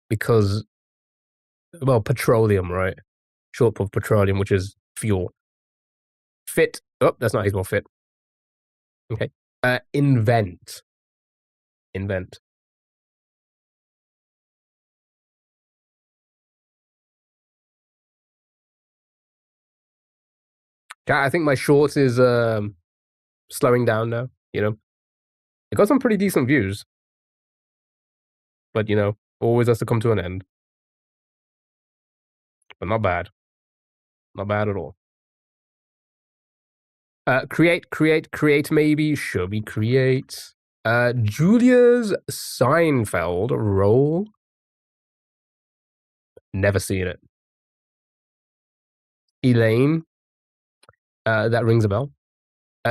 Because well, petroleum, right? Short for petroleum, which is fuel. Fit. Oh, that's not well fit. Okay. Invent. Invent. I think my shorts is slowing down now. You know, it got some pretty decent views, but you know, always has to come to an end. But not bad. Not bad at all. Create, maybe. Should we create? Julia's Seinfeld role. Never seen it. Elaine. That rings a bell.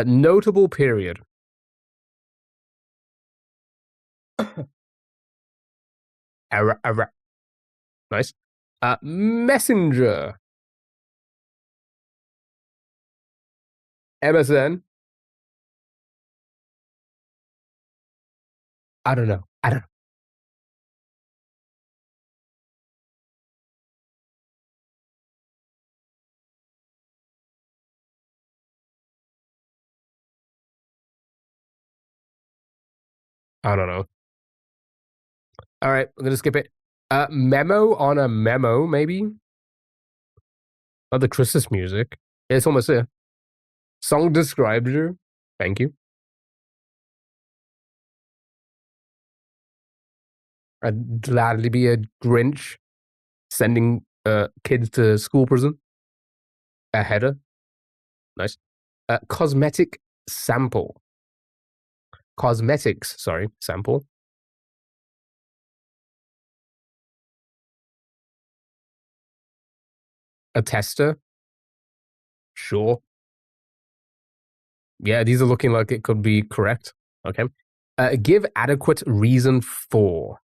Notable period. Nice. Messenger. MSN. I don't know. I don't know. All right, I'm gonna skip it. Memo on a memo, maybe. Oh, the Christmas music. It's almost there. Song described. Thank you. I'd gladly be a Grinch sending kids to school prison. A header. Nice. Cosmetic sample. Cosmetics, sorry, sample. A tester. Sure. Yeah, these are looking like it could be correct. Okay. Give adequate reason for.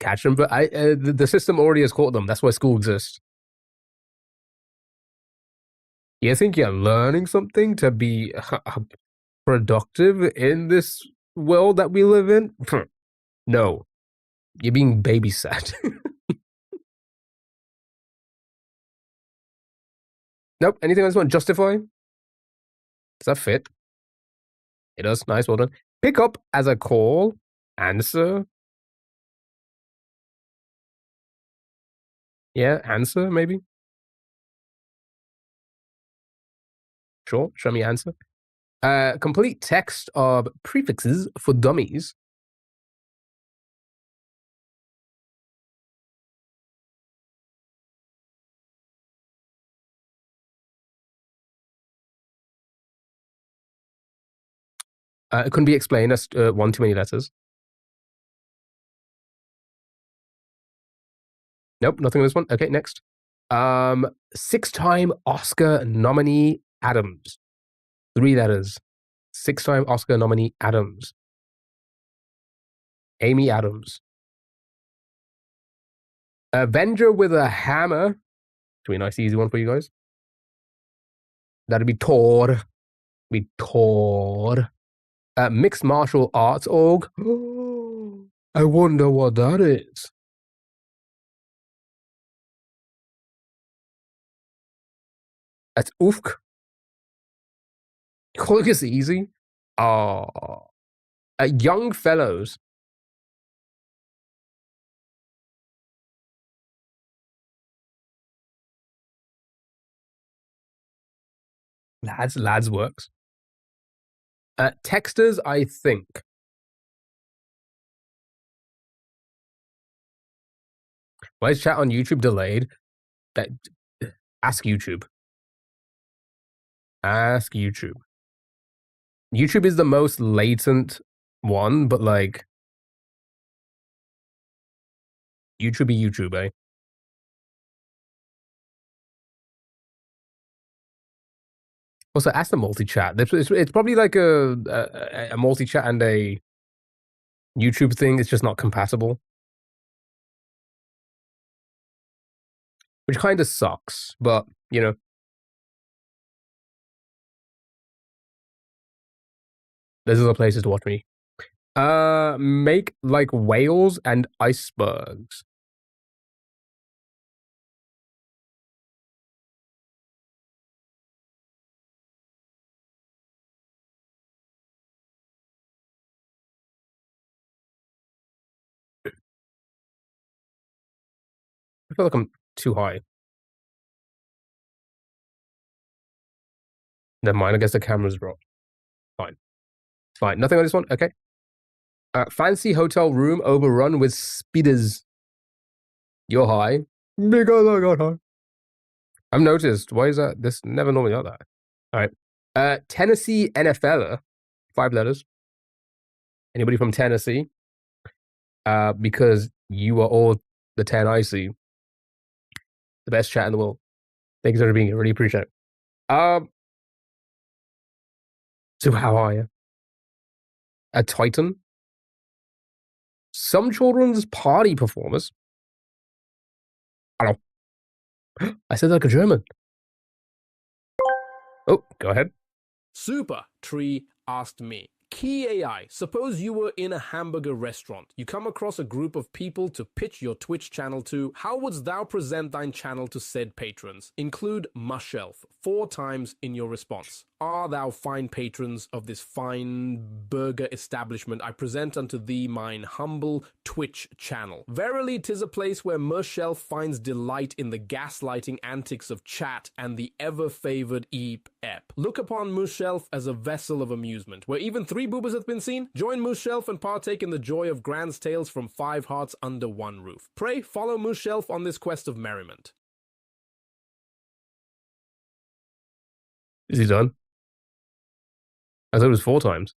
Catch them, but the system already has caught them. That's why school exists. You think you're learning something to be productive in this world that we live in? No, you're being babysat. Nope. Anything else you want to justify? Does that fit? It does. Nice. Well done. Pick up as a call. Answer. Yeah, answer maybe. Sure. Show me answer. Complete text of prefixes for dummies. It couldn't be explained as one too many letters. Nope, nothing on this one. Okay, next. 6-time Oscar nominee Adams. 3 letters. 6-time Oscar nominee Adams. Amy Adams. Avenger with a hammer. Should be a nice easy one for you guys. That'd be Tor. Be Tor. Mixed martial arts org. I wonder what that is. That's Oofk. Calling this easy. Young fellows. Lads works. Texters, I think. Why is chat on YouTube delayed? Ask YouTube. Ask YouTube. YouTube is the most latent one, but like YouTube be YouTube, eh? Also, ask the multi-chat. It's probably like a multi-chat and a YouTube thing. It's just not compatible. Which kind of sucks, but, you know. There's other places to watch me. Make like whales and icebergs. I feel like I'm too high. Never mind, I guess the camera's dropped. Fine. Fine. Nothing on this one? Okay. Fancy hotel room overrun with speeders. You're high. Because I got high. I've noticed. Why is that? This never normally got that. All right. Tennessee NFLer. 5 letters. Anybody from Tennessee? Because you are all the 10 I see. The best chat in the world. Thank you for being here. Really appreciate it. So how are you? A Titan? Some children's party performers? Hello. I said like a German. Oh, go ahead. Super Tree asked me, Key AI, suppose you were in a hamburger restaurant. You come across a group of people to pitch your Twitch channel to. How wouldst thou present thine channel to said patrons? Include Mushelf 4 times in your response. Are thou fine patrons of this fine burger establishment, I present unto thee mine humble Twitch channel. Verily 'tis a place where Mushelf finds delight in the gaslighting antics of chat and the ever-favored Eep Ep. Look upon Mushelf as a vessel of amusement, where even 3 boobers hath been seen. Join Mushelf and partake in the joy of Grand's tales from 5 hearts under one roof. Pray follow Mushelf on this quest of merriment. Is he done? I thought it was 4 times.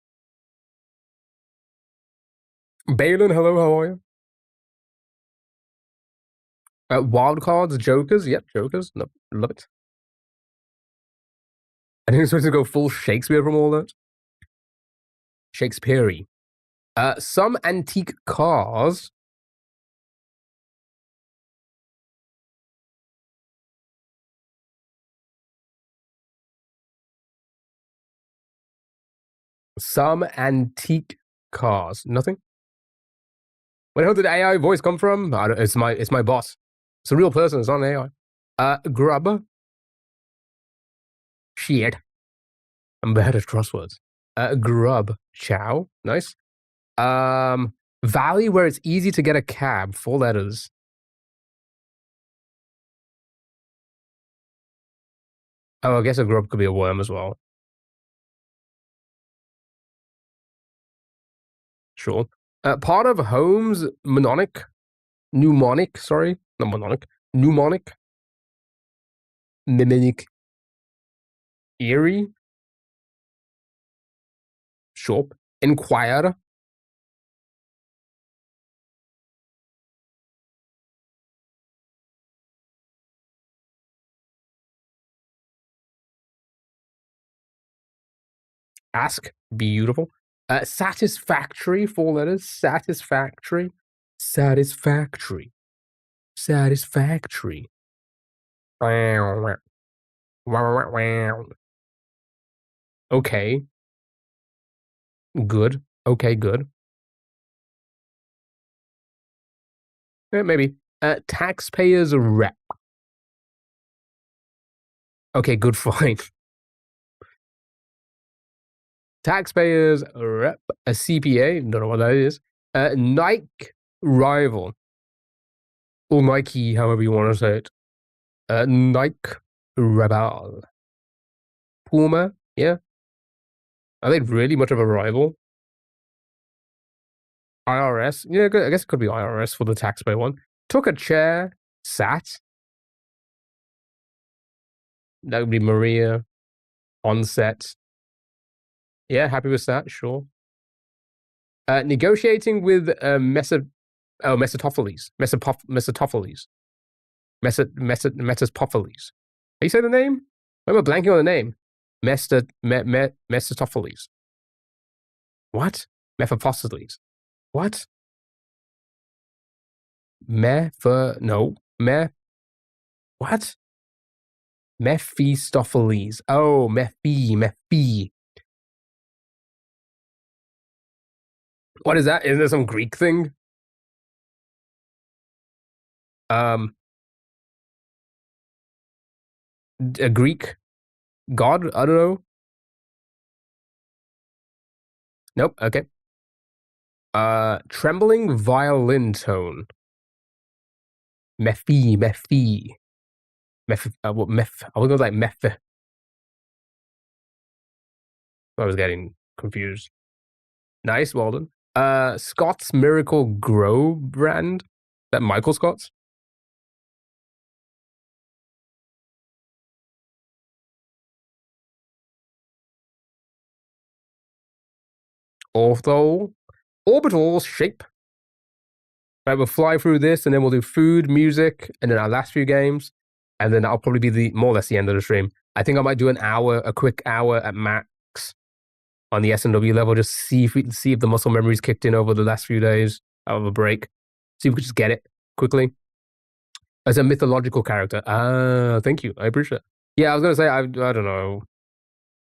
Balin, hello, how are you? Wildcards, Jokers? Yep, Jokers. No, love it. I think it's supposed to go full Shakespeare from all that. Shakespeare-y. Some antique cars. Some antique cars. Nothing? Where the hell did AI voice come from? It's my boss. It's a real person. It's not an AI. Grub. Shit. I'm bad at crosswords. Grub. Chow. Nice. Valley where it's easy to get a cab. 4 letters. Oh, I guess a grub could be a worm as well. Sure. Part of Holmes, mnemonic, sorry. Not mnemonic. Mnemonic. Eerie. Sure. Inquire. Ask. Beautiful. Satisfactory. 4 letters. Satisfactory. Okay, good. Okay, good. Maybe. Taxpayers rep. Okay, good, fine. Taxpayers rep. A CPA. Don't know what that is. Nike rival. Or Nike, however you want to say it. Nike rebel. Puma. Yeah. Are they really much of a rival? IRS. Yeah, I guess it could be IRS for the taxpayer one. Took a chair. Sat. That would be Maria. On set. Yeah, happy with that. Sure. Negotiating with Mesopopheles. Mesopopheles. Mesopopheles. How you say the name? Why am I blanking on the name? Mesopopheles. What? Mephistopheles. What? No. What? Mephistopheles. Oh, Mephi. What is that? Is there some Greek thing? A Greek god? I don't know. Nope. Okay. Trembling violin tone. Mephi. What meth? I was going like meth. I was getting confused. Nice, well done. Scott's Miracle Grow brand. That Michael Scott's? Orbital shape. Right, we'll fly through this, and then we'll do food, music, and then our last few games, and then that'll probably be more or less the end of the stream. I think I might do a quick hour at max on the SMW level, just see if the muscle memory's kicked in over the last few days out of a break. See if we could just get it quickly. As a mythological character. Thank you. I appreciate it. Yeah, I was gonna say I don't know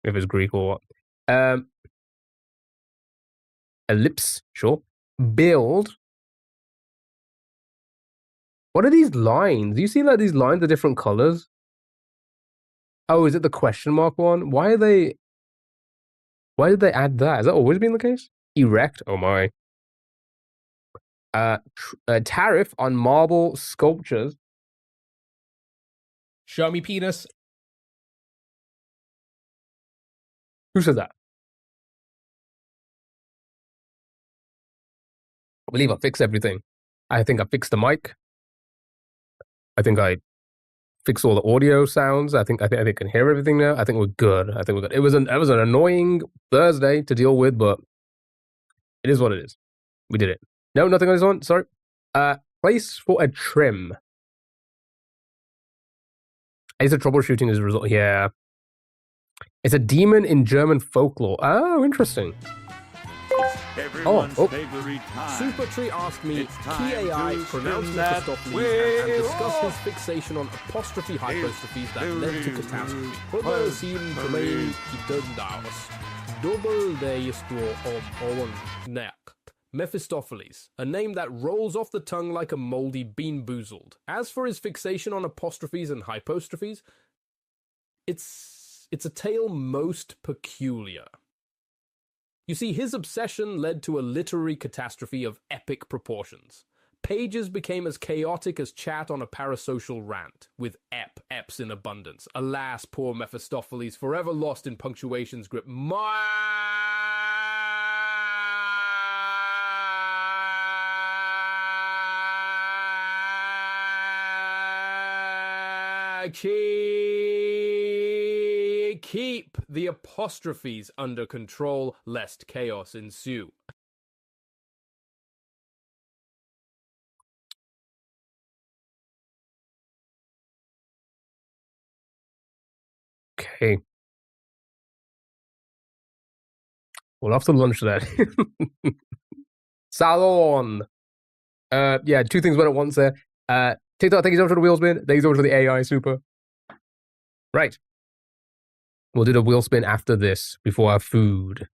if it's Greek or what. Ellipse, sure. Build. What are these lines? Do you see like these lines are different colors? Oh, is it the question mark one? Why did they add that? Has that always been the case? Erect. Oh my. Tariff on marble sculptures. Show me penis. Who said that? I believe I fixed everything. I think I fixed the mic. I think I fixed all the audio sounds. I think I can hear everything now. I think we're good. It was an annoying Thursday to deal with, but it is what it is. We did it. No, nothing on this one. Sorry. Place for a trim. I used to troubleshooting as a result. Yeah. It's a demon in German folklore. Oh, interesting. Everyone's favorite time. Supertree asked me, It's time key AI to pronounced spin that Mephistopheles and discuss wheel. his fixation on apostrophe hypostrophes that led to catastrophe. Hurry, Hurry, sin för mig hurry. i döddaus. Dubbel det står om knäckt. Mephistopheles, a name that rolls off the tongue like a moldy bean boozled. As for his fixation on apostrophes and hypostrophes, it's a tale most peculiar. You see, his obsession led to a literary catastrophe of epic proportions. Pages became as chaotic as chat on a parasocial rant, with eps in abundance. Alas, poor Mephistopheles, forever lost in punctuation's grip. Keep the apostrophes under control, lest chaos ensue. Okay. We'll have to launch that. Salon. Yeah, two things went at once there. TikTok, thank you so much for the wheels, man. Thank you so much for the AI super. Right. We'll do the wheel spin after this before our food.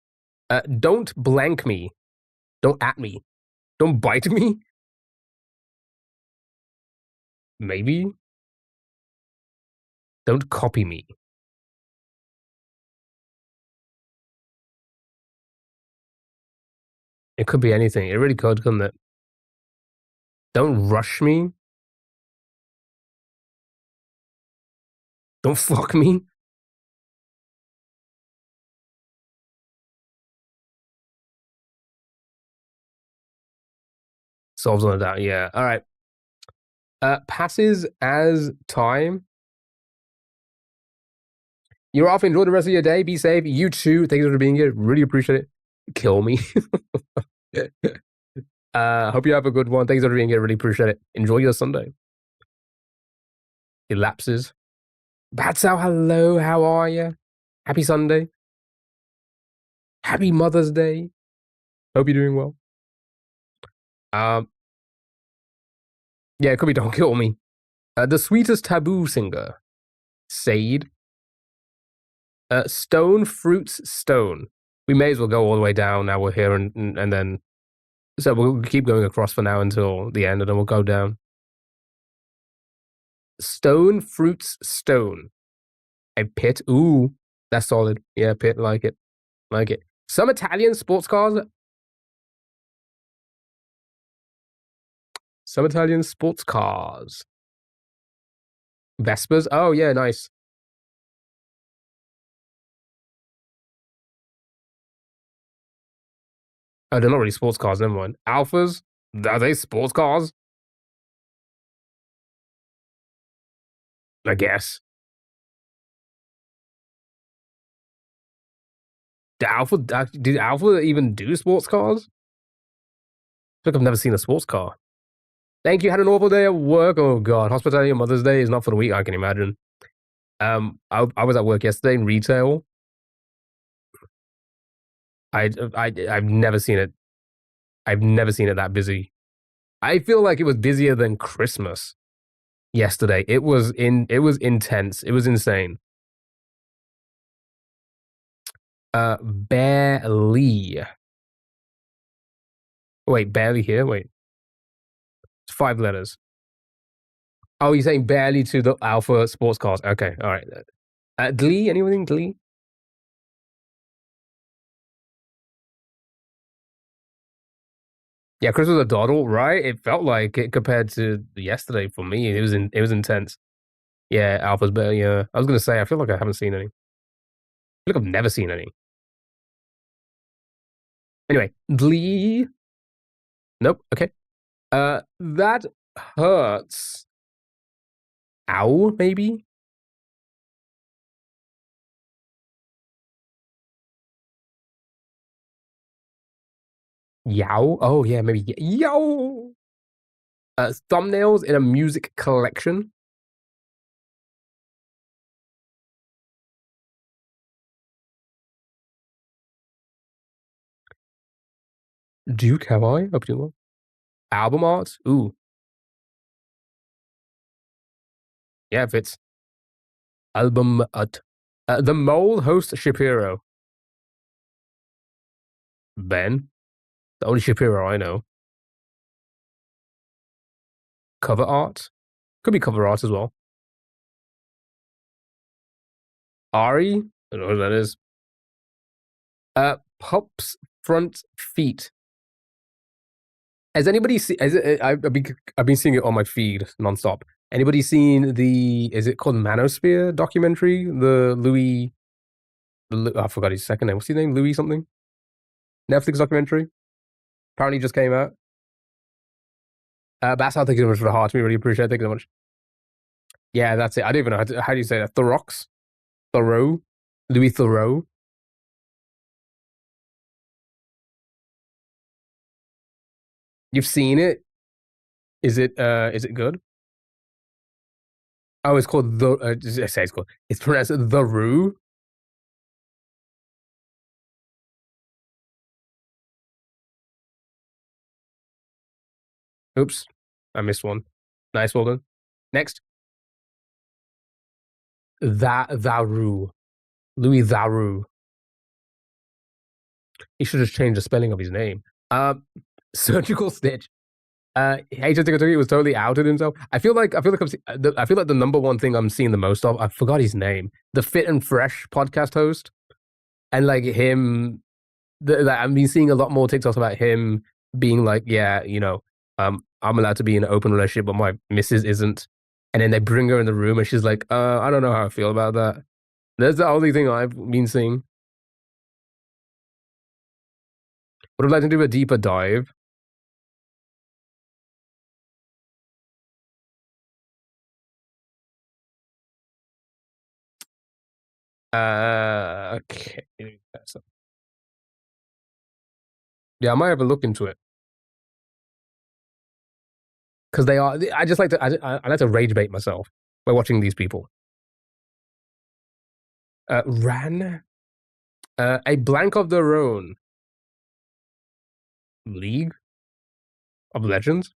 Don't blank me. Don't at me. Don't bite me. Maybe. Don't copy me. It could be anything. It really could, couldn't it? Don't rush me. Don't fuck me. Solves on a doubt. Yeah. All right. Passes as time. You're off. Enjoy the rest of your day. Be safe. You too. Thanks for being here. Really appreciate it. Kill me. Hope you have a good one. Thanks for being here. Really appreciate it. Enjoy your Sunday. Elapses. Batsal, hello. How are you? Happy Sunday. Happy Mother's Day. Hope you're doing well. Yeah, it could be Don't Kill Me. The Sweetest Taboo Singer. Sade. Stone Fruits Stone. We may as well go all the way down now we're here and then. So we'll keep going across for now until the end and then we'll go down. Stone Fruits Stone. A pit. Ooh, that's solid. Yeah, pit. Like it. Like it. Some Italian sports cars. Some Italian sports cars. Vespers. Oh, yeah, nice. Oh, they're not really sports cars, never mind. Alphas? Are they sports cars? I guess. Did Alpha even do sports cars? I think I've never seen a sports car. Thank you. Had an awful day at work. Oh god, hospitality on Mother's Day is not for the weak. I can imagine. I was at work yesterday in retail. I've never seen it. I've never seen it that busy. I feel like it was busier than Christmas yesterday. It was intense. It was insane. Barely. Wait, barely here? Wait. It's 5 letters. Oh, you're saying barely to the Alpha sports cars. Okay, all right. Glee? Anything Glee? Yeah, Chris was a doddle, right? It felt like it compared to yesterday for me. It was intense. Yeah, Alpha's better. Yeah, I was gonna say I feel like I haven't seen any. I feel like I've never seen any. Anyway, Glee. Nope. Okay. That hurts. Ow, maybe. Yow. Oh yeah, maybe yow. Thumbnails in a music collection. Duke, have I? Up to album art. Ooh, yeah, fits. Album art. The Mole host Shapiro. Ben, the only Shapiro I know. Cover art. Could be cover art as well. Ari. I don't know who that is. Pup's front feet. Has anybody seen? I've been seeing it on my feed nonstop. Anybody seen the? Is it called Manosphere documentary? The Louis. I forgot his second name. What's his name? Louis something. Netflix documentary. Apparently just came out. That's how thank you so much for the heart. We really appreciate it. Thank you so much. Yeah, that's it. I don't even know how do you say that. Thoreaux. Thoreau. Louis Thoreau. You've seen it? Is it good? Oh, it's called the. I say it's called. It's pronounced the Roo. Oops, I missed one. Nice, well done. Next. Tharu. Louis Tharu. He should just change the spelling of his name. Surgical Stitch. Agent Tickatoki was totally outed himself. I feel like the number one thing I'm seeing the most of. I forgot his name. The Fit and Fresh podcast host, and like him. I've been seeing a lot more TikToks about him being like, yeah, I'm allowed to be in an open relationship, but my missus isn't. And then they bring her in the room, and she's like, I don't know how I feel about that. That's the only thing I've been seeing. Would have liked to do a deeper dive. Okay. Yeah, I might have a look into it. Because they are. I just like to. I like to rage bait myself by watching these people. Ran. A blank of their own. League of Legends.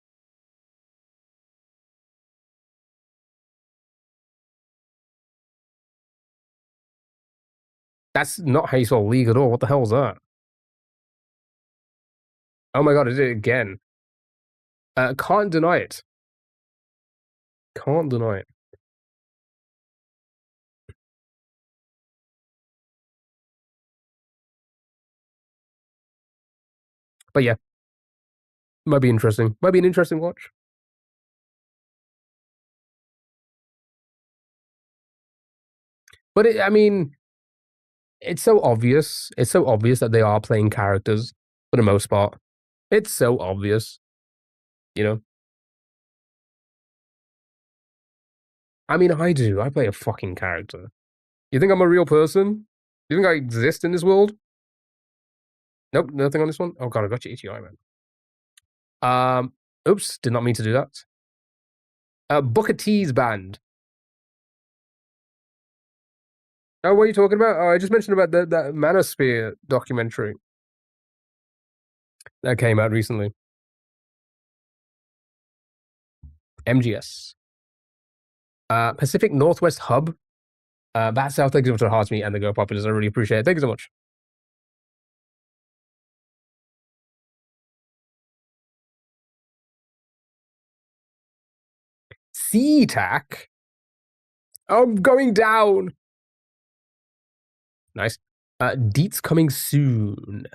That's not how you spell league at all. What the hell is that? Oh my god, I did it again. Can't deny it. Can't deny it. But yeah, might be interesting. Might be an interesting watch. But I mean, it's so obvious. It's so obvious that they are playing characters for the most part. It's so obvious, you know. I mean, I do. I play a fucking character. You think I'm a real person? You think I exist in this world? Nope, nothing on this one. Oh god, I got you itchy eye, man. Oops, did not mean to do that. Booker T's band. Oh, what are you talking about? Oh, I just mentioned about that Manosphere documentary that came out recently. MGS. Pacific Northwest Hub. That's how thank you so much for Hearts Me and the Go Populars. I really appreciate it. Thank you so much. SeaTac. I'm going down. Nice. Deets coming soon.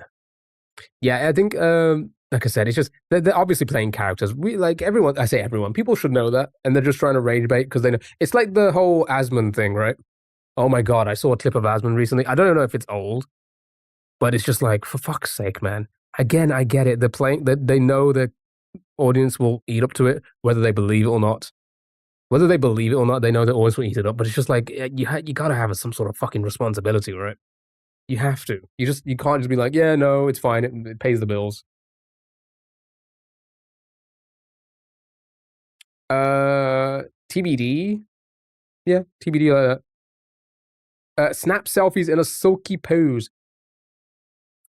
Yeah, I think like I said, it's just they're obviously playing characters. We like everyone. I say everyone. People should know that, and they're just trying to rage bait because they know it's like the whole Asmon thing, right? Oh my god, I saw a clip of Asmon recently. I don't know if it's old, but it's just like for fuck's sake, man. Again, I get it. They're playing. They know the audience will eat up to it, whether they believe it or not. Whether they believe it or not, they know the audience will eat it up. But it's just like you gotta have some sort of fucking responsibility, right? You have to. You can't just be like, yeah, no, it's fine. It pays the bills. TBD. Yeah, TBD. Snap selfies in a sulky pose.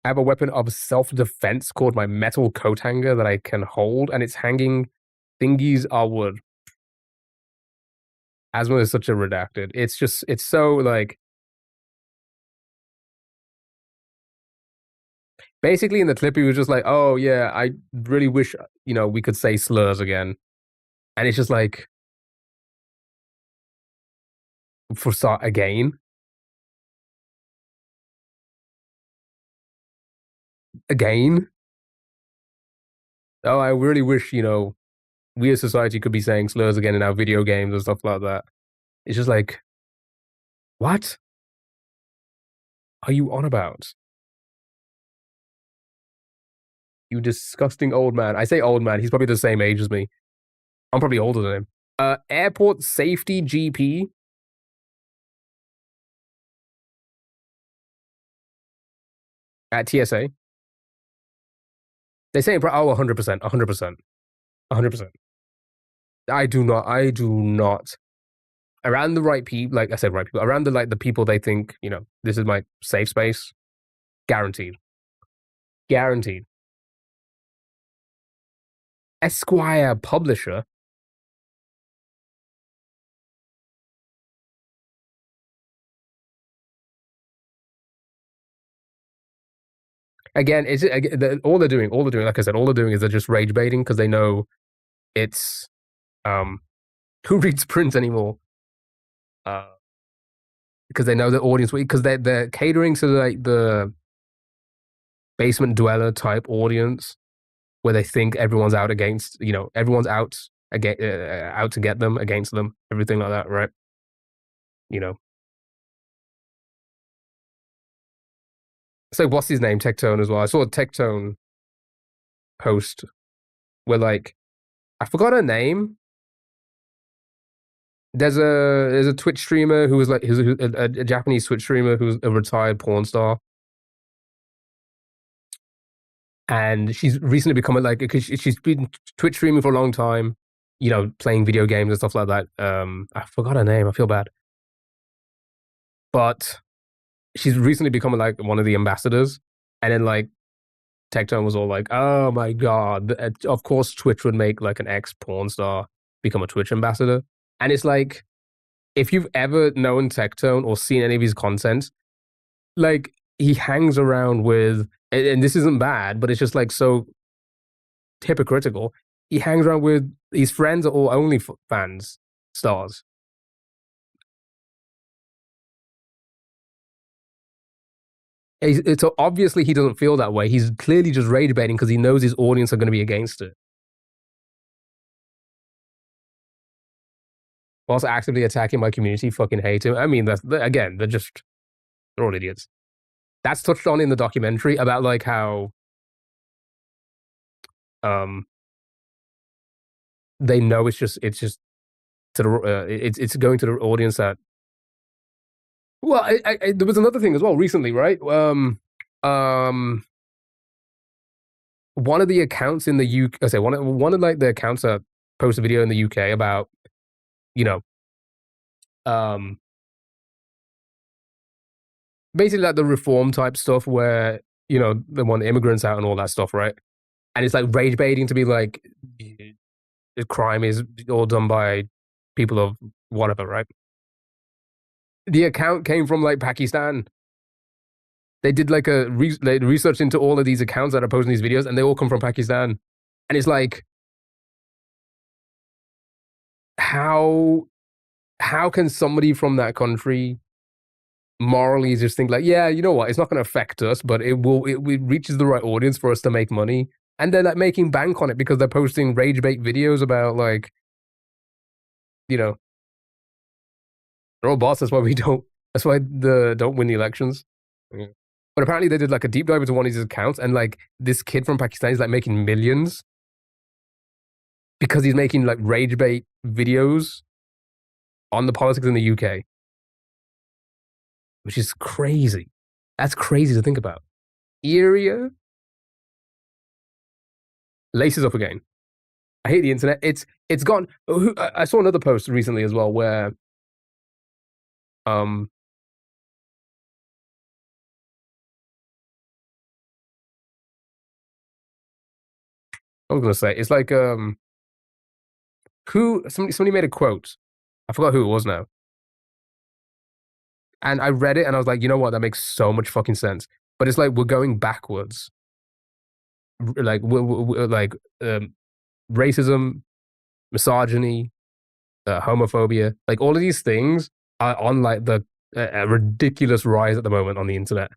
I have a weapon of self-defense called my metal coat hanger that I can hold, and its hanging thingies are wood. Asthma is such a redacted. It's so like. Basically, in the clip, he was just like, "Oh yeah, I really wish we could say slurs again," and it's just like, for again, again. Oh, I really wish we as society could be saying slurs again in our video games and stuff like that. It's just like, what are you on about? You disgusting old man. I say old man. He's probably the same age as me. I'm probably older than him. Airport safety GP. At TSA. They say, oh, 100%, 100%, 100%. I do not. Around the right people, like I said, right people, around the people they think, this is my safe space. Guaranteed. Guaranteed. Esquire publisher. again, all they're doing, like I said, all they're doing is they're just rage baiting because they know it's who reads print anymore? Because they know the audience, because they're catering to like the basement dweller type audience where they think everyone's out against, everyone's out out to get them, against them, everything like that, right? It's like, what's his name? Tectone as well. I saw a Tectone post where like, I forgot her name. There's a Twitch streamer who was like, who's a Japanese Twitch streamer who's a retired porn star. And she's recently become like, because she's been Twitch streaming for a long time, playing video games and stuff like that. I forgot her name. I feel bad. But she's recently become like one of the ambassadors. And then like Tectone was all like, oh my God, of course Twitch would make like an ex-porn star become a Twitch ambassador. And it's like, if you've ever known Tectone or seen any of his content, like he hangs around with, and this isn't bad, but it's just like so hypocritical. He hangs around with, his friends are all OnlyFans stars. So obviously he doesn't feel that way. He's clearly just rage baiting because he knows his audience are going to be against it. Whilst actively attacking my community, fucking hate him. I mean, again, they're all idiots. That's touched on in the documentary about like how they know it's just to the it's going to the audience that. Well, there was another thing as well recently, right? One of the accounts in the UK, I say one of like the accounts that post a video in the UK about, basically like the reform type stuff where, they want immigrants out and all that stuff, right? And it's like rage baiting to be like, the crime is all done by people of whatever, right? The account came from like Pakistan. They did like they researched into all of these accounts that are posting these videos, and they all come from Pakistan. And it's like, how can somebody from that country morally just think like, yeah, you know what, it's not going to affect us, but it reaches the right audience for us to make money, and they're like making bank on it because they're posting rage bait videos about like, they're all bots. That's why they don't win the elections. Yeah. But apparently they did like a deep dive into one of these accounts, and like this kid from Pakistan is like making millions because he's making like rage bait videos on the politics in the UK, which is crazy. That's crazy to think about. Area laces up again. I hate the internet. It's gone. I saw another post recently as well where I was gonna say, it's like somebody made a quote. I forgot who it was now. And I read it and I was like, you know what, that makes so much fucking sense. But it's like we're going backwards. Like we're racism, misogyny, homophobia, like all of these things are on like the ridiculous rise at the moment on the internet.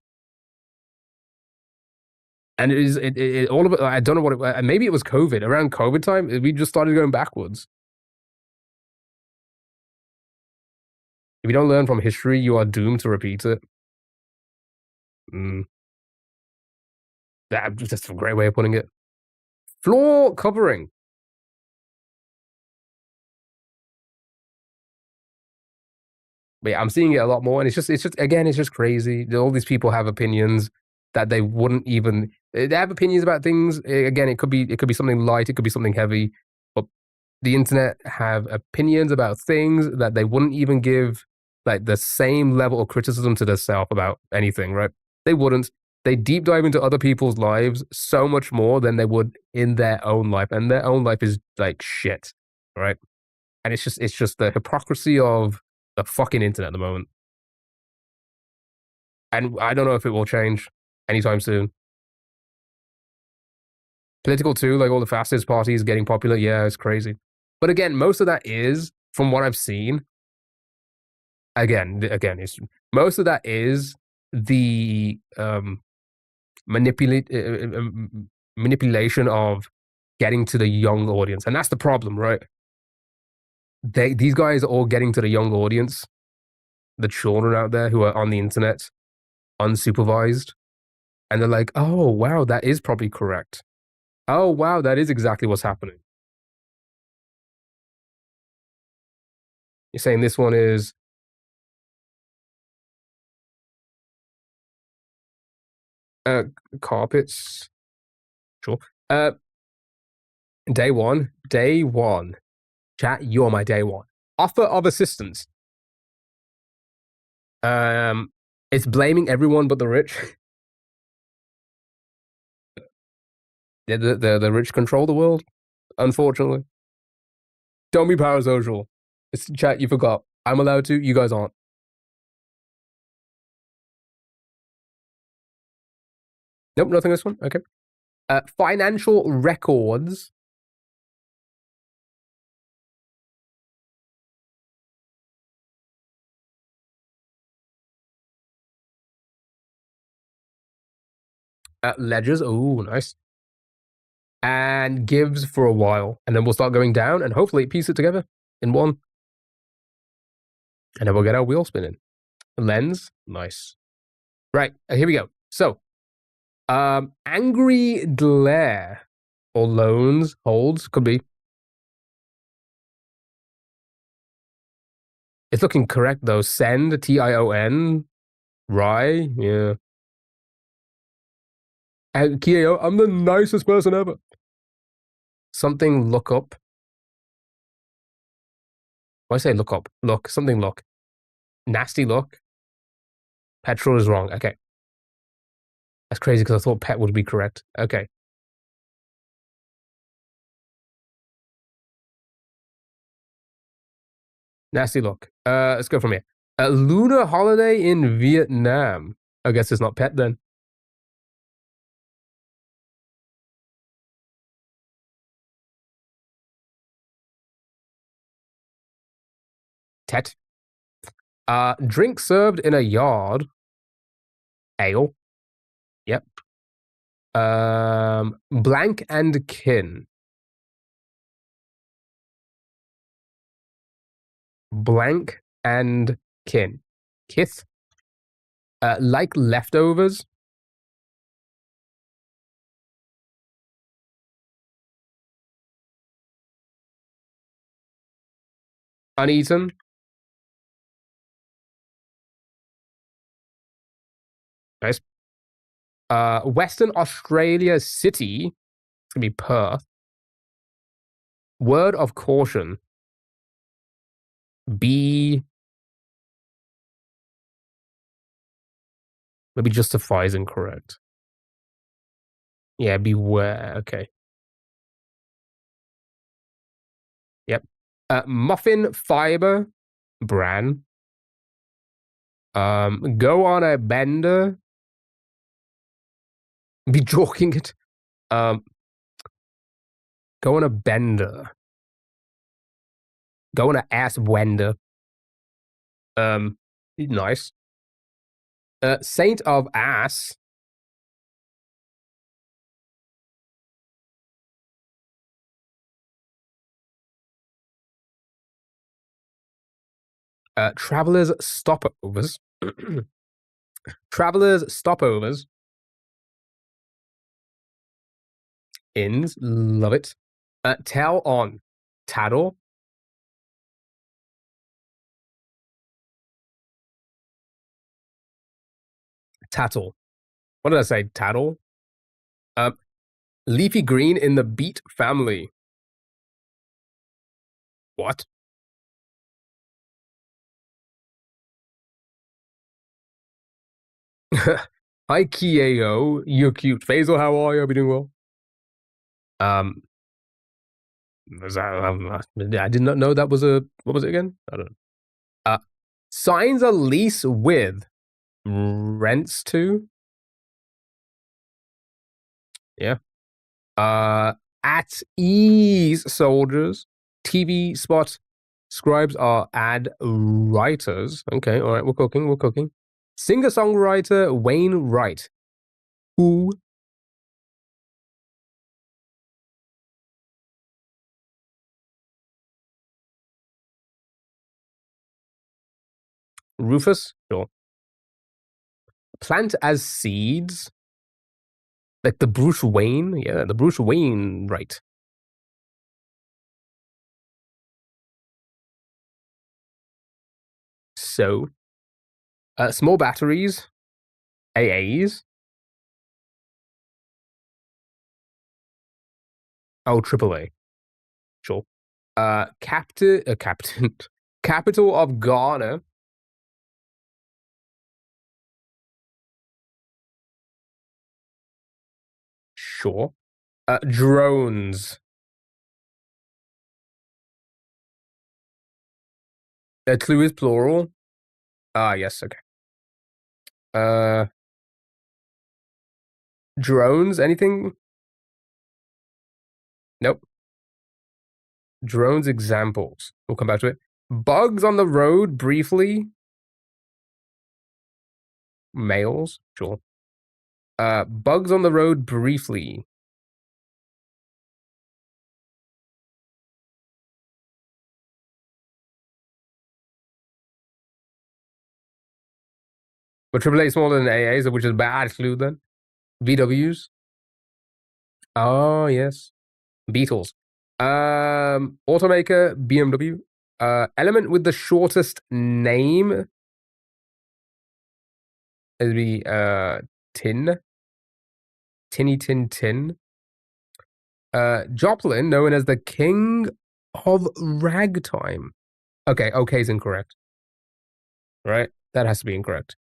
And it is all of it. I don't know what maybe it was COVID. Around COVID time, we just started going backwards. If you don't learn from history, you are doomed to repeat it. That's a great way of putting it. Floor covering. But yeah, I'm seeing it a lot more, and it's just crazy. All these people have opinions that they wouldn't even. They have opinions about things. Again, it could be something light, it could be something heavy, but the internet have opinions about things that they wouldn't even give like the same level of criticism to themselves about anything, right? They wouldn't. They deep dive into other people's lives so much more than they would in their own life, and their own life is like shit, right? And it's just the hypocrisy of the fucking internet at the moment. And I don't know if it will change anytime soon. Political too, like all the fastest parties getting popular. Yeah, it's crazy. But again, most of that is, from what I've seen, it's most of that is the manipulate manipulation of getting to the young audience, and that's the problem, right? These guys are all getting to the young audience, the children out there who are on the internet, unsupervised, and they're like, "Oh wow, that is probably correct. Oh wow, that is exactly what's happening." You're saying this one is carpets, sure. Day one. Chat, you're my day one. Offer of assistance. It's blaming everyone but the rich. The rich control the world, unfortunately. Don't be parasocial. It's chat, you forgot. I'm allowed to, you guys aren't. Nope, nothing this one. Okay. Financial records. Ledgers. Oh, nice. And gives for a while. And then we'll start going down and hopefully piece it together in one. And then we'll get our wheel spinning. Lens. Nice. Right. Here we go. So, angry glare or loans, holds, could be. It's looking correct though. Send, Tion, Rye, yeah. And Kio, I'm the nicest person ever. Something look up. Why say look up? Look, something look. Nasty look. Petrol is wrong. Okay. That's crazy because I thought pet would be correct. Okay. Nasty look. Let's go from here. A lunar holiday in Vietnam. I guess it's not pet then. Tet. Drink served in a yard. Ale. Yep. Blank and kin. Blank and kin. Kith. Like leftovers. Uneaten. Nice. Western Australia City. It's gonna be Perth. Word of caution. Be. Maybe justifies incorrect. Yeah, beware. Okay. Yep. Muffin fiber. Bran. Go on a bender. Be joking it. Go on a bender. Go on a ass wender. Nice. Saint of ass. Travelers stopovers. Travelers stopovers. Inns, love it. Tell on. Tattle. Tattle. What did I say? Tattle. Leafy green in the beet family. What? Hi, Kieo. You're cute. Faisal, how are you? Hope you're doing well. I did not know that was a. What was it again? I don't know. Signs a lease with. Rents to. Yeah. At ease, soldiers. TV spot. Scribes are ad writers. Okay, all right, we're cooking, we're cooking. Singer-songwriter Wayne Wright. Who? Rufus? Sure. Plant as seeds? Like the Bruce Wayne? Yeah, the Bruce Wayne Wright. So, small batteries, AAs. Oh, AAA. Sure. Captain, capital of Ghana. Sure. Drones. Clue is plural. Ah, yes. Okay. Drones. Anything? Nope. Drones examples. We'll come back to it. Bugs on the road briefly. Males. Sure. Bugs on the road briefly. But AAA is smaller than AAs, which is a bad clue then. VWs. Oh, yes. Beatles. Automaker, BMW. Element with the shortest name. It'd be Tin. Tinny Tin Tin. Joplin, known as the King of Ragtime. Okay, okay is incorrect. Right? That has to be incorrect.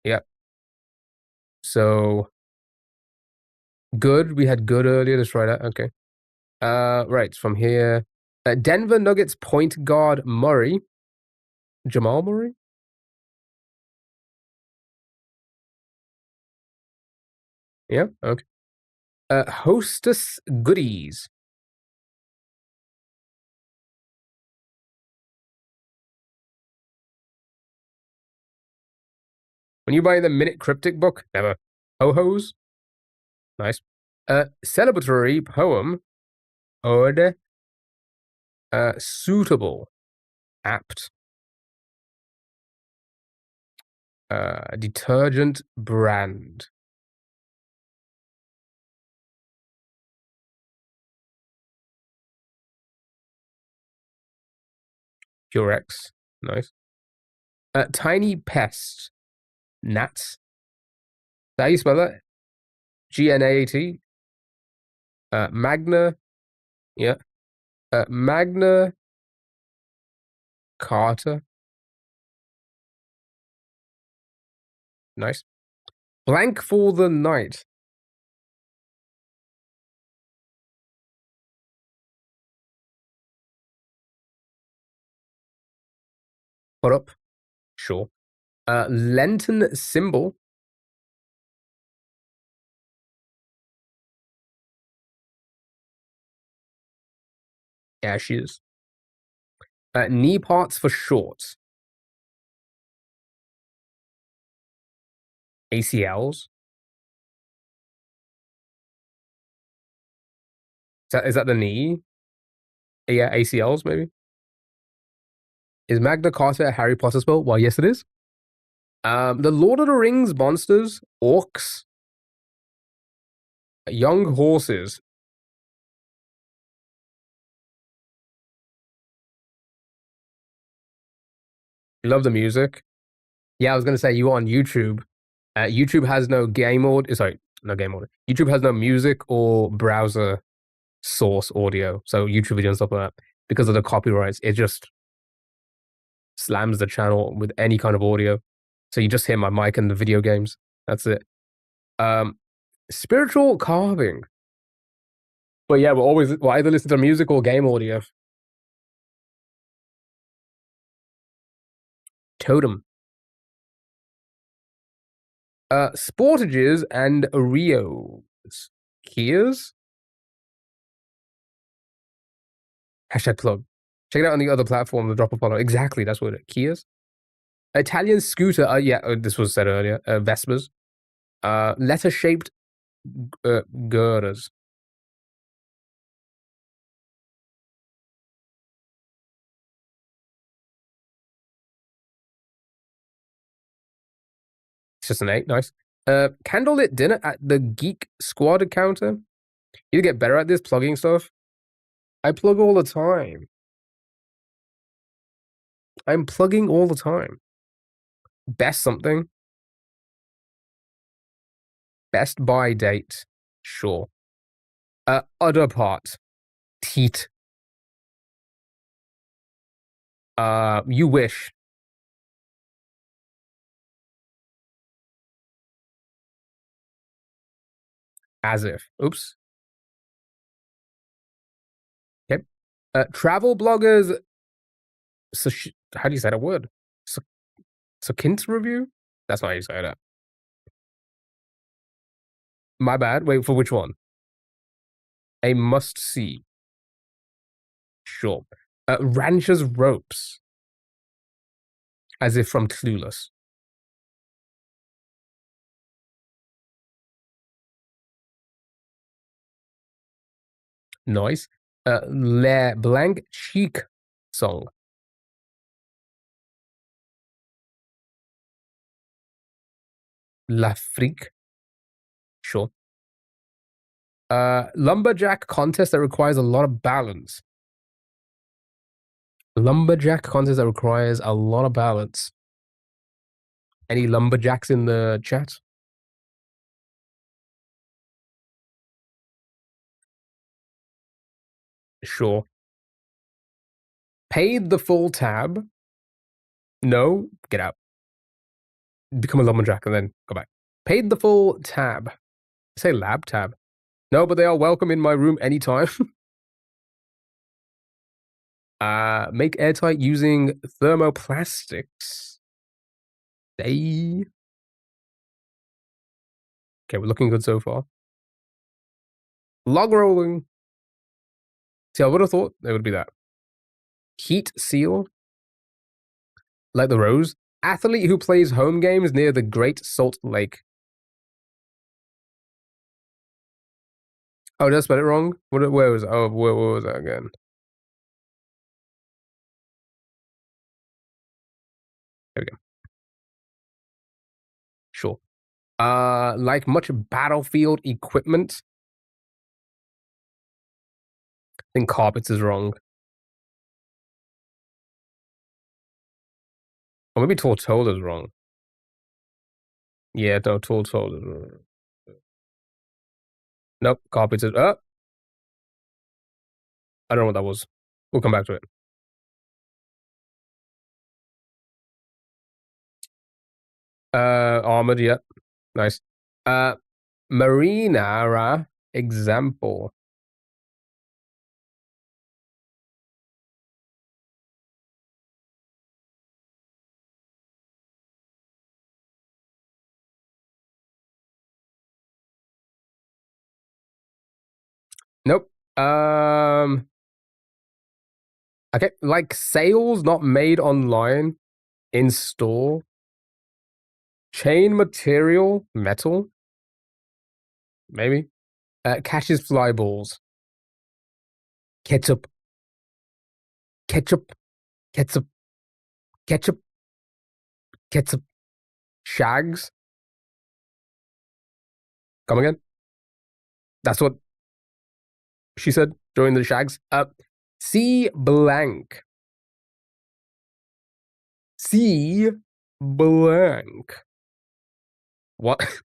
Yep. So good. We had good earlier. Let's try that. Okay. Right, from here. Denver Nuggets point guard Murray. Jamal Murray? Yeah, okay. Hostess goodies. When you buy the Minute Cryptic book, never. Ho-hos? Nice. Celebratory poem. Ode. Suitable. Apt. Detergent brand. Purex. Nice. Tiny pest. Gnats. Is that how you spell that? Gnaat. Magna. Yeah. Magna Carta. Nice. Blank for the night. Put up. Sure. Lenten symbol. Ashes. Knee parts for short. ACLs. Is that the knee? Yeah, ACLs maybe. Is Magna Carta a Harry Potter spell? Well, yes, it is. The Lord of the Rings monsters, orcs, young horses. Love the music. Yeah, I was gonna say you on YouTube. YouTube has no game audio. Sorry, no game audio. YouTube has no music or browser source audio. So YouTube video and stuff like that, because of the copyrights, it just slams the channel with any kind of audio. So you just hear my mic and the video games. That's it. Spiritual carving. But yeah, we'll either listen to music or game audio. Totem. Sportages and Rios. Kias? Hashtag plug. Check it out on the other platform, the drop a follow. Exactly, that's what it is. Kias. Italian scooter. Yeah, this was said earlier. Vespas. Letter-shaped girders. It's just an 8. Nice. Candlelit dinner at the Geek Squad counter. You get better at this plugging stuff. I plug all the time. I'm plugging all the time. Best something. Best buy date. Sure. Other part. Teat. You wish. As if. Oops. Okay. Travel bloggers. So how do you say that word? So Kint's review? That's not how you say that. My bad. Wait, for which one? A must see. Sure. Rancher's ropes. As if from Clueless. Nice. Le Blanc Chic song. L'Afrique. Sure. Lumberjack contest that requires a lot of balance. Lumberjack contest that requires a lot of balance. Any lumberjacks in the chat? Sure. Paid the full tab. No, get out. Become a lumberjack and then go back. Paid the full tab. Say lab tab. No, but they are welcome in my room anytime. Make airtight using thermoplastics. Okay, we're looking good so far. Log rolling. See, I would have thought it would be that. Heat seal. Like the rose. Athlete who plays home games near the Great Salt Lake. Oh, did I spell it wrong? Where was it? Oh, where was that again? There we go. Sure. Like much battlefield equipment. I think carpets is wrong. Or maybe Tortola is wrong. Yeah, no, Tortola is wrong. Nope, carpets is I don't know what that was. We'll come back to it. Armored, yeah. Nice. Marinara example. Nope. Okay, like sales not made online, in store. Chain material, metal. Maybe. Catches fly balls. Ketchup. Ketchup. Ketchup. Ketchup. Ketchup. Shags. Come again? That's what she said during the shags. C blank. C blank. What?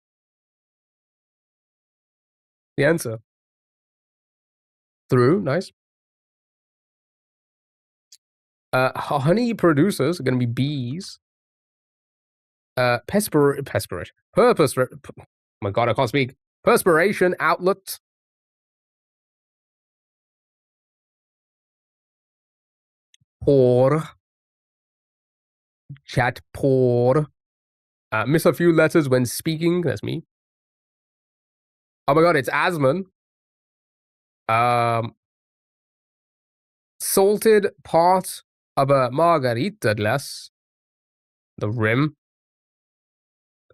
The answer. Through, nice. Honey producers are going to be bees. Perspiration. Purpose. Oh my god, I can't speak. Perspiration outlet. Pour. Chat pour. Miss a few letters when speaking. That's me. Oh my god, it's Asman. Salted part of a margarita glass. The rim.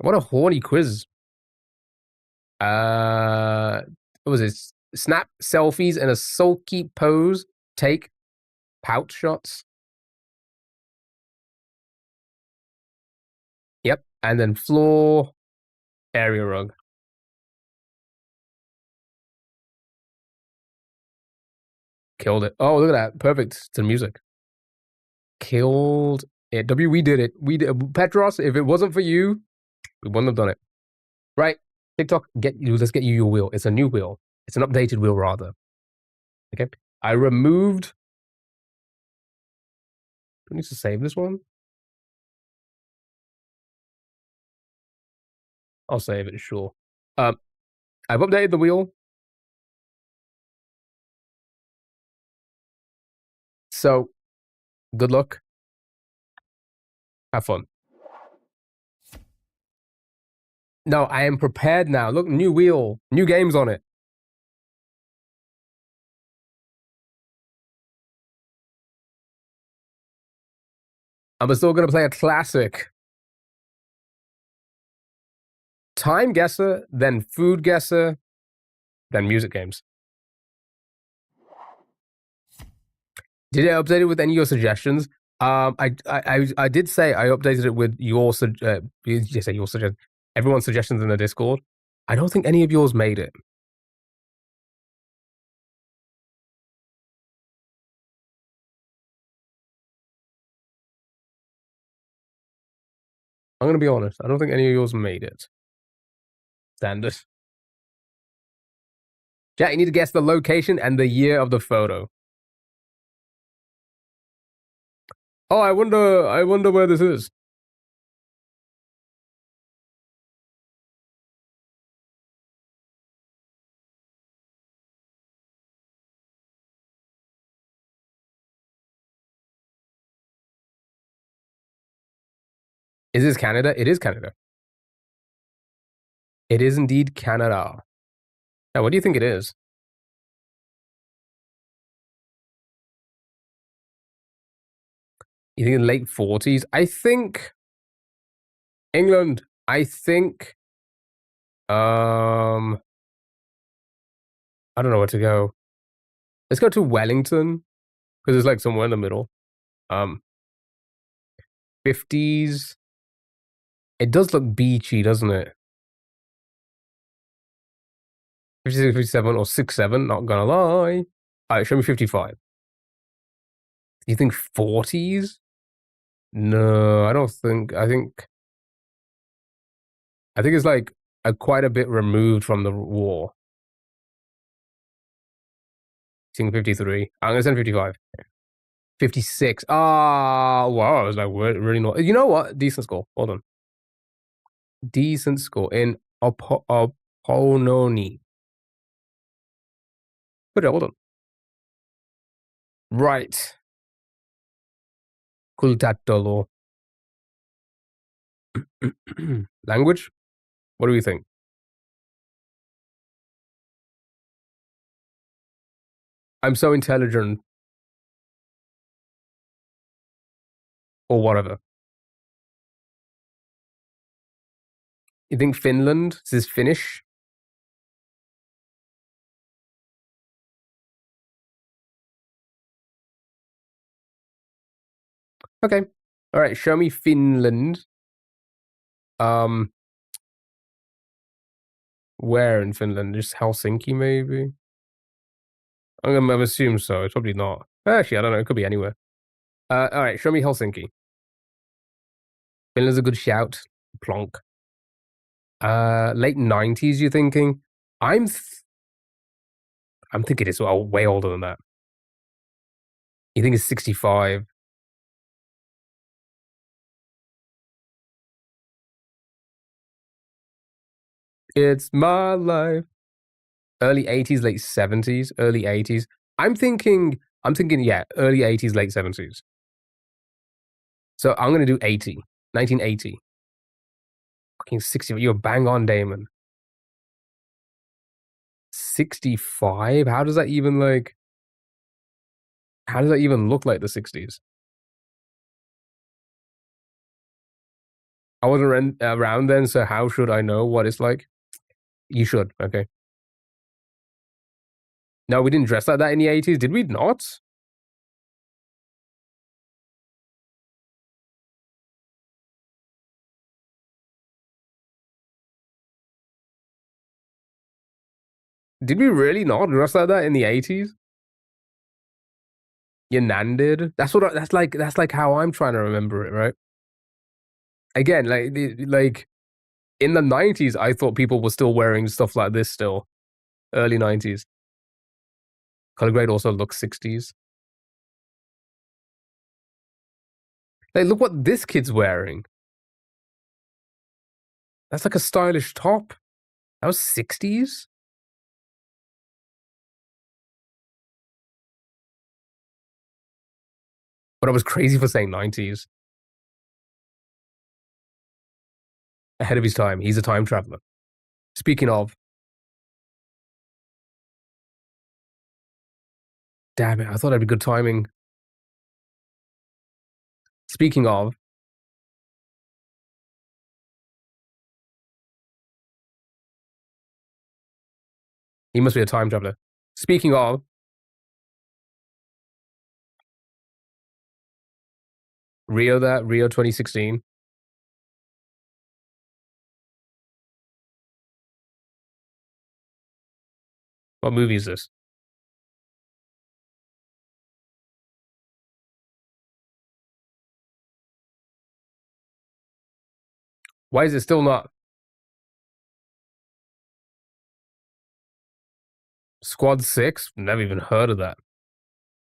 What a horny quiz. What was it? Snap selfies in a sulky pose. Take pout shots. Yep. And then floor area rug. Killed it. Oh, look at that. Perfect to the music. Killed it. We did it. We did. Petros, if it wasn't for you, we wouldn't have done it. Right. TikTok, let's get you your wheel. It's a new wheel. It's an updated wheel, rather. Okay. I removed. Do I need to save this one? I'll save it, sure. I've updated the wheel. So, good luck. Have fun. No, I am prepared now. Look, new wheel, new games on it. I'm still going to play a classic. Time guesser, then food guesser, then music games. Did I update it with any of your suggestions? I did say I updated it with your suggestion. Everyone's suggestions in the Discord. I don't think any of yours made it. I'm gonna be honest. I don't think any of yours made it. Standard. Jack, you need to guess the location and the year of the photo. Oh, I wonder where this is. Is this Canada? It is Canada. It is indeed Canada. Now, what do you think it is? You think in the late 40s? I think England. I think I don't know where to go. Let's go to Wellington because it's like somewhere in the middle. 50s. It does look beachy, doesn't it? 56, 57, or 67, not gonna lie. Alright, show me 55. You think 40s? No, I don't think. I think it's like quite a bit removed from the war. Seeing 53. I'm gonna send 55. 56. Ah, wow. I was like, really not. You know what? Decent score. Hold on. Decent score in Opononi. But hold on. Right. Kultatolo. Language? What do we think? I'm so intelligent. Or whatever. You think Finland? Is this Finnish? Okay. All right. Show me Finland. Where in Finland? Just Helsinki, maybe? I'm gonna assume so. It's probably not. Actually, I don't know. It could be anywhere. All right. Show me Helsinki. Finland's a good shout. Plonk. Late 90s, you thinking? I'm thinking it's way older than that. You think it's 65? It's my life. Early 80s, late 70s, early 80s. I'm thinking, yeah, early 80s, late 70s. So I'm gonna do 80. 1980. Fucking 60. You're bang on, Damon. 65? How does that even like? How does that even look like the 60s? I wasn't around then, so how should I know what it's like? You should, okay. No, we didn't dress like that in the 80s, did we not? Did we really not dress like that in the 80s? Your nan did? That's like how I'm trying to remember it, right? Again, like in the 90s, I thought people were still wearing stuff like this still. Early 90s. Color grade also looks 60s. Like, look what this kid's wearing. That's like a stylish top. That was 60s? But I was crazy for saying 90s. Ahead of his time. He's a time traveler. Speaking of. Damn it, I thought that'd be good timing. Speaking of. He must be a time traveler. Speaking of. Rio 2016. What movie is this? Why is it still not? Squad 6? Never even heard of that.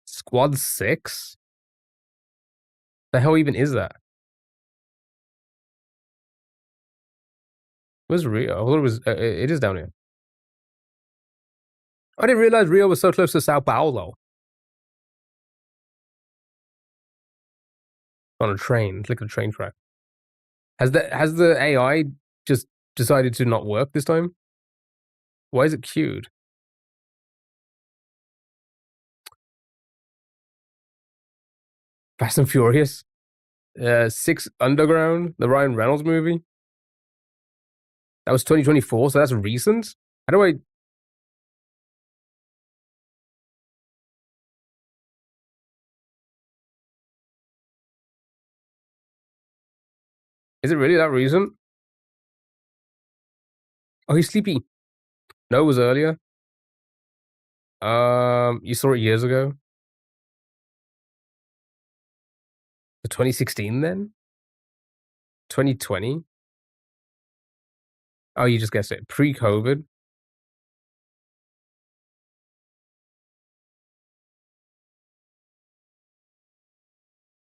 Squad 6? The hell even is that? Where's Rio? I thought it was. It is down here. I didn't realize Rio was so close to Sao Paulo. On a train. Look at the train track. Has the AI just decided to not work this time? Why is it queued? Fast and Furious? 6 Underground, the Ryan Reynolds movie? That was 2024, so that's recent? How do I... Is it really that recent? Oh, he's sleepy. No, it was earlier. You saw it years ago? The 2016 then? 2020? Oh, you just guessed it. Pre-COVID?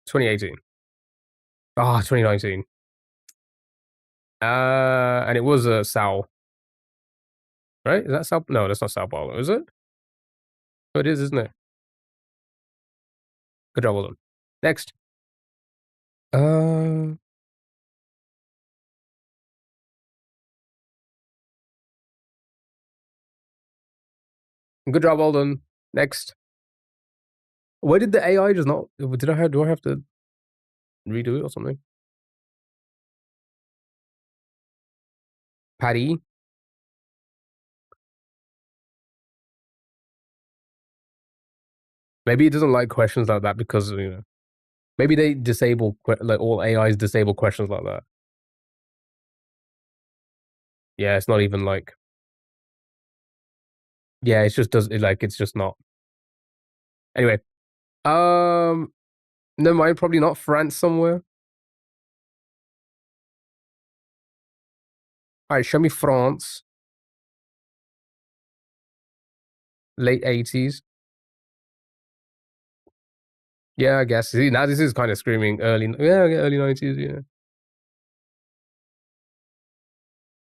2018. Ah, 2019. And it was Sao. Right? Is that Sao? No, that's not Sao Paulo, is it? Oh, it is, isn't it? Good job, well done. Next. Good job, well done. Next. Why did the AI just not? Do I have to redo it or something? Patty. Maybe it doesn't like questions like that because maybe they disable like all AIs disable questions like that. Yeah, it's not even like. Yeah, it's just it's just not. Anyway, never mind. Probably not France somewhere. All right, show me France. Late 80s. Yeah, I guess. See, now this is kind of screaming early 90s, yeah.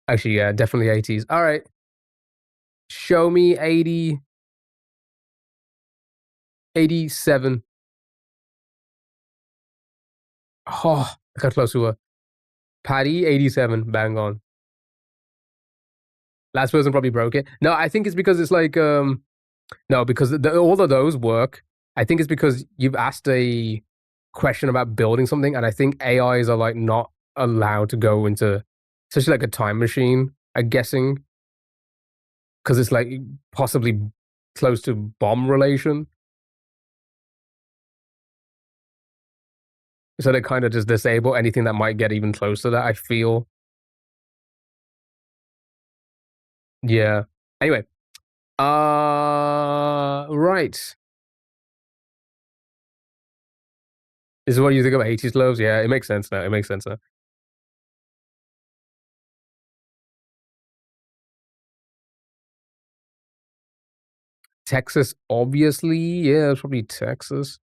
Actually, yeah, definitely 80s. All right. Show me 80, 87. Oh, look how close we were. Patty, 87, bang on. Last person probably broke it. No, I think it's because it's like no, because all of those work. I think it's because you've asked a question about building something, and I think AIs are like not allowed to go into such like a time machine. I'm guessing because it's like possibly close to bomb relation. So they kind of just disable anything that might get even close to that, I feel. Yeah. Anyway. Right. This is what you think about 80s loaves? Yeah, it makes sense now. It makes sense now. Texas, obviously. Yeah, it's probably Texas.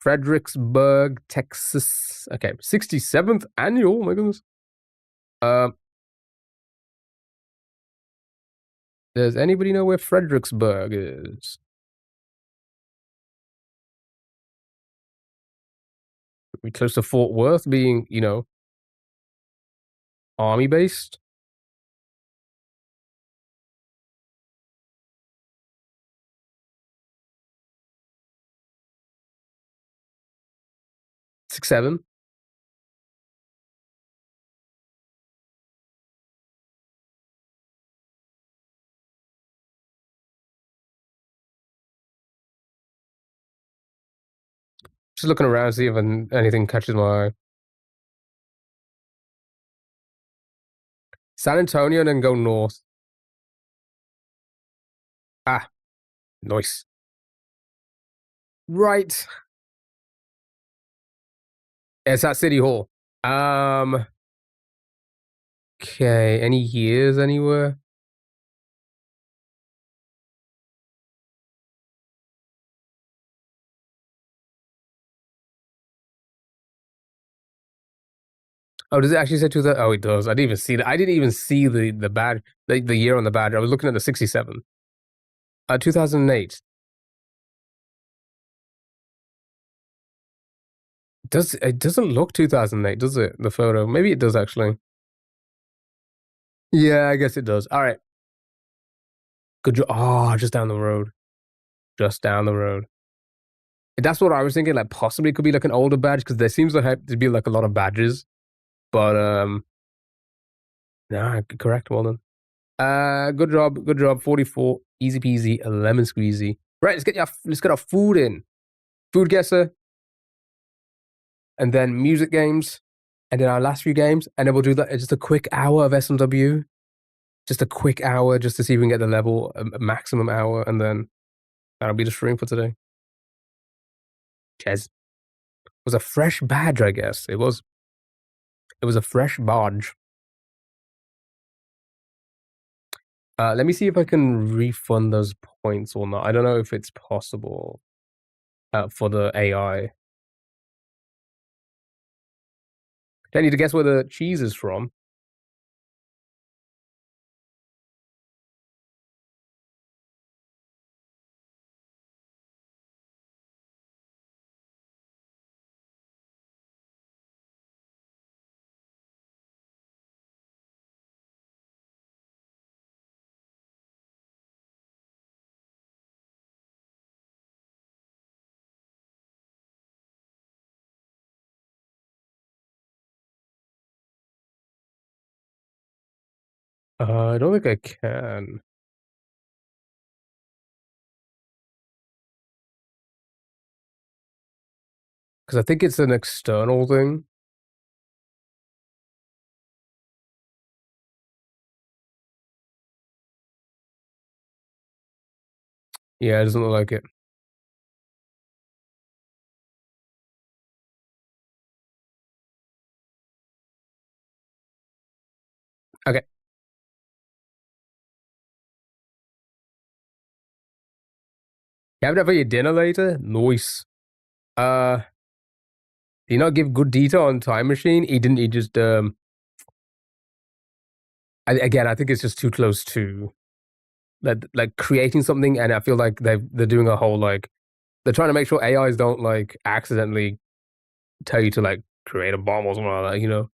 Fredericksburg, Texas. Okay, 67th annual. Oh my goodness. Does anybody know where Fredericksburg is? Be close to Fort Worth, being army based. Six, seven. Just looking around, see if anything catches my eye. San Antonio, and then go north. Ah, nice. Right. It's at City Hall. Okay. Any years anywhere? Oh, does it actually say 2000? Oh, it does. I didn't even see that. I didn't even see the badge, the year on the badge. I was looking at the 67. 2008. It doesn't look 2008, does it? The photo. Maybe it does actually. Yeah, I guess it does. All right. Good job. Oh, just down the road. Just down the road. That's what I was thinking. Like possibly it could be like an older badge because there seems to have to be like a lot of badges. But nah, correct. Well done. Good job. Good job. 44. Easy peasy. Lemon squeezy. Right. Let's get our food in. Food guesser. And then music games. And then our last few games. And then we'll do that. Just a quick hour of SMW. Just a quick hour just to see if we can get the level, a maximum hour. And then that'll be the stream for today. Ches. It was a fresh badge, I guess. It was a fresh badge. Let me see if I can refund those points or not. I don't know if it's possible for the AI. I need to guess where the cheese is from. I don't think I can. Because I think it's an external thing. Yeah, it doesn't look like it. Okay. You have that for your dinner later? Nice. Do you not give good detail on Time Machine? He didn't. He just again, I think it's just too close to like creating something, and I feel like they're doing a whole like They're trying to make sure AIs don't like accidentally tell you to like create a bomb or something like that, you know?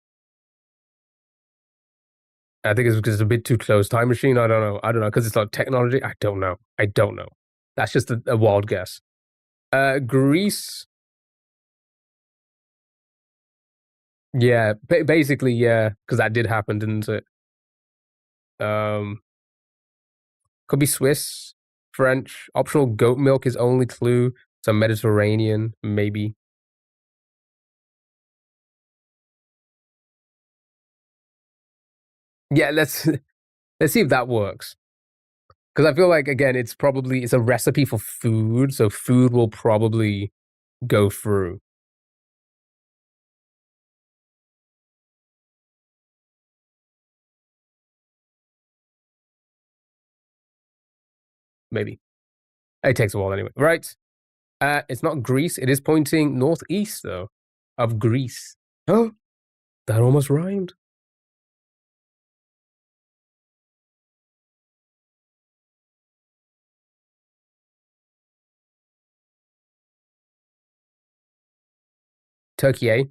I think it's because it's a bit too close. Time machine, I don't know. Because it's not technology. I don't know. That's just a wild guess. Greece. Yeah, basically, yeah, because that did happen, didn't it? Could be Swiss, French. Optional goat milk is only clue. So Mediterranean, maybe. Yeah, let's see if that works. Because I feel like again, it's a recipe for food, so food will probably go through. Maybe. It takes a while anyway. Right. It's not Greece. It is pointing northeast though, of Greece. Oh, that almost rhymed. Turkey, eh?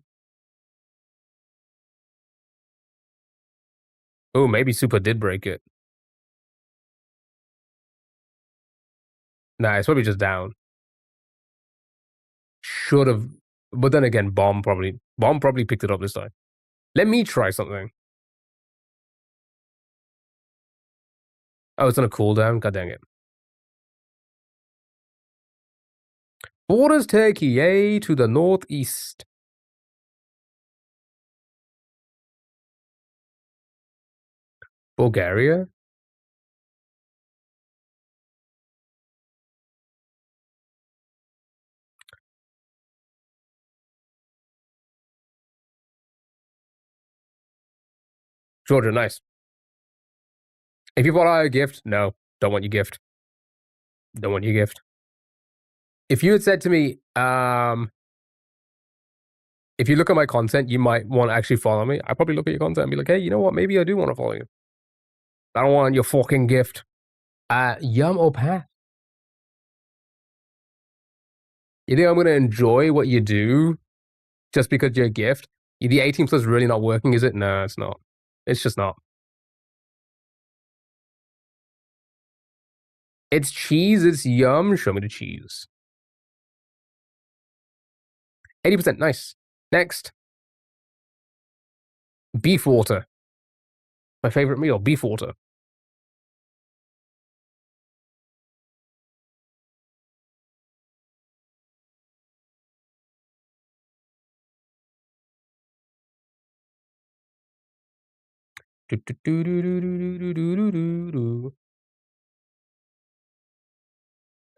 Oh, maybe Super did break it. Nah, it's probably just down. Should have, but then again, Bomb probably picked it up this time. Let me try something. Oh, it's on a cooldown. God dang it. Borders Turkey, eh? To the northeast. Bulgaria? Georgia, nice. If you bought a gift, no, don't want your gift. Don't want your gift. If you had said to me, if you look at my content, you might want to actually follow me. I'd probably look at your content and be like, hey, you know what? Maybe I do want to follow you. I don't want your fucking gift. Yum or pass? You think I'm going to enjoy what you do just because you're a gift? The 18 plus really not working, is it? No, it's not. It's just not. It's cheese, it's yum. Show me the cheese. 80%, nice. Next. Beef water. My favorite meal, beef water.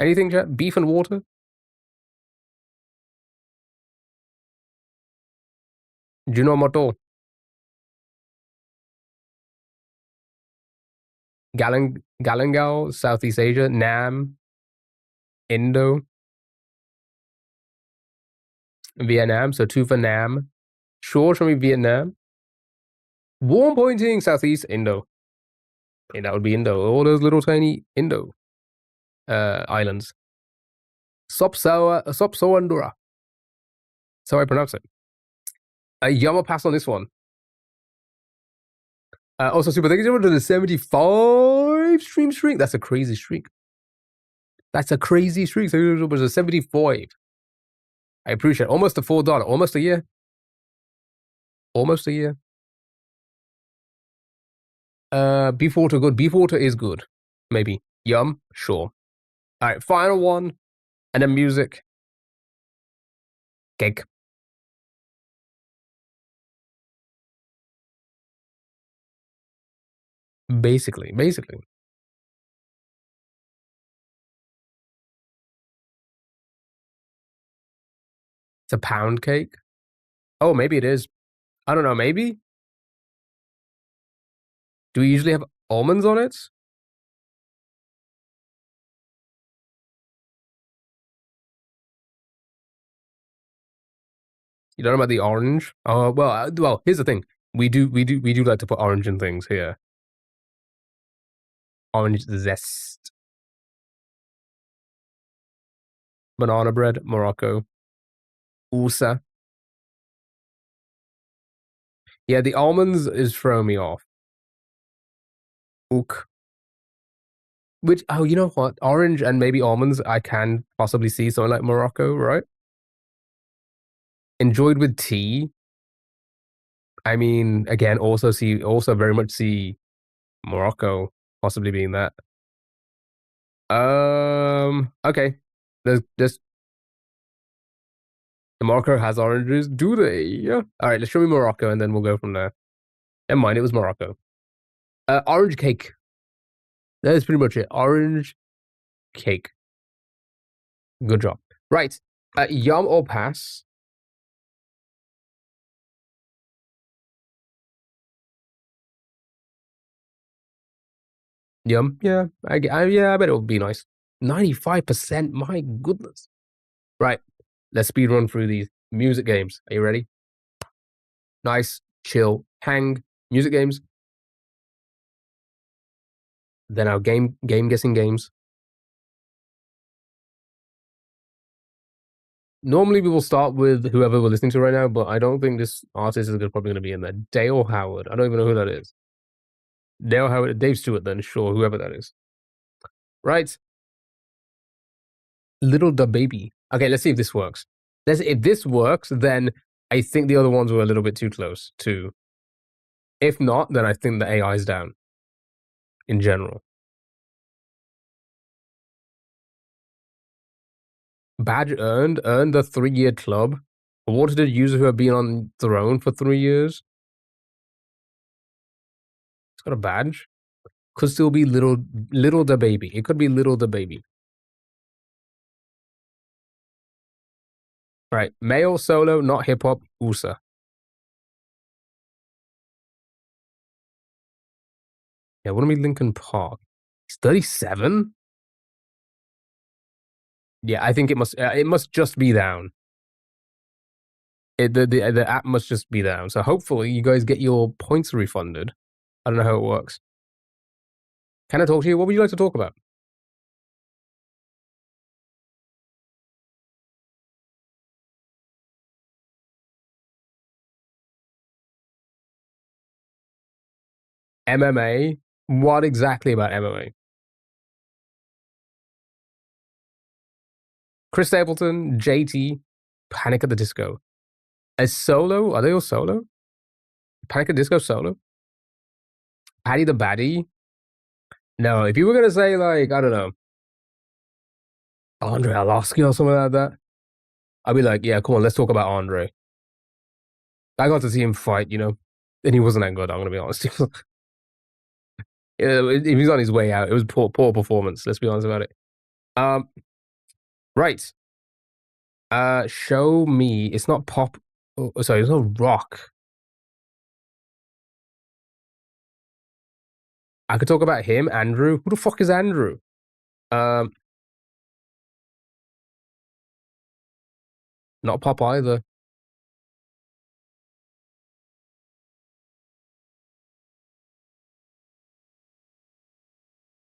Anything, chat? Beef and water? Junomoto. Galangal, Southeast Asia. Nam. Indo. Vietnam. So 2 for Nam. Sure, show me Vietnam. Warm pointing, Southeast, Indo. And that would be Indo. All those little tiny Indo islands. Sopsoandura. That's how I pronounce it. Yama pass on this one. Also, Super, thank you so much for the 75 stream streak. That's a crazy streak. That's a crazy streak. So it was a 75. I appreciate it. Almost a $4. Almost a year. Almost a year. Beef water good. Beef water is good. Maybe. Yum. Sure. All right. Final one. And then music. Cake. Basically. It's a pound cake. Oh, maybe it is. I don't know. Maybe. Do we usually have almonds on it? You don't know about the orange? Oh, well, here's the thing. We do like to put orange in things here. Orange zest. Banana bread, Morocco. USA. Yeah, the almonds is throwing me off. Ook. Which, oh, you know what? Orange and maybe almonds, I can possibly see something like Morocco, right? Enjoyed with tea. I mean, again, also very much see Morocco possibly being that. Okay. There's Morocco has oranges, do they? Yeah. All right, let's show me Morocco, and then we'll go from there. Never mind, it was Morocco. Orange cake. That is pretty much it. Orange cake. Good job. Right. Yum or pass? Yum. Yeah. I bet it would be nice. 95%. My goodness. Right. Let's speed run through these music games. Are you ready? Nice, chill, hang. Music games. Then our game guessing games. Normally we will start with whoever we're listening to right now, but I don't think this artist is probably going to be in there. Dale Howard. I don't even know who that is. Dale Howard, Dave Stewart. Then sure, whoever that is. Right. Little the baby. Okay, let's see if this works. If this works, then I think the other ones were a little bit too close too. If not, then I think the AI is down in general. Badge earned the 3-year club. Awarded to users who have been on throne for 3 years. It's got a badge. Could still be little the baby. It could be little the baby. All right, male solo, not hip hop. USA. Yeah, wouldn't be Lincoln Park. He's 37. Yeah, I think it must just be down. The app must just be down. So hopefully you guys get your points refunded. I don't know how it works. Can I talk to you? What would you like to talk about? MMA? What exactly about MMA? Chris Stapleton, JT, Panic at the Disco. A solo? Are they all solo? Panic at the Disco solo? Paddy the Baddy? No, if you were going to say, like, I don't know, Andre Arlovsky or something like that, I'd be like, yeah, come on, let's talk about Andre. I got to see him fight, and he wasn't that good, I'm going to be honest. He was on his way out. It was poor performance, let's be honest about it. Right. Show me. It's not pop. Oh, sorry, it's not rock. I could talk about him, Andrew. Who the fuck is Andrew? Not pop either.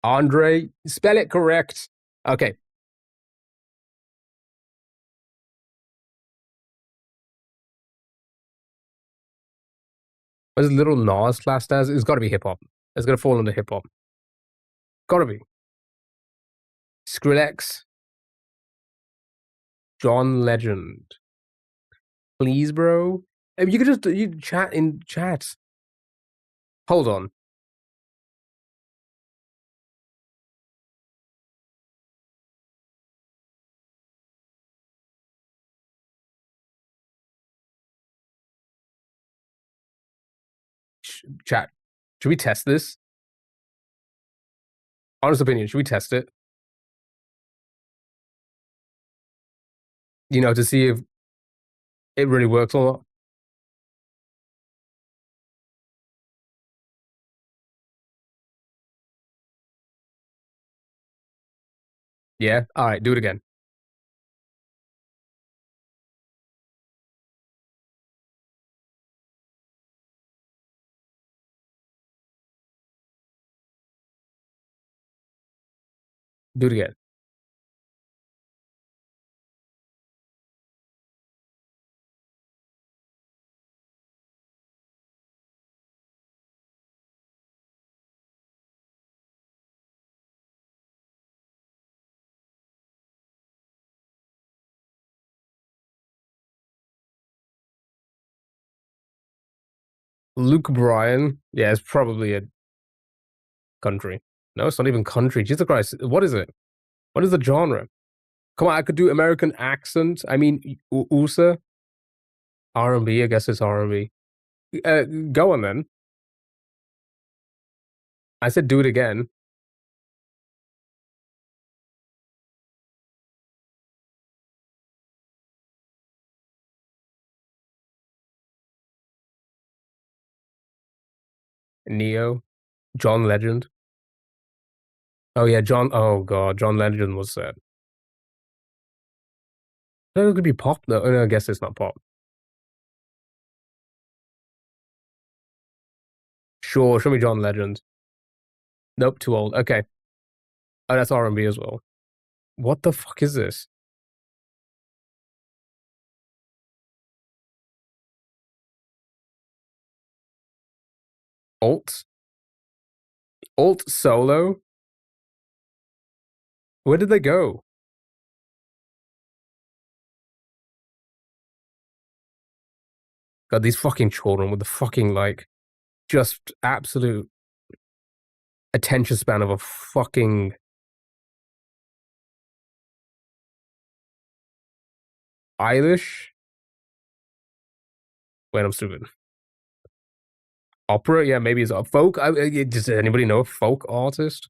Andre, spell it correct. Okay. What is Little Nas classed as? It's got to be hip hop. It's going to fall under hip hop. Gotta be. Skrillex. John Legend. Please, bro. You could just chat in chat. Hold on. Chat. Should we test this? Honest opinion. Should we test it? To see if it really works or not. Yeah. All right. Do it again. Do it again. Luke Bryan. Yeah, it's probably a country. No, it's not even country. Jesus Christ. What is it? What is the genre? Come on, I could do American accent. I mean, USA. R&B. I guess it's R&B. Go on then. I said do it again. Neo. John Legend. Oh yeah, John. Oh god, John Legend was sad. That could be pop though. No, I guess it's not pop. Sure, show me John Legend. Nope, too old. Okay. Oh, that's R&B as well. What the fuck is this? Alt? Alt solo? Where did they go? God, these fucking children with the fucking, like, just absolute attention span of a fucking Eilish? Wait, I'm stupid. Opera? Yeah, maybe it's a folk. Does anybody know a folk artist?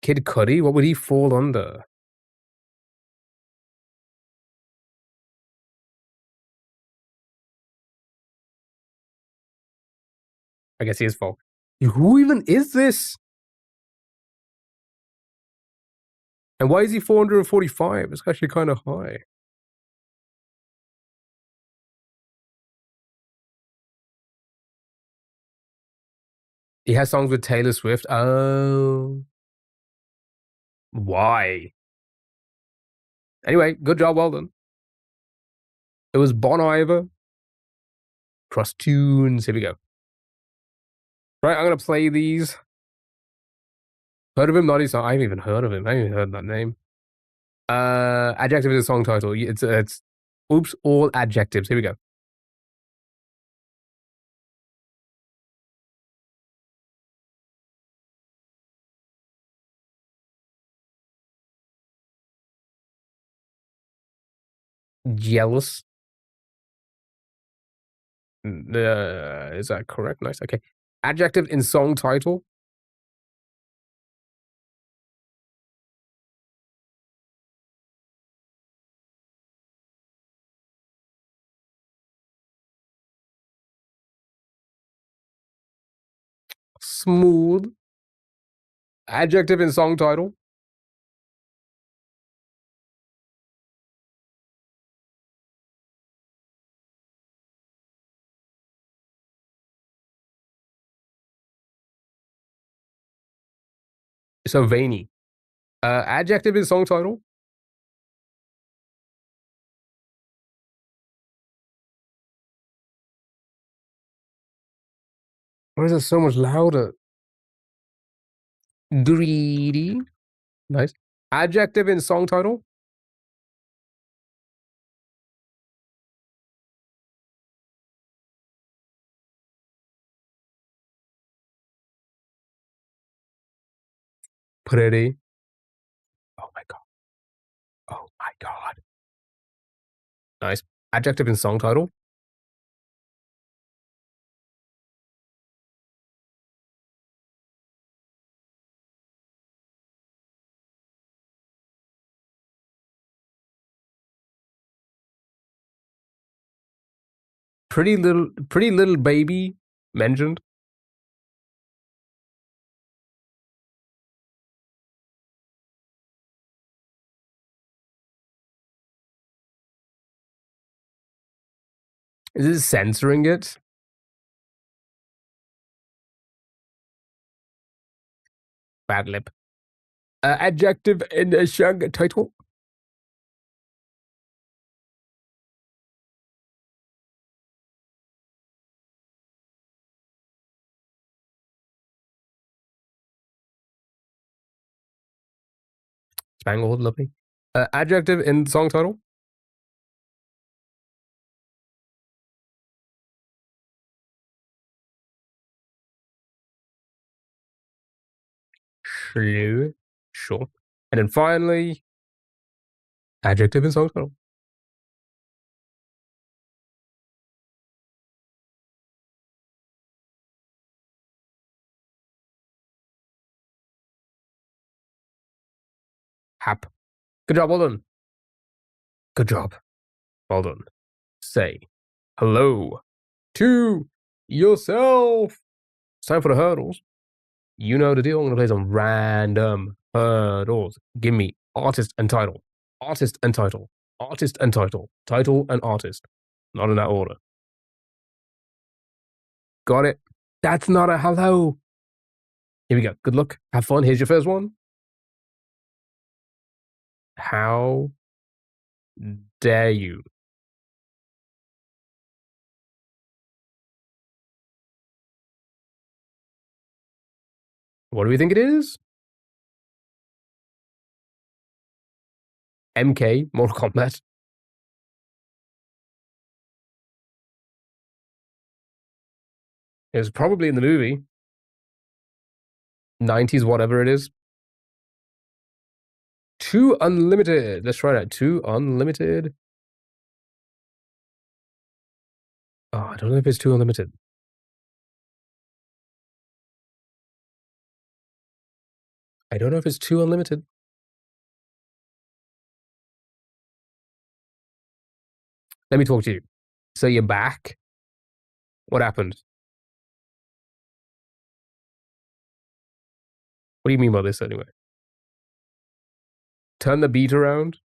Kid Cudi? What would he fall under? I guess he is folk. Who even is this? And why is he 445? It's actually kind of high. He has songs with Taylor Swift. Oh. Why? Anyway, good job. Well done. It was Bon Iver. Cross tunes. Here we go. Right, I'm going to play these. Heard of him? Not his song. I haven't even heard of him. I haven't even heard that name. Adjective is a song title. It's oops, all adjectives. Here we go. Jealous. Is that correct? Nice. Okay. Adjective in song title. Smooth. Adjective in song title. So veiny. Adjective in song title. Why is it so much louder? Greedy. Nice. Adjective in song title. Pretty. Oh my god. Oh my god. Nice. Adjective in song title. Pretty little baby mentioned. Is it censoring it? Bad lip. Adjective in a song title. Spangled, lovely. Adjective in song title. Clue. Sure. And then finally, adjective and social. Hap. Good job, well done. Good job. Well done. Say hello to yourself. It's time for the hurdles. You know the deal. I'm going to play some random hurdles. Give me artist and title. Artist and title. Artist and title. Title and artist. Not in that order. Got it? That's not a hello. Here we go. Good luck. Have fun. Here's your first one. How dare you? What do we think it is? MK, Mortal Kombat. It was probably in the movie. 90s, whatever it is. 2 Unlimited. Let's try that. 2 Unlimited. Oh, I don't know if it's 2 Unlimited. I don't know if it's 2 Unlimited. Let me talk to you. So you're back? What happened? What do you mean by this anyway? Turn the beat around?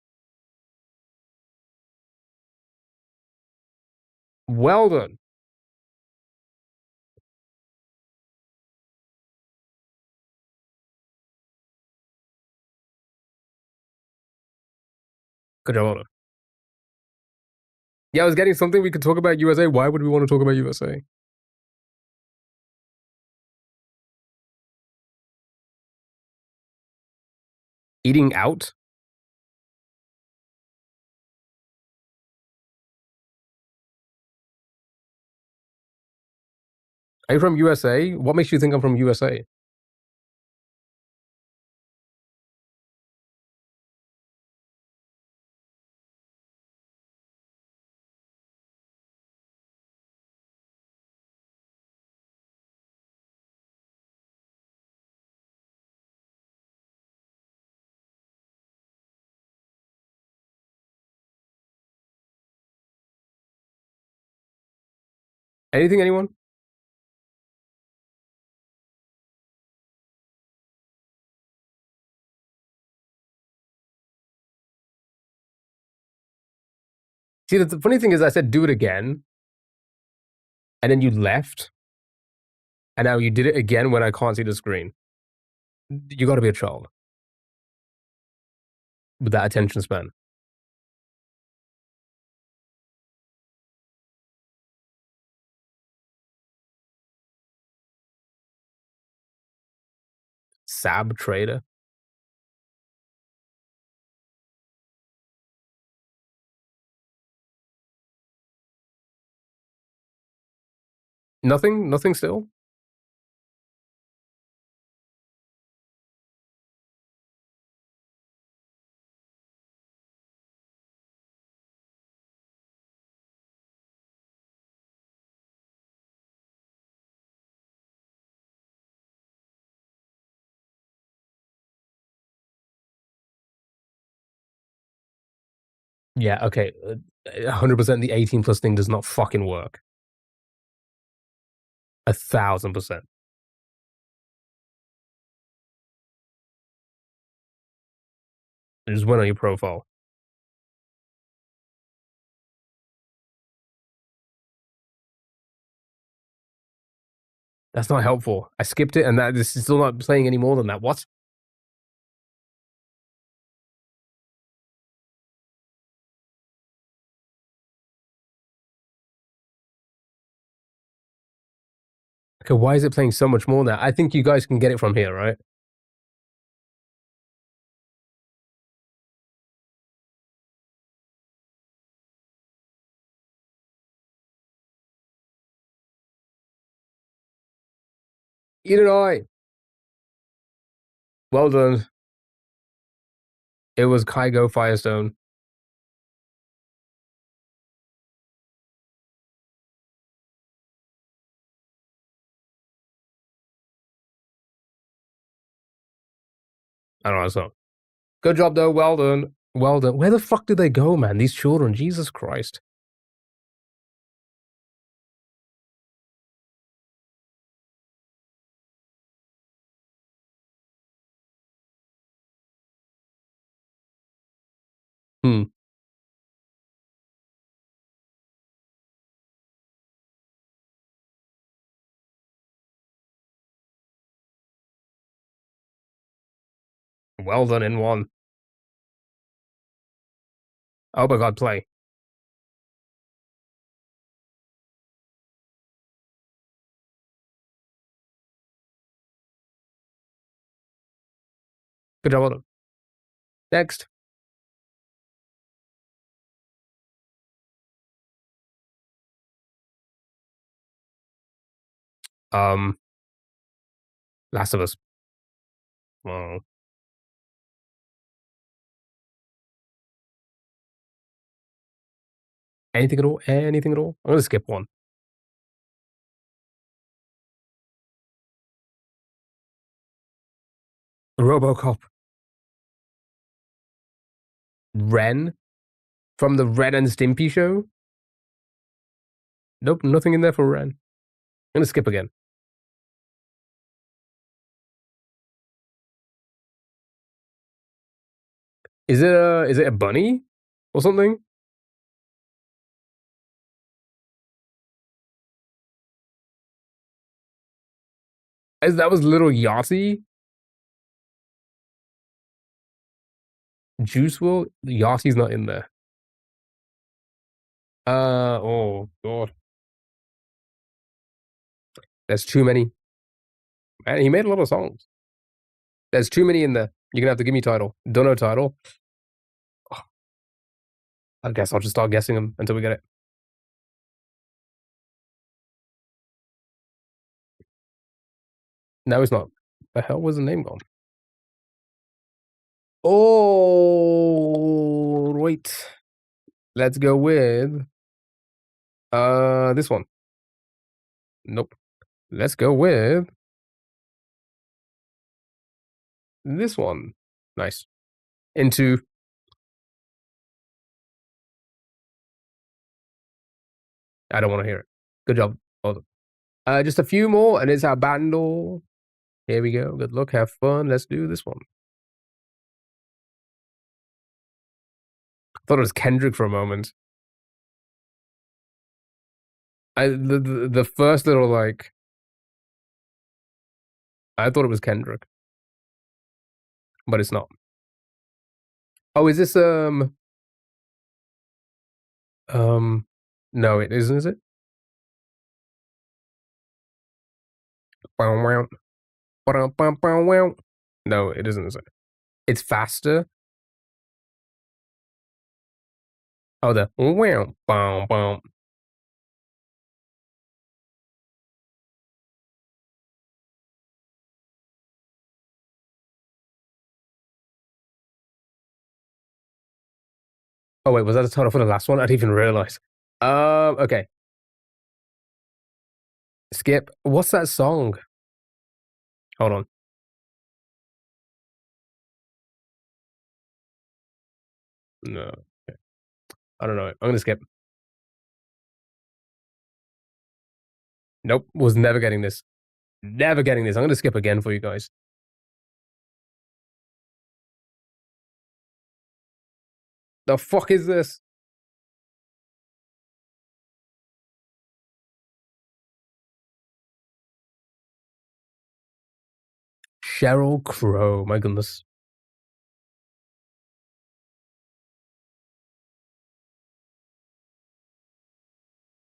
Well done. Good job, well done. Yeah, I was getting something we could talk about USA. Why would we want to talk about USA? Eating out? Are you from USA? What makes you think I'm from USA? Anything, anyone? See, the funny thing is I said do it again, and then you left, and now you did it again when I can't see the screen. You gotta be a child. With that attention span. Sab trader. Nothing? Nothing still? Yeah, okay. 100% the 18 plus thing does not fucking work. 1,000%. It just went on your profile. That's not helpful. I skipped it, and this is still not saying any more than that. What? Okay, why is it playing so much more now? I think you guys can get it from here, right? Either I. Well done. It was Kygo Firestone. I don't know, so. Good job, though. Well done. Well done. Where the fuck did they go, man? These children. Jesus Christ. Hmm. Well done in one. Oh my god, play. Good job, well done. Next. Last of Us. Oh. Anything at all? Anything at all? I'm gonna skip one. RoboCop. Ren from the Ren and Stimpy show. Nope, nothing in there for Ren. I'm gonna skip again. Is it a bunny or something? That was Little Yachty? Juice WRLD? Yachty's not in there. Oh god. There's too many. Man, he made a lot of songs. There's too many in there. You're gonna have to give me title. Don't know title. Oh, I guess I'll just start guessing them until we get it. No, it's not. The hell was the name gone? Oh, wait. Let's go with this one. Nope. Let's go with this one. Nice. Into. I don't want to hear it. Good job. Hold on. Just a few more, and it's our battle. Here we go. Good luck. Have fun. Let's do this one. I thought it was Kendrick for a moment. The first little like. I thought it was Kendrick, but it's not. Oh, is this no, it isn't. Is it? No, it isn't. Is it? It's faster. Oh, the wow, boom, boom. Oh wait, was that the title for the last one? I didn't even realize. Okay. Skip. What's that song? Hold on. No. Okay. I don't know. I'm gonna skip. Nope. Was never getting this. Never getting this. I'm gonna skip again for you guys. The fuck is this? Sheryl Crow. My goodness.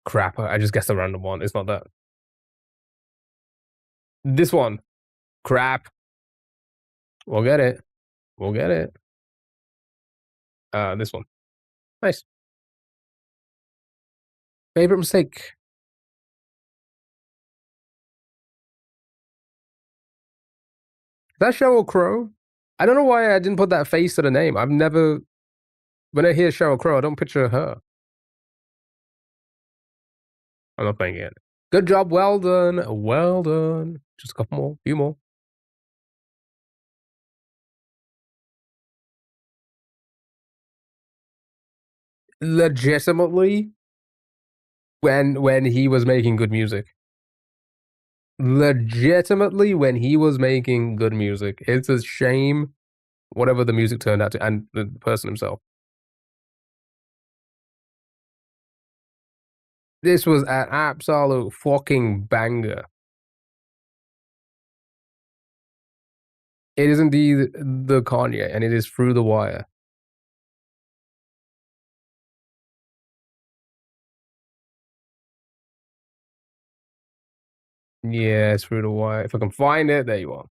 Crap. I just guessed a random one. It's not that. This one. Crap. We'll get it. We'll get it. This one. Nice. Favorite mistake. That Sheryl Crow? I don't know why I didn't put that face to the name. I've never. When I hear Sheryl Crow, I don't picture her. I'm not playing it. Good job, well done. Well done. Just a couple more, few more. Legitimately, when he was making good music. Legitimately, when he was making good music. It's a shame whatever the music turned out to, and the person himself. This was an absolute fucking banger. It is indeed the Kanye, and it is Through the Wire. Yeah, it's Through the Wire. If I can find it, there you are.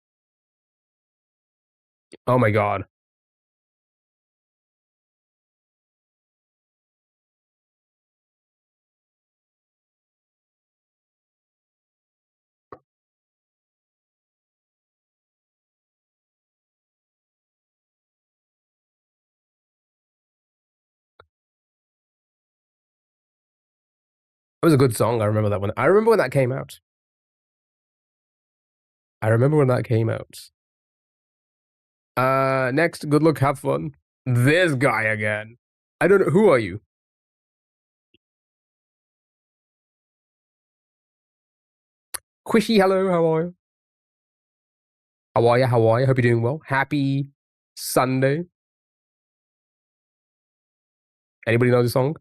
Oh my god. It was a good song. I remember that one. I remember when that came out. I remember when that came out. Next, good luck, have fun. This guy again. I don't know. Who are you? Quishy, hello, how are you? How are you? How are you? Hope you're doing well. Happy Sunday. Anybody know the song?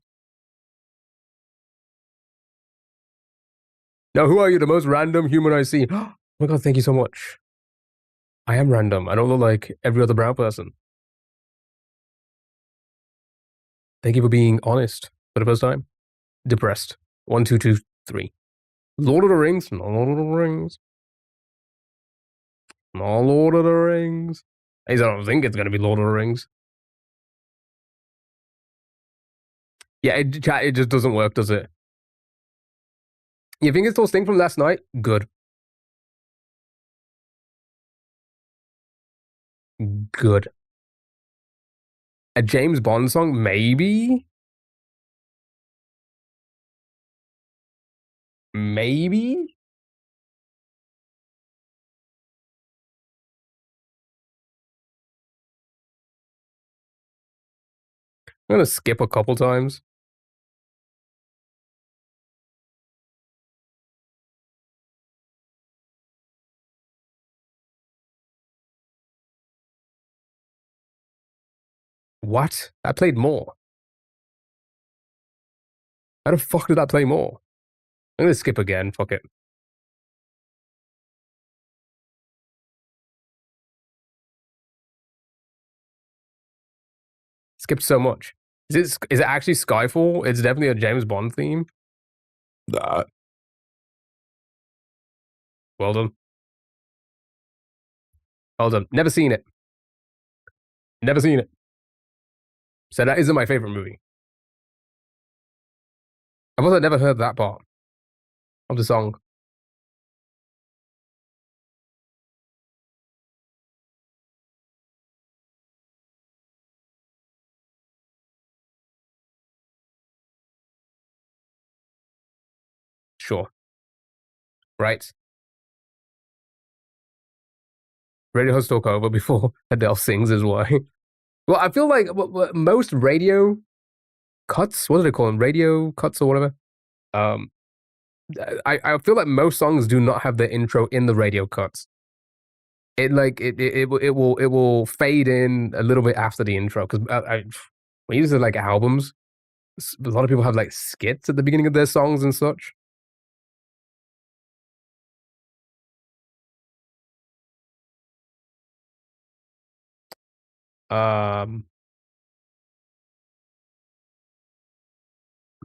No, who are you? The most random human I see. Oh my god, thank you so much. I am random. I don't look like every other brown person. Thank you for being honest for the first time. Depressed. 1, 2, 2, 3. Lord of the Rings. No Lord of the Rings. No Lord of the Rings. I don't think it's gonna be Lord of the Rings. Yeah, it just doesn't work, does it? You think it's those things from last night? Good. Good. A James Bond song? Maybe? Maybe? I'm gonna skip a couple times. What? I played more. How the fuck did I play more? I'm gonna skip again. Fuck it. Skipped so much. Is it actually Skyfall? It's definitely a James Bond theme. That. Well done. Well done. Never seen it. Never seen it. So that isn't my favorite movie. I've also never heard that part of the song. Sure. Right. Radio hosts talk over before Adele sings is why. Well, I feel like most radio cuts, what do they call them? Radio cuts or whatever. Um, I feel like most songs do not have their intro in the radio cuts. It will fade in a little bit after the intro because when you listen to like albums, a lot of people have like skits at the beginning of their songs and such. Um,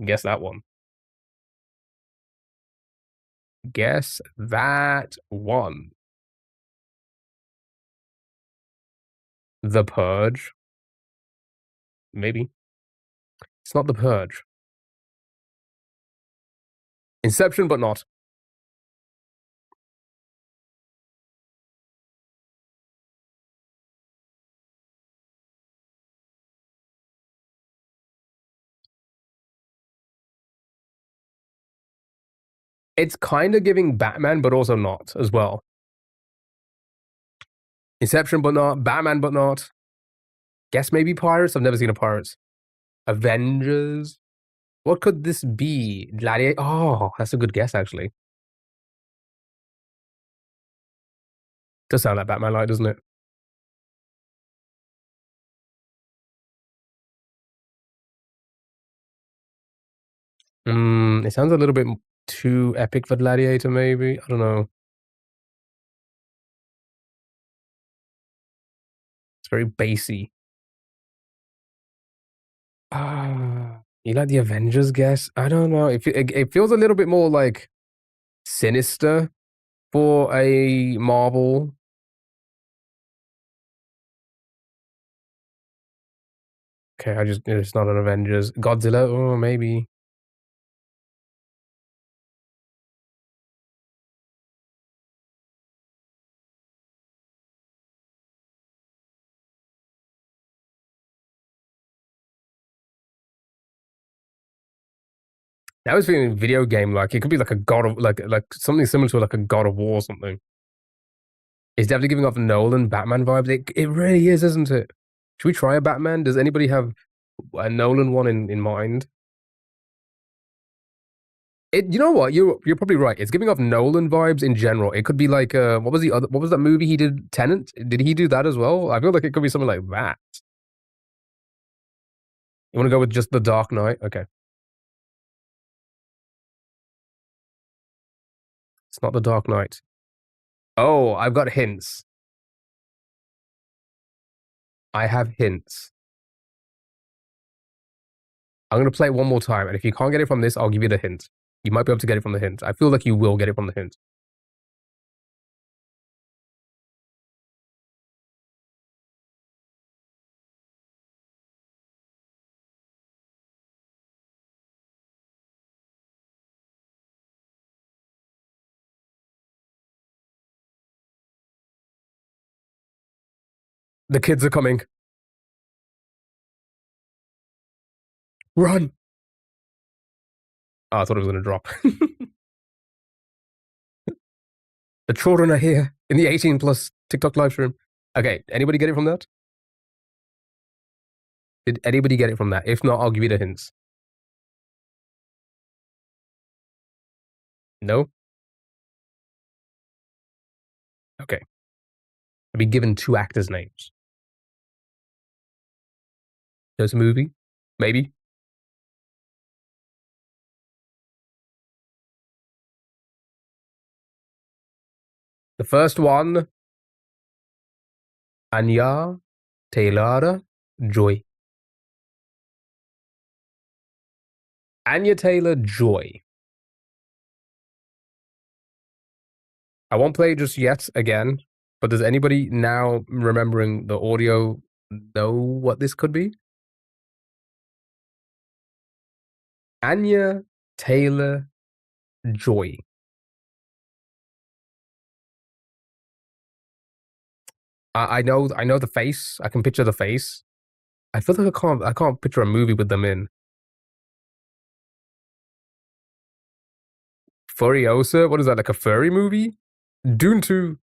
guess that one. Guess that one. The Purge. Maybe. It's not The Purge. Inception, but not. It's kind of giving Batman, but also not as well. Inception, but not. Batman, but not. Guess maybe Pirates? I've never seen a Pirates. Avengers? What could this be? Gladiator? Oh, that's a good guess, actually. Does sound like Batman like, doesn't it? It sounds a little bit too epic for Gladiator, maybe. I don't know. It's very bassy. You like the Avengers guess? I don't know. It feels a little bit more like sinister for a Marvel. Okay, it's not an Avengers. Godzilla, oh, maybe. That was feeling video game like. It could be like a God of like something similar to like a God of War or something. It's definitely giving off Nolan Batman vibes. It really is, isn't it? Should we try a Batman? Does anybody have a Nolan one in mind? You know what? You're probably right. It's giving off Nolan vibes in general. It could be like what was that movie he did? Tenet? Did he do that as well? I feel like it could be something like that. You want to go with just The Dark Knight? Okay. It's not The Dark Knight. Oh, I've got hints. I have hints. I'm going to play it one more time. And if you can't get it from this, I'll give you the hint. You might be able to get it from the hint. I feel like you will get it from the hint. The kids are coming. Run. Oh, I thought it was going to drop. The children are here in the 18 plus TikTok live stream. Okay, anybody get it from that? Did anybody get it from that? If not, I'll give you the hints. No? Okay. I'll be given two actors' names. There's a movie? Maybe? The first one, Anya Taylor-Joy. Anya Taylor-Joy. I won't play it just yet again, but does anybody now remembering the audio know what this could be? Anya Taylor-Joy. I know the face. I can picture the face. I feel like I can't picture a movie with them in. Furiosa? What is that, like a furry movie? Dune 2.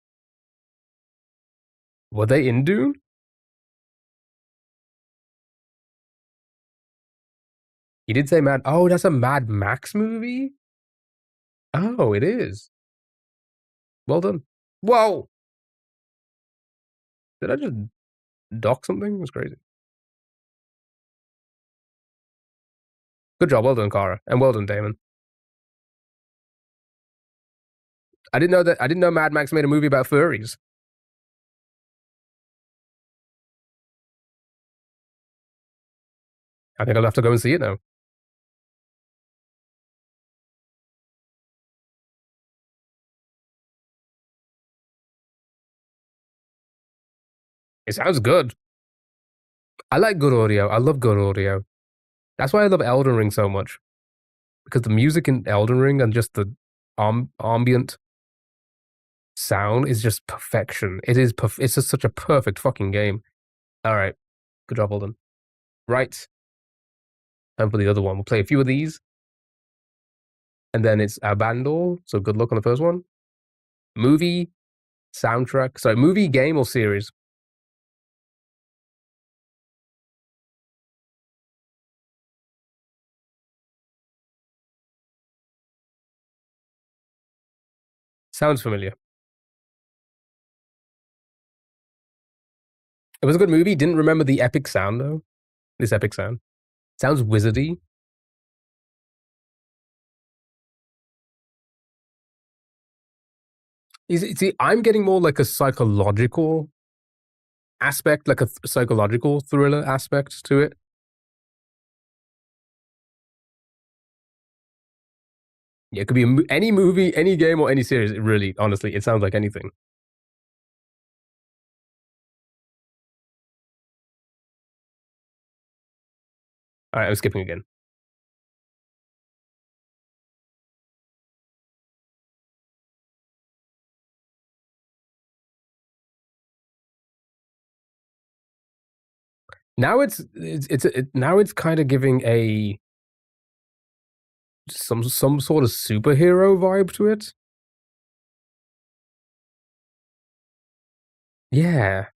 Were they in Dune? You did say Mad. Oh, that's a Mad Max movie? Oh, it is. Well done. Whoa! Did I just dock something? It was crazy. Good job. Well done, Kara. And well done, Damon. I didn't know Mad Max made a movie about furries. I think I'll have to go and see it now. It sounds good. I like good audio. I love good audio. That's why I love Elden Ring so much. Because the music in Elden Ring and just the ambient sound is just perfection. It's just such a perfect fucking game. All right. Good job, Alden. Right. Time for the other one. We'll play a few of these. and then it's Abandon. So good luck on the first one. Movie, soundtrack. Sorry, movie, game, or series? Sounds familiar. It was a good movie. Didn't remember the epic sound though. This epic sound sounds wizardy. See, I'm getting more like a psychological aspect, like a psychological thriller aspect to it. Yeah, it could be any movie, any game, or any series. It really, honestly, it sounds like anything. All right, I'm skipping again. Now now it's kind of giving a some sort of superhero vibe to it. Yeah,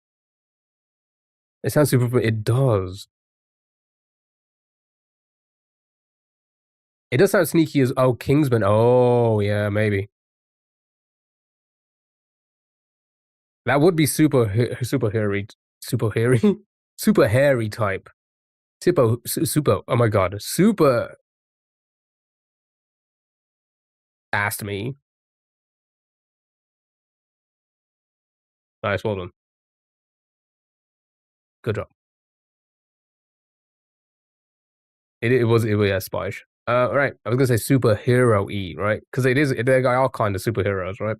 it sounds super. It does. It does sound sneaky as Kingsman. Oh yeah, maybe that would be super hairy, super hairy type. Super. Oh my god, super asked me. Nice, well done. Good job. It was yeah, Spice. Right. I was gonna say superhero e, right? Because they are kind of superheroes, right?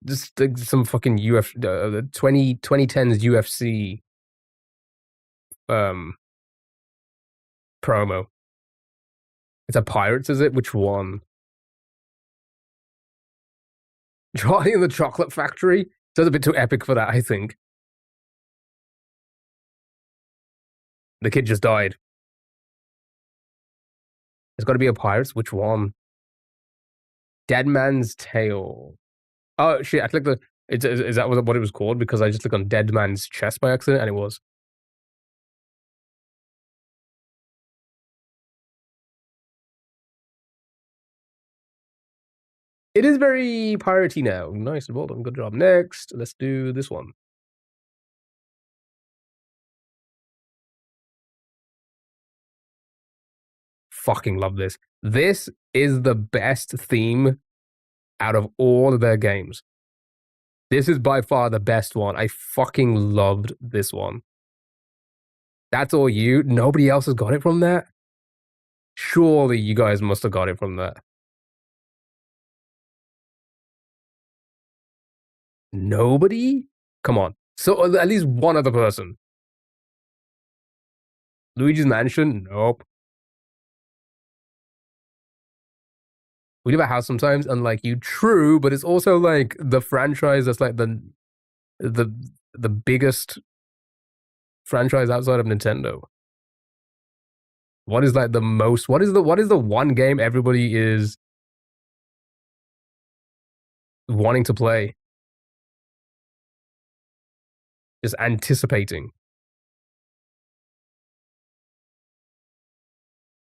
Just like some fucking 2010s UFC um promo. It's a Pirates, is it? Which one? Charlie and the Chocolate Factory? That's a bit too epic for that, I think. The kid just died. There's got to be a Pirates. Which one? Dead Man's Tale. Oh shit! I clicked the. Is that what it was called? Because I just clicked on Dead Man's Chest by accident, and it was. It is very piratey now. Nice, well done, good job. Next, let's do this one. Fucking love this. This is the best theme out of all of their games. This is by far the best one. I fucking loved this one. That's all you. Nobody else has got it from that. Surely you guys must have got it from that. Nobody? Come on. So at least one other person. Luigi's Mansion? Nope. We leave a house sometimes, unlike you. True, but it's also like the franchise that's like the the biggest franchise outside of Nintendo. What is like the most? What is the one game everybody is wanting to play? Just anticipating.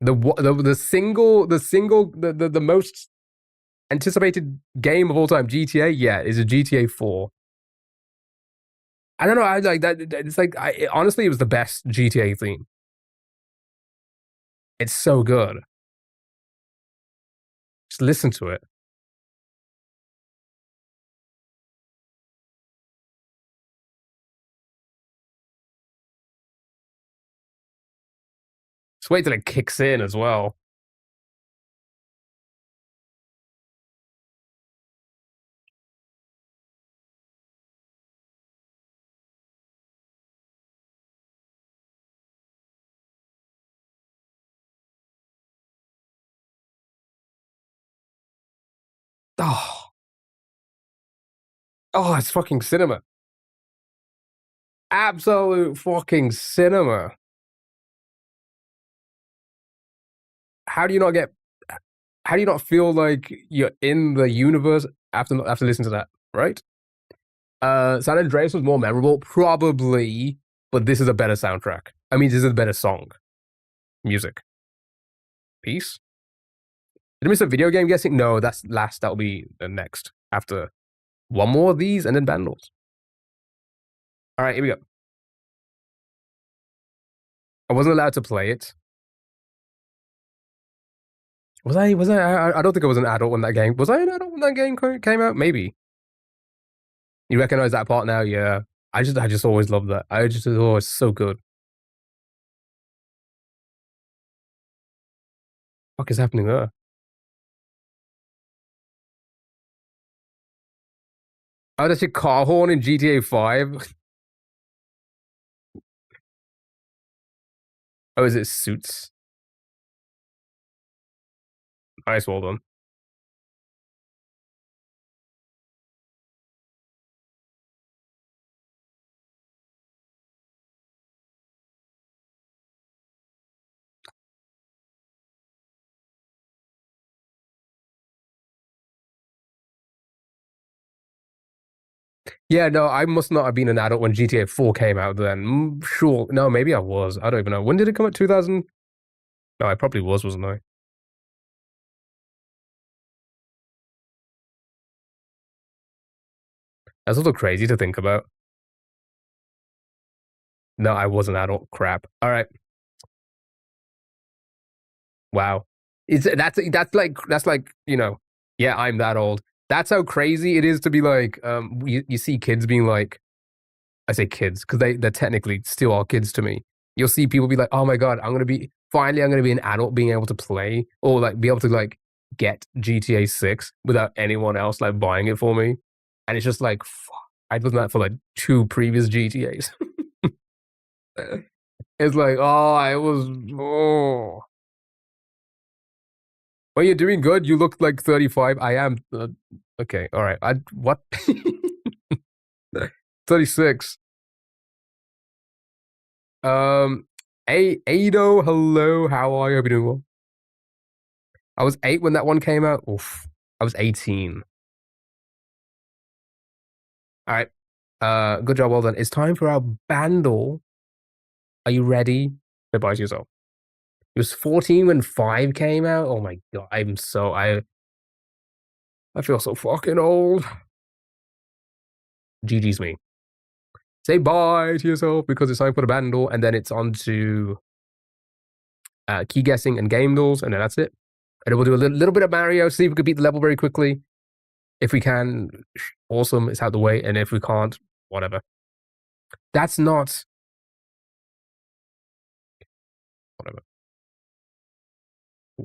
The most anticipated game of all time, GTA. Yeah, is a GTA 4. I don't know. I like that. It's like honestly, it was the best GTA theme. It's so good. Just listen to it. Just wait till it kicks in as well. Oh, oh, it's fucking cinema. Absolute fucking cinema. How do you not get? How do you not feel like you're in the universe after listening to that? Right? San Andreas was more memorable, probably, but this is a better soundtrack. I mean, this is a better song, music. Peace. Did I miss a video game guessing? No, that's last. That'll be the next after one more of these and then Vandals. All right, here we go. I wasn't allowed to play it. Was I? I don't think I was an adult when that game. Was I an adult when that game came out? Maybe. You recognize that part now? Yeah. I just always loved that. I just always so good. What is happening there? Oh, that's your car horn in GTA 5. Oh, is it Suits? Nice, well done. Yeah, no, I must not have been an adult when GTA 4 came out then. Sure. No, maybe I was. I don't even know. When did it come out? 2000? No, I probably was, wasn't I? That's also crazy to think about. No, I was an adult. Crap. All right. Wow. That's like, yeah, I'm that old. That's how crazy it is to be like, you see kids being like, I say kids, because they're technically still all kids to me. You'll see people be like, oh my God, I'm gonna be an adult being able to play or like be able to like get GTA 6 without anyone else like buying it for me. And it's just like, fuck, I've done that for like 2 previous GTAs. It's like, oh, I was, oh. Well, you're doing good. You look like 35. I am. Okay, all right. What? 36. Ado, hello. How are you? Hope you're doing well. I was 8 when that one came out. Oof. I was 18. All right. Good job. Well done. It's time for our bandle. Are you ready? Advise yourself. It was 14 when 5 came out. Oh my God. I feel so fucking old. GG's me. Say bye to yourself because it's time for the bandle, and then it's on to key guessing and game duels, and then that's it. And then we'll do a little bit of Mario, see if we can beat the level very quickly. If we can, awesome, it's out the way. And if we can't, whatever. That's not...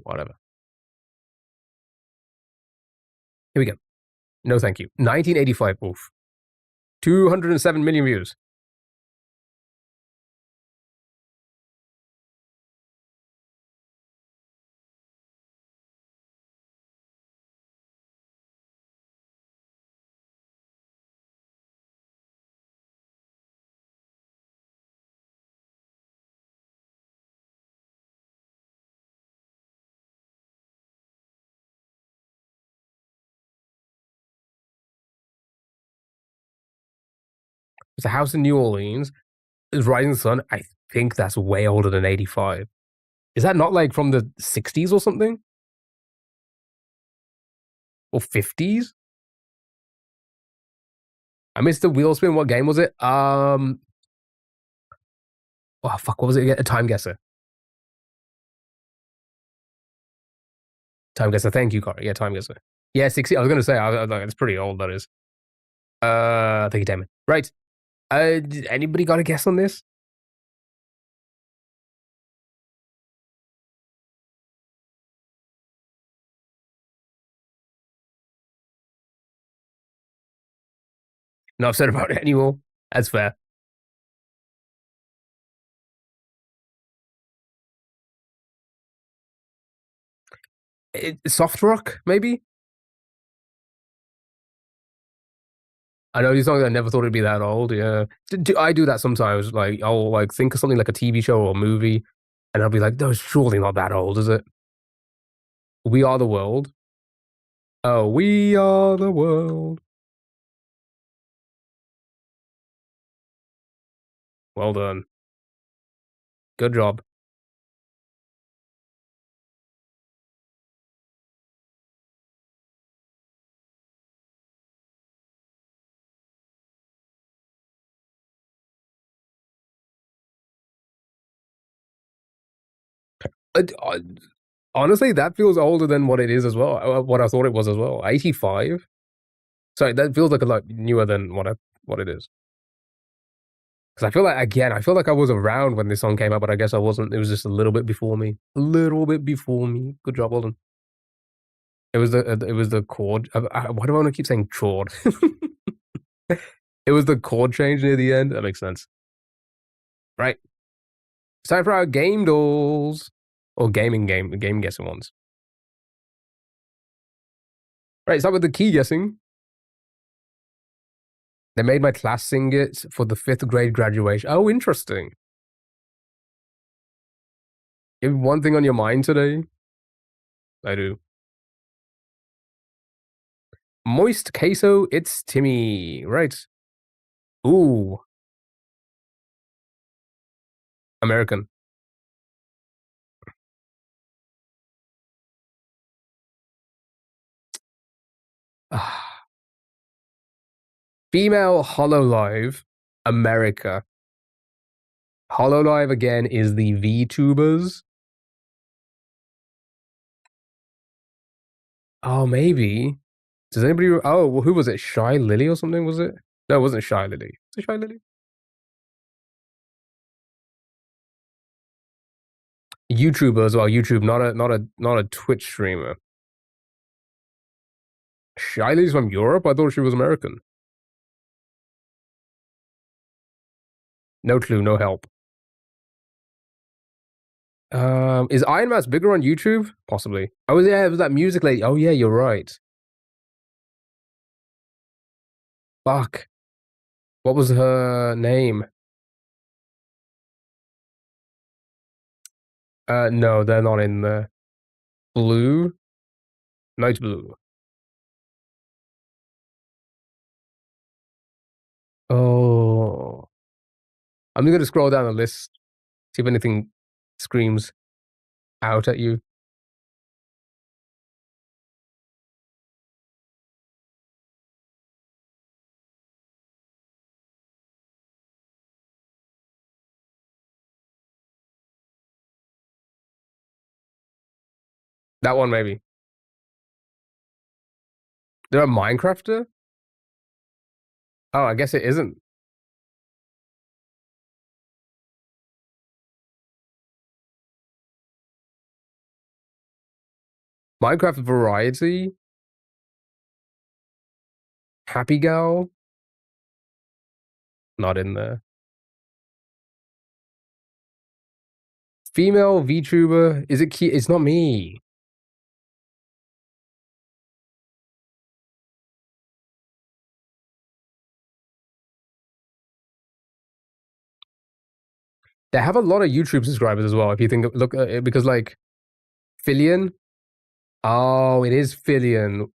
Whatever. Here we go. No, thank you. 1985, oof. 207 million views. It's a house in New Orleans. It's Rising Sun. I think that's way older than 85. Is that not like from the 60s or something? Or 50s? I missed the wheel spin. What game was it? Oh, fuck. What was it again? A time guesser. Time guesser. Thank you, Corey. Yeah, time guesser. Yeah, 60. I was going to say, it's pretty old, that is. Thank you, Damon. Right. Anybody got a guess on this? Not upset about it anymore. That's fair. Soft rock, maybe? I know these songs. I never thought it'd be that old. Yeah, I do that sometimes. Like I'll like think of something like a TV show or a movie, and I'll be like, "No, it's surely not that old, is it?" We Are the World. Oh, we are the world. Well done. Good job. I, honestly, that feels older than what it is as well. What I thought it was as well. 85. Sorry, that feels like a lot newer than what it is. Because I feel like again, I feel like I was around when this song came out, but I guess I wasn't. It was just a little bit before me. A little bit before me. Good job, well done. It was the chord. Why do I want to keep saying chord? It was the chord change near the end. That makes sense. Right. It's time for our game dolls. Or game guessing ones. Right, start with the key guessing. They made my class sing it for the 5th grade graduation. Oh, interesting. You have one thing on your mind today? I do. Moist queso, it's Timmy. Right. Ooh. American. Female Hololive, America. Hololive again is the VTubers. Oh, maybe. Does anybody? Oh, well, who was it? Shy Lily or something? Was it? No, it wasn't Shy Lily. Was it Shy Lily? YouTuber as well. YouTube, not a Twitch streamer. Shy Lily's from Europe. I thought she was American. No clue. No help. Is Iron Mouse bigger on YouTube? Possibly. Oh yeah, it was that music lady. Oh yeah, you're right. Fuck. What was her name? No, they're not in the blue. Night blue. Oh. I'm gonna scroll down the list, see if anything screams out at you. That one maybe. They're a Minecrafter? Oh, I guess it isn't. Minecraft Variety? Happy Gal? Not in there. Female VTuber? Is it key? It's not me. They have a lot of YouTube subscribers as well. If you think, look, because like Fillion. Oh, it is Fillion.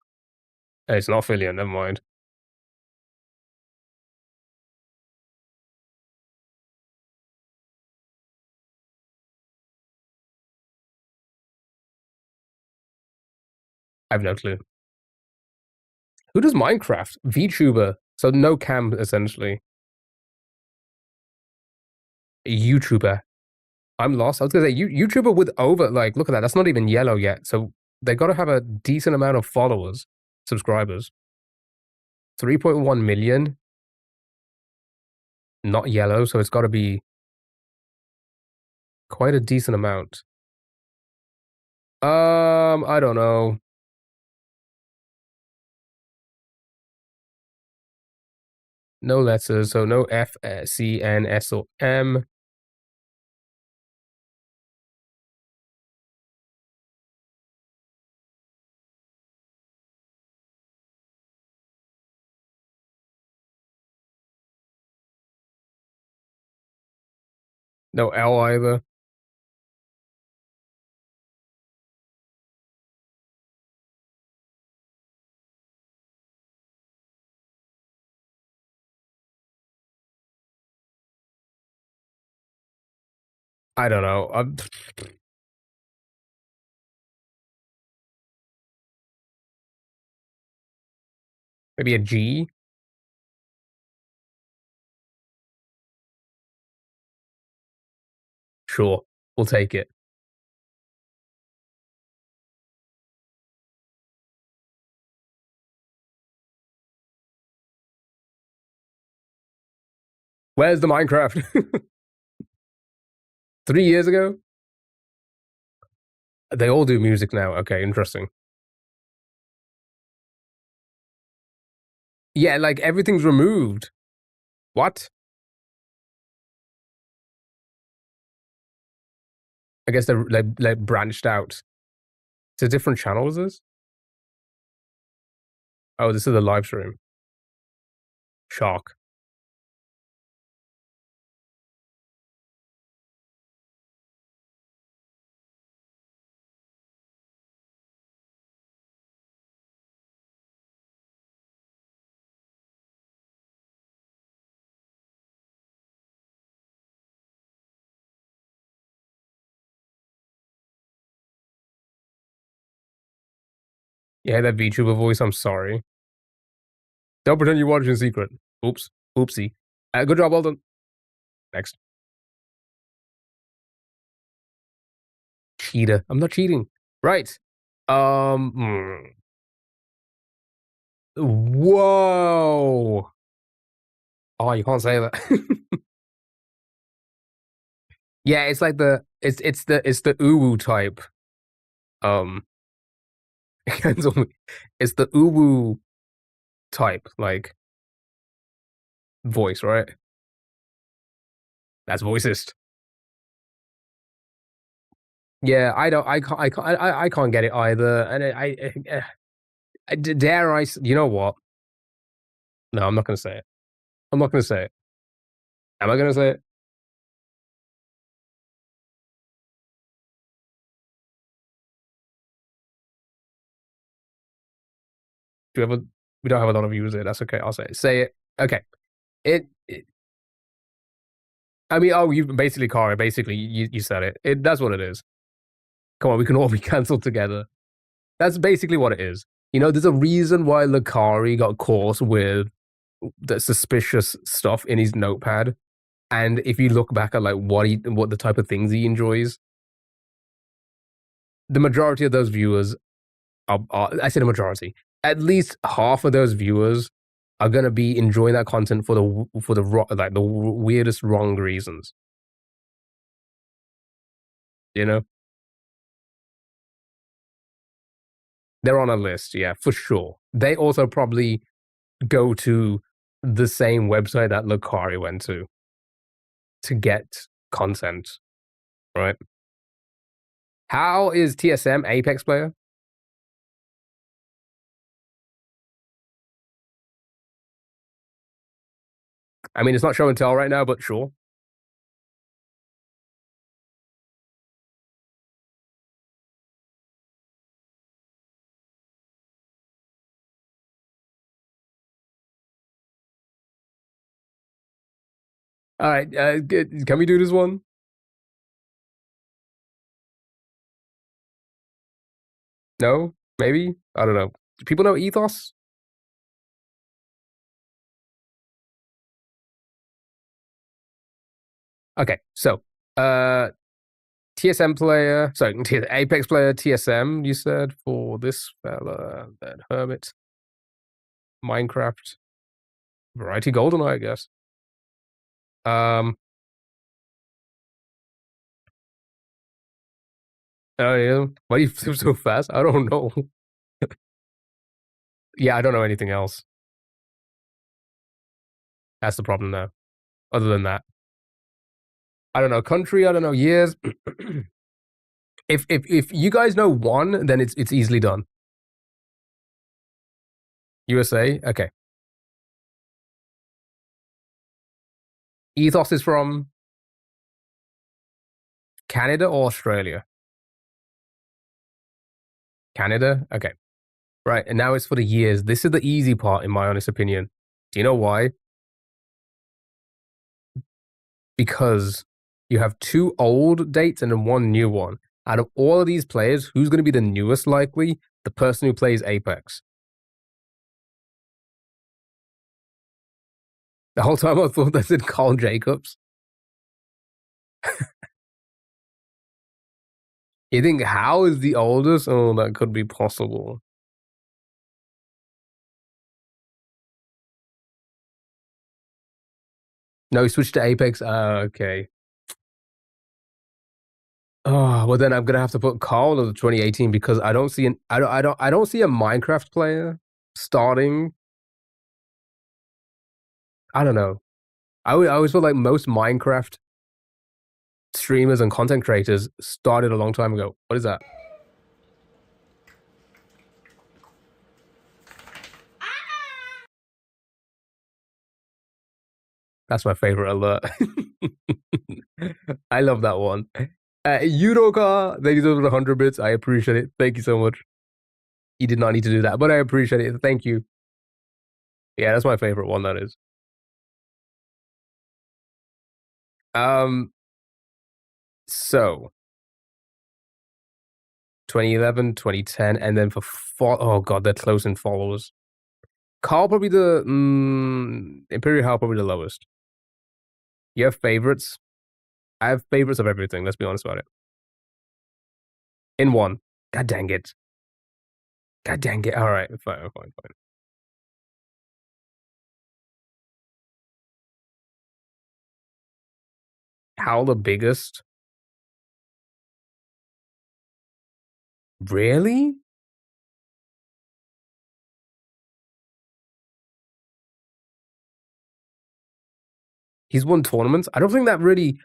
It's not Fillion. Never mind. I have no clue. Who does Minecraft? VTuber. So no cam essentially. YouTuber. I'm lost. I was gonna say YouTuber with over like look at that. That's not even yellow yet. So they got to have a decent amount of followers, subscribers. 3.1 million. Not yellow, so it's got to be quite a decent amount. I don't know. No letters, so no F, C, N, S, or M. No L either. I don't know. Maybe a G. Sure, we'll take it. Where's the Minecraft? 3 years ago? They all do music now. Okay, interesting. Yeah, like everything's removed. What? I guess they're like branched out. It's a different channel, is this? Oh, this is the live stream. Shock. Yeah, that VTuber voice. I'm sorry. Don't pretend you watch in secret. Oops. Oopsie. Good job, well done. Next. Cheater. I'm not cheating. Right. Whoa. Oh, you can't say that. Yeah, it's like it's the uwu type. It's the uwu type, like voice, right? That's voicist. Yeah, I can't get it either, and dare I? You know what? No, I'm not gonna say it. I'm not gonna say it. Am I gonna say it? Do we have a? We don't have a lot of viewers here. That's okay. I'll say it. Say it. Okay. It I mean, oh, you basically, Kara. Basically, you said it. That's what it is. Come on, we can all be cancelled together. That's basically what it is. You know, there's a reason why Lakari got caught with the suspicious stuff in his notepad. And if you look back at like what the type of things he enjoys, the majority of those viewers are I say the majority, at least half of those viewers are gonna be enjoying that content for the weirdest wrong reasons. You know, they're on a list, yeah, for sure. They also probably go to the same website that Lakari went to get content, right? How is TSM Apex player? I mean, it's not show and tell right now, but sure. All right, can we do this one? No, maybe. I don't know. Do people know Ethos? Okay, so TSM player, sorry, Apex player TSM. You said for this fella, then Hermit, Minecraft, Variety Goldeneye, I guess. Oh yeah. Why do you flip so fast? I don't know. Yeah, I don't know anything else. That's the problem now. Other than that, I don't know country. I don't know years. If you guys know one, then it's easily done. USA. Okay. Ethos is from Canada or Australia? Canada? Okay. Right, and now it's for the years. This is the easy part, in my honest opinion. Do you know why? Because you have 2 old dates and then 1 new one. Out of all of these players, who's going to be the newest likely? The person who plays Apex. The whole time I thought that said Carl Jacobs. You think How is the oldest? Oh, that could be possible. No, he switched to Apex. Okay. Oh, well then I'm gonna have to put Carl of 2018 because I don't see I don't see a Minecraft player starting. I don't know. I always feel like most Minecraft streamers and content creators started a long time ago. What is that? That's my favorite alert. I love that one. Yudoka, thank you for the 100 bits. I appreciate it. Thank you so much. You did not need to do that, but I appreciate it. Thank you. Yeah, that's my favorite one, that is. So 2011, 2010, and then for oh god, they're close in followers. Carl probably the Imperial Hal probably the lowest. You have favorites? I have favorites of everything, let's be honest about it. In one. God dang it. God dang it. Alright, fine. Hal the biggest? Really? He's won tournaments. I don't think that really.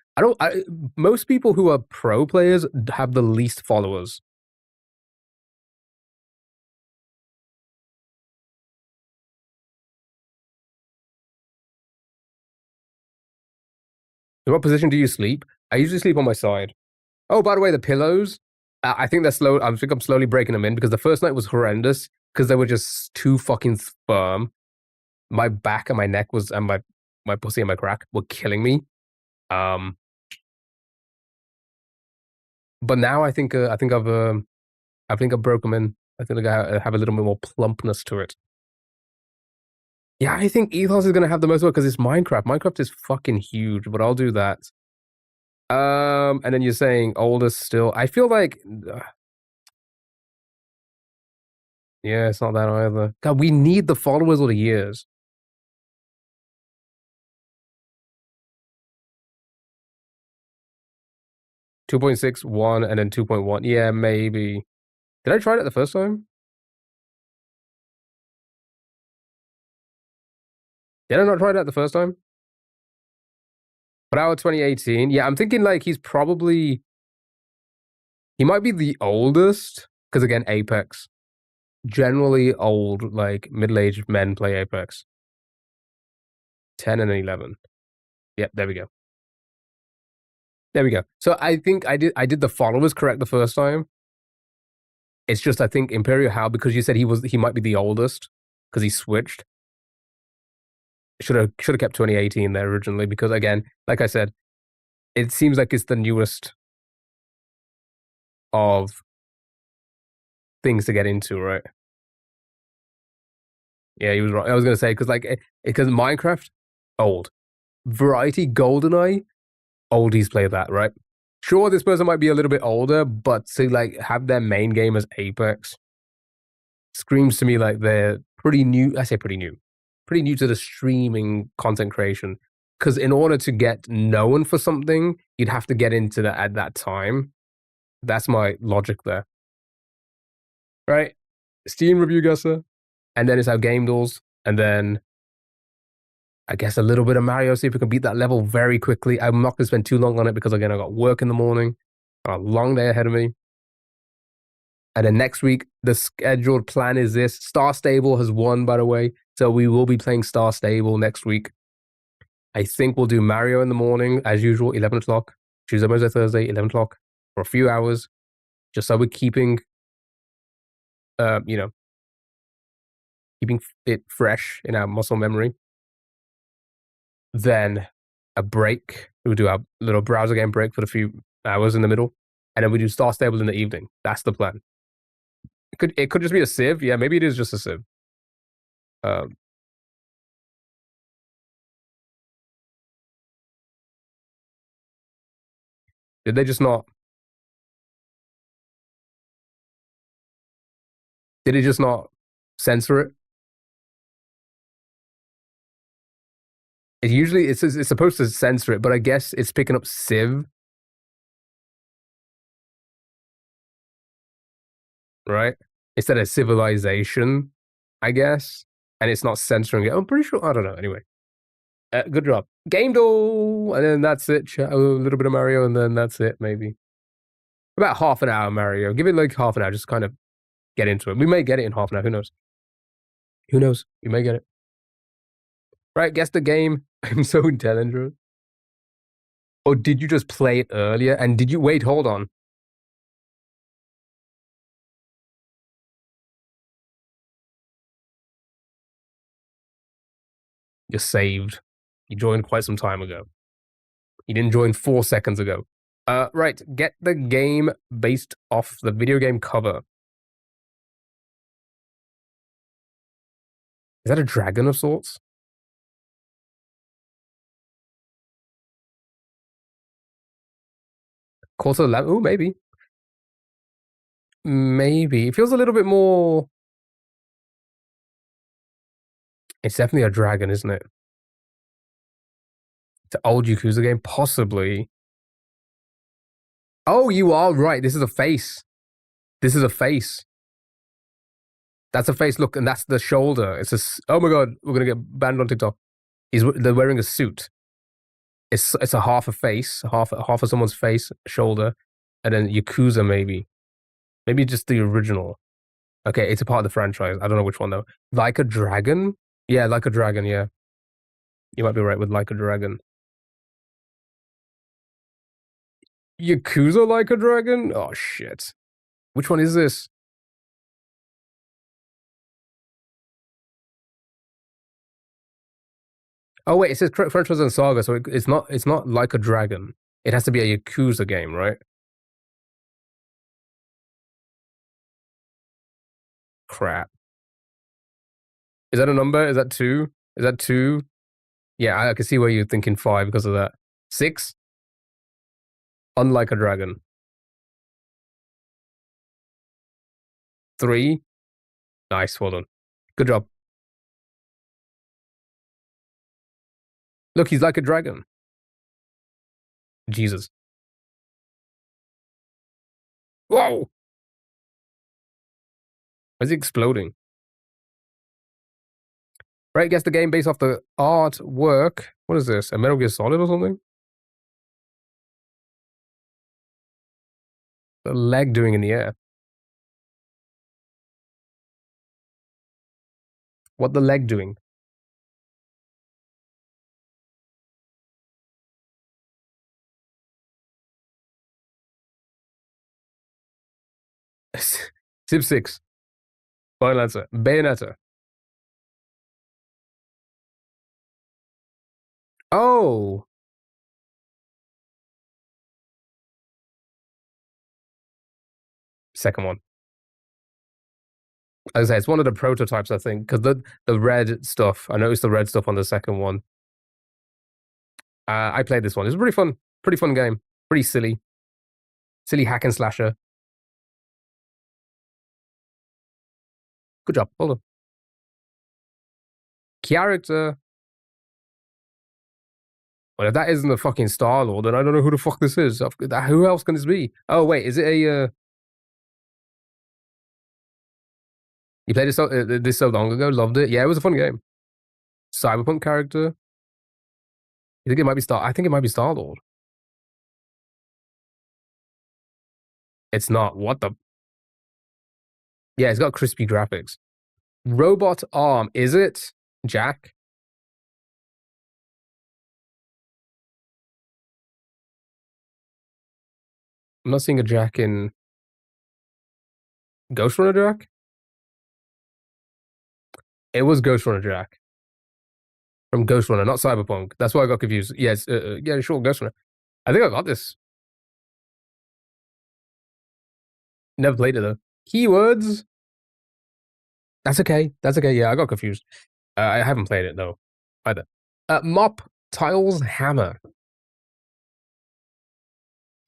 Most people who are pro players have the least followers. In what position do you sleep? I usually sleep on my side. Oh, by the way, the pillows. I think they're slow. I think I'm slowly breaking them in because the first night was horrendous because they were just too fucking firm. My back and my neck was, and my pussy and my crack were killing me. But now I think I've broke them in. I think I have a little bit more plumpness to it. Yeah, I think Ethos is gonna have the most work because it's Minecraft. Minecraft is fucking huge, but I'll do that. And then you're saying oldest still. I feel like, yeah, it's not that either. God, we need the followers or the years. .61 and then 2.1. Yeah, maybe. Did I try that the first time? Did I not try that the first time? But out of 2018, yeah, I'm thinking like he might be the oldest because again, Apex. Generally old, like middle-aged men play Apex. 10 and 11. Yep, there we go. There we go. So I think I did the followers correct the first time. It's just I think Imperial Hal, because you said he might be the oldest because he switched. Should have kept 2018 there originally because again, like I said, it seems like it's the newest of things to get into, right? Yeah, he was right. I was gonna say because Minecraft, old. Variety, GoldenEye, oldies play that, right? Sure, this person might be a little bit older, but to like have their main game as Apex screams to me like they're pretty new. I say pretty new to the streaming content creation. Because in order to get known for something, you'd have to get into that at that time. That's my logic there. Right? Steam review guesser, and then it's our game duels, and then I guess a little bit of Mario, see if we can beat that level very quickly. I'm not going to spend too long on it because, again, I got work in the morning, a long day ahead of me. And then next week, the scheduled plan is this. Star Stable has won, by the way. So we will be playing Star Stable next week. I think we'll do Mario in the morning, as usual, 11 o'clock. Tuesday, Wednesday, Thursday, 11 o'clock for a few hours, just so we're keeping, keeping it fresh in our muscle memory. Then a break. We do our little browser game break for a few hours in the middle, and then we do Star Stable in the evening. That's the plan. It could just be a Civ. Yeah, maybe it is just a Civ. Did they just not? Did it just not censor it? It usually it's supposed to censor it, but I guess it's picking up Civ, right? Instead of civilization, I guess, and it's not censoring it. I'm pretty sure. I don't know. Anyway, good job. Game doll, and then that's it. A little bit of Mario, and then that's it. Maybe about half an hour Mario. Give it like half an hour. Just kind of get into it. We may get it in half an hour. Who knows? Who knows? You may get it. Right, guess the game. I'm so intelligent. Or did you just play it earlier? And did you wait? Hold on. You're saved. You joined quite some time ago. You didn't join 4 seconds ago. Right, get the game based off the video game cover. Is that a dragon of sorts? Quarter of the Lamb? Ooh, maybe. Maybe. It feels a little bit more... It's definitely a dragon, isn't it? It's an old Yakuza game? Possibly. Oh, you are right. This is a face. This is a face. That's a face. Look, and that's the shoulder. It's a... Oh my god, we're gonna get banned on TikTok. They're wearing a suit. It's a half a face, half of someone's face, shoulder, and then Yakuza maybe. Maybe just the original. Okay, it's a part of the franchise. I don't know which one though. Like a Dragon? Yeah, Like a Dragon, yeah. You might be right with Like a Dragon. Yakuza Like a Dragon? Oh shit. Which one is this? Oh wait, it says franchise and saga, so it's not Like a Dragon. It has to be a Yakuza game, right? Crap. Is that a number? Is that 2? Is that 2? Yeah, I can see where you're thinking 5 because of that. 6? Unlike a Dragon. 3? Nice, well done. Good job. Look, he's like a dragon. Jesus. Whoa! Why is he exploding? Right, guess the game based off the artwork. What is this? A Metal Gear Solid or something? The leg doing in the air. What the leg doing? Civ 6. Final answer. Bayonetta. Oh! Second one. As I say, it's one of the prototypes, I think, because the red stuff, I noticed the red stuff on the second one. I played this one. It was pretty fun game. Pretty silly. Silly hack and slasher. Good job. Hold on. Character. Well, if that isn't the fucking Star-Lord, then I don't know who the fuck this is. Who else can this be? Oh, wait, is it a... You played this so long ago? Loved it? Yeah, it was a fun game. Cyberpunk character? You think it might be I think it might be Star-Lord. It's not. What the... Yeah, it's got crispy graphics. Robot arm. Is it Jack? I'm not seeing a Jack in Ghost Runner Jack. It was Ghost Runner Jack from Ghost Runner, not Cyberpunk. That's why I got confused. Yes, yeah, sure, Ghost Runner. I think I got this. Never played it though. Keywords. That's okay. That's okay. Yeah, I got confused. I haven't played it though either. Mop, tiles, hammer.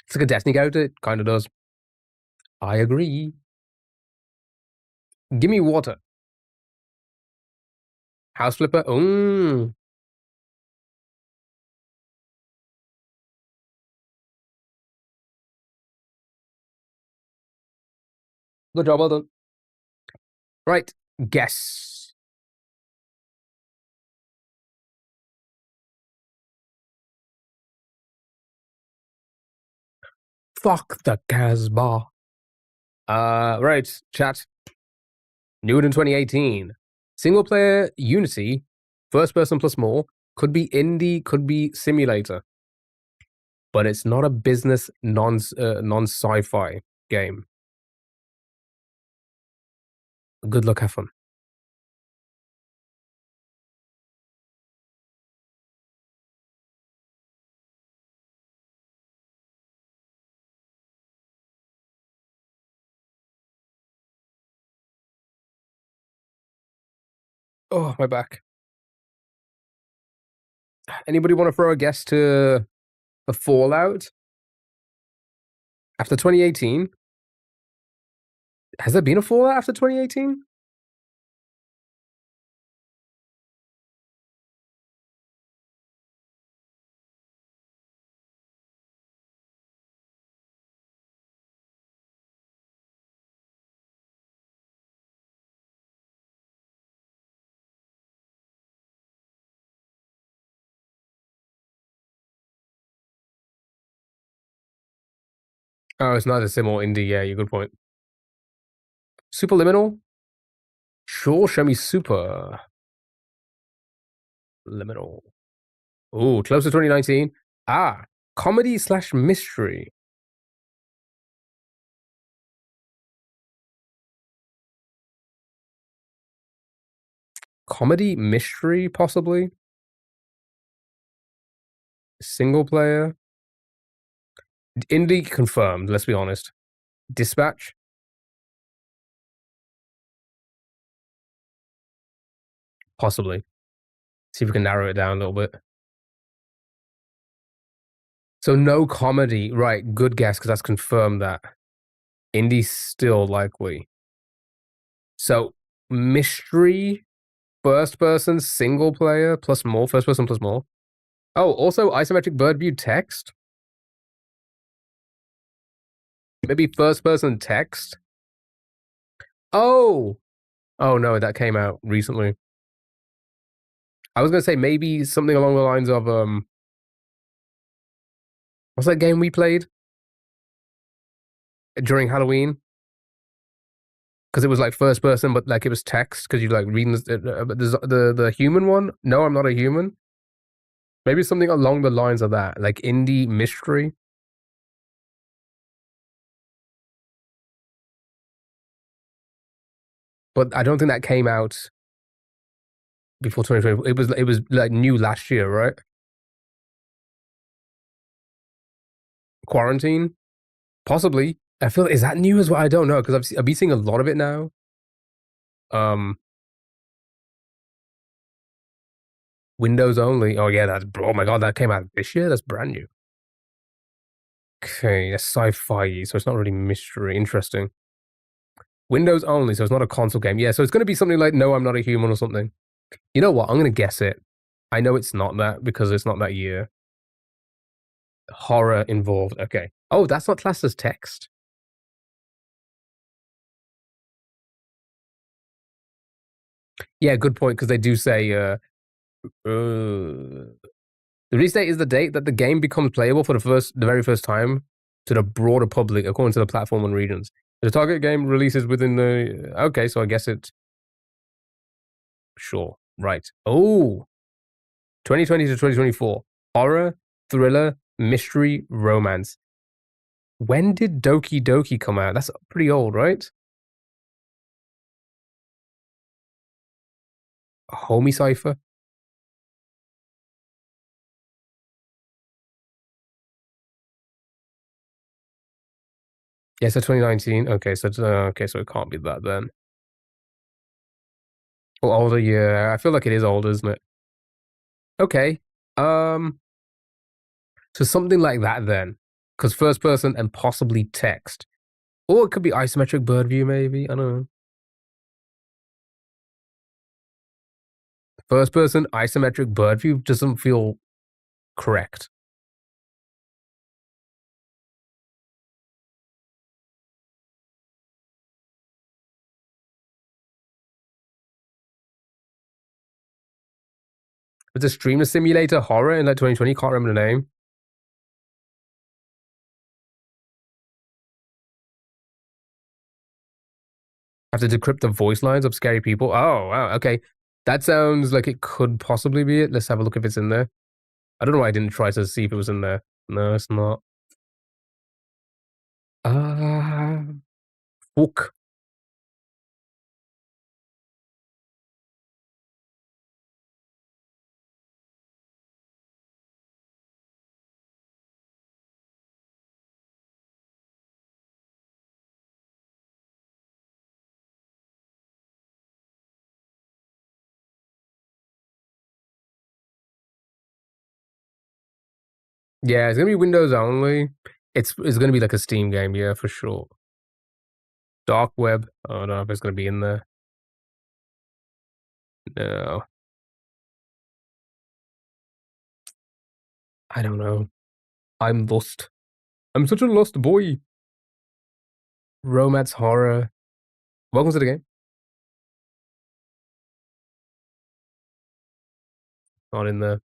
It's like a Destiny character. It kind of does. I agree. Give me water. House flipper. Good job. Well done. Right. Guess. Fuck the Casbah. Right. Chat. New in 2018. Single player Unity. First person plus more. Could be indie. Could be simulator. But it's not a business non-sci-fi game. Good luck, have fun. Oh, my back. Anybody want to throw a guess to a Fallout after 2018? Has there been a Fallout after 2018? Oh, it's neither sim or indie. Yeah, good point. Superliminal? Sure, show me super. Liminal. Ooh, close to 2019. Comedy slash mystery. Comedy mystery, possibly. Single player. Indie confirmed, let's be honest. Dispatch. Possibly. See if we can narrow it down a little bit. So no comedy. Right, good guess, because that's confirmed that. Indie still likely. So mystery, first person, single player, plus more, first person plus more. Oh, also isometric bird view text. Maybe first person text. Oh no, that came out recently. I was gonna say maybe something along the lines of what's that game we played during Halloween? Because it was like first person, but like it was text. Because you like reading the human one. No, I'm not a human. Maybe something along the lines of that, like indie mystery. But I don't think that came out before 2020. It was like new last year, right? Quarantine, possibly. I feel is that new as well. I don't know because I've been seeing a lot of it now. Windows only. Oh yeah, oh my god, that came out this year. That's brand new. Okay, it's sci-fi, so it's not really mystery. Interesting. Windows only, so it's not a console game. Yeah, so it's going to be something like No, I'm Not a Human or something. You know what? I'm going to guess it. I know it's not that because it's not that year. Horror involved. Okay. Oh, that's not classed as text. Yeah, good point because they do say the release date is the date that the game becomes playable for the very first time to the broader public according to the platform and regions. The target game releases within the okay, so I guess it's sure. Right. Oh, 2020 to 2024. Horror, thriller, mystery, romance. When did Doki Doki come out? That's pretty old, right? Homie Cipher? Yeah, so 2019. Okay, so it can't be that then. Or older, yeah. I feel like it is older, isn't it? Okay. So something like that then. Because first person and possibly text. Or it could be isometric bird view, maybe. I don't know. First person isometric bird view doesn't feel correct. It's a streamer simulator horror in like 2020. Can't remember the name. Have to decrypt the voice lines of scary people. Oh, wow. Okay. That sounds like it could possibly be it. Let's have a look if it's in there. I don't know why I didn't try to see if it was in there. No, it's not. Fuck. Yeah, it's gonna be Windows only. It's gonna be like a Steam game, yeah, for sure. Dark web. I don't know if it's gonna be in there. No. I don't know. I'm lost. I'm such a lost boy. Romance horror. Welcome to the game. Not in there.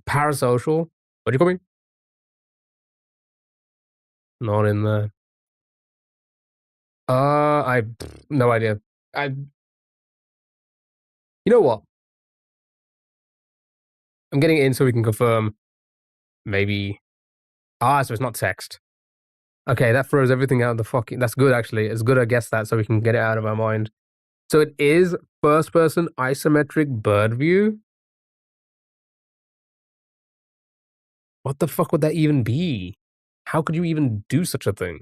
Parasocial. What do you call me? Not in there. I no idea. You know what? I'm getting it in so we can confirm. Maybe. So it's not text. Okay, that throws everything out of the fucking. That's good actually. It's good I guessed that so we can get it out of our mind. So it is first person isometric bird view. What the fuck would that even be? How could you even do such a thing?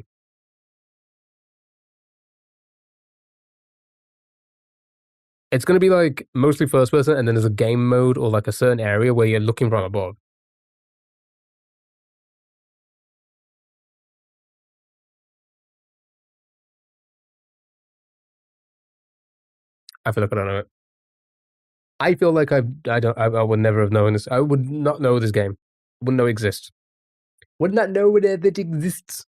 It's gonna be like mostly first person, and then there's a game mode or like a certain area where you're looking from above. I feel like I don't know it. I feel like I would never have known this. I would not know this game. Wouldn't know it exists. Would not know that it exists.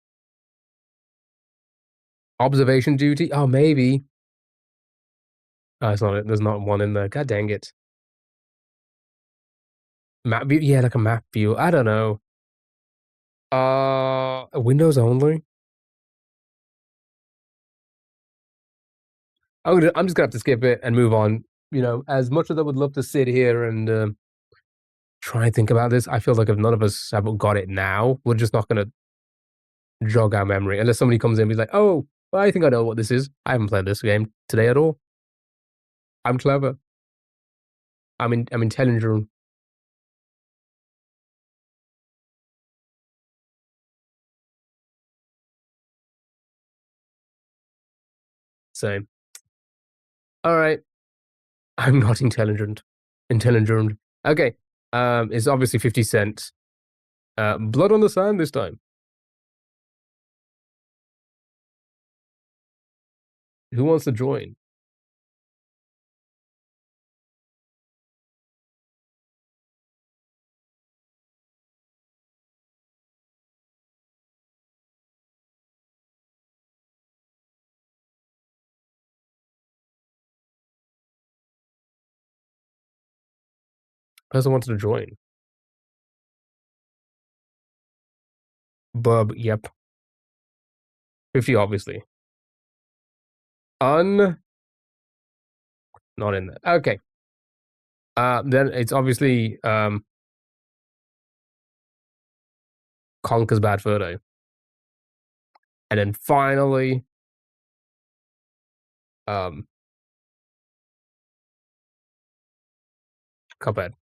Observation duty? Oh, maybe. Oh, it's not it. There's not one in there. God dang it. Map view? Yeah, like a map view. I don't know. Windows only? I'm just gonna have to skip it and move on. You know, as much as I would love to sit here and try and think about this, I feel like if none of us have got it now, we're just not gonna jog our memory unless somebody comes in and be like, "Oh, well, I think I know what this is. I haven't played this game today at all. I'm clever. I'm intelligent." Same. All right. I'm not intelligent. Intelligent. Okay. It's obviously 50 cents. Blood on the sand this time. Who wants to join? Person wants to join. Bub, yep. 50, obviously. Not in there. Okay. Then it's obviously Conker's Bad Photo. And then finally, Cuphead.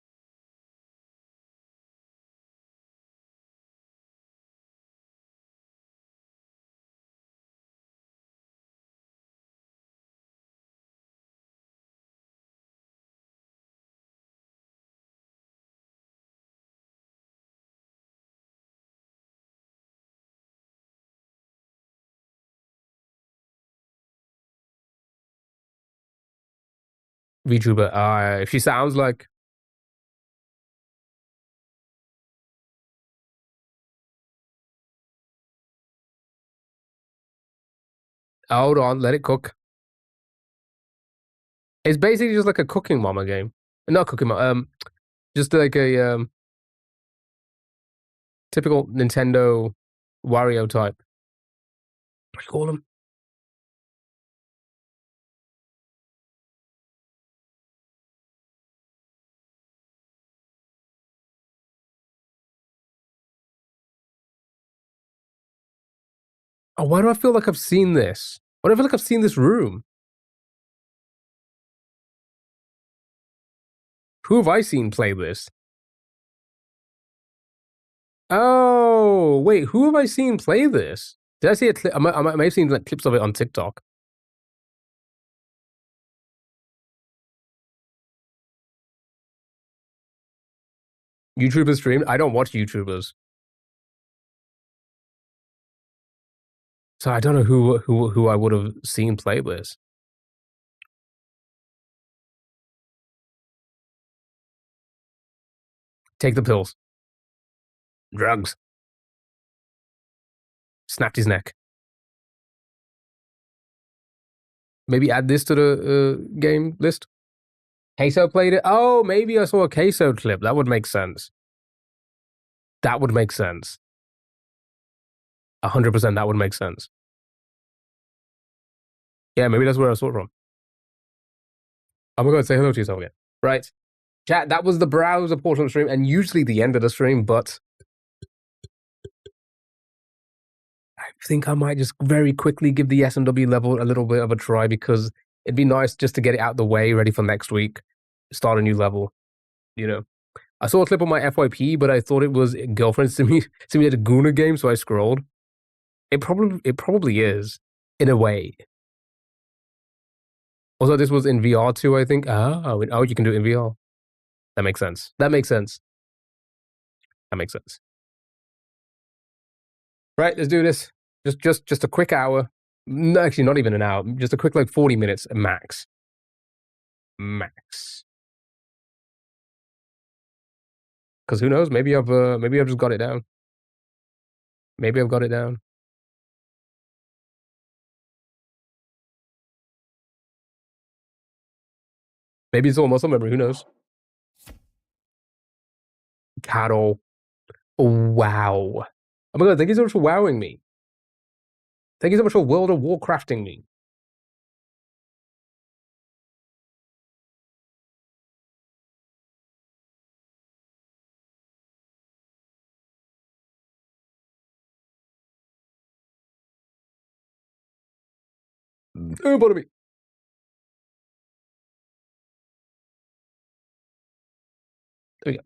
VTuber. If she sounds like. Hold on, let it cook. It's basically just like a Cooking Mama game. Not Cooking Mama. Just like a typical Nintendo Wario type. What do you call them? Oh, why do I feel like I've seen this? Why do I feel like I've seen this room? Who have I seen play this? Oh, wait, who have I seen play this? Did I see a clip? I may have seen like clips of it on TikTok. YouTubers stream? I don't watch YouTubers. So I don't know who I would have seen play this. Take the pills. Drugs. Snapped his neck. Maybe add this to the game list. Queso played it. Oh, maybe I saw a Queso clip. That would make sense. That would make sense. 100% that would make sense. Yeah, maybe that's where I saw it from. Oh my god, say hello to yourself again. Right. Chat, that was the browser portion of the stream, and usually the end of the stream, but I think I might just very quickly give the SMW level a little bit of a try, because it'd be nice just to get it out the way, ready for next week, start a new level, you know. I saw a clip on my FYP, but I thought it was Girlfriend Simulator Guna game, so I scrolled. It probably is, in a way. Also, this was in VR too, I think. Oh, you can do it in VR. That makes sense. That makes sense. That makes sense. Right, let's do this. Just a quick hour. No, actually, not even an hour. Just a quick, like, 40 minutes max. Max. Because who knows? Maybe I've just got it down. Maybe I've got it down. Maybe it's all muscle memory. Who knows? Cattle. Wow. Oh my god, thank you so much for wowing me. Thank you so much for World of Warcrafting me. Oh, bother me. There we go.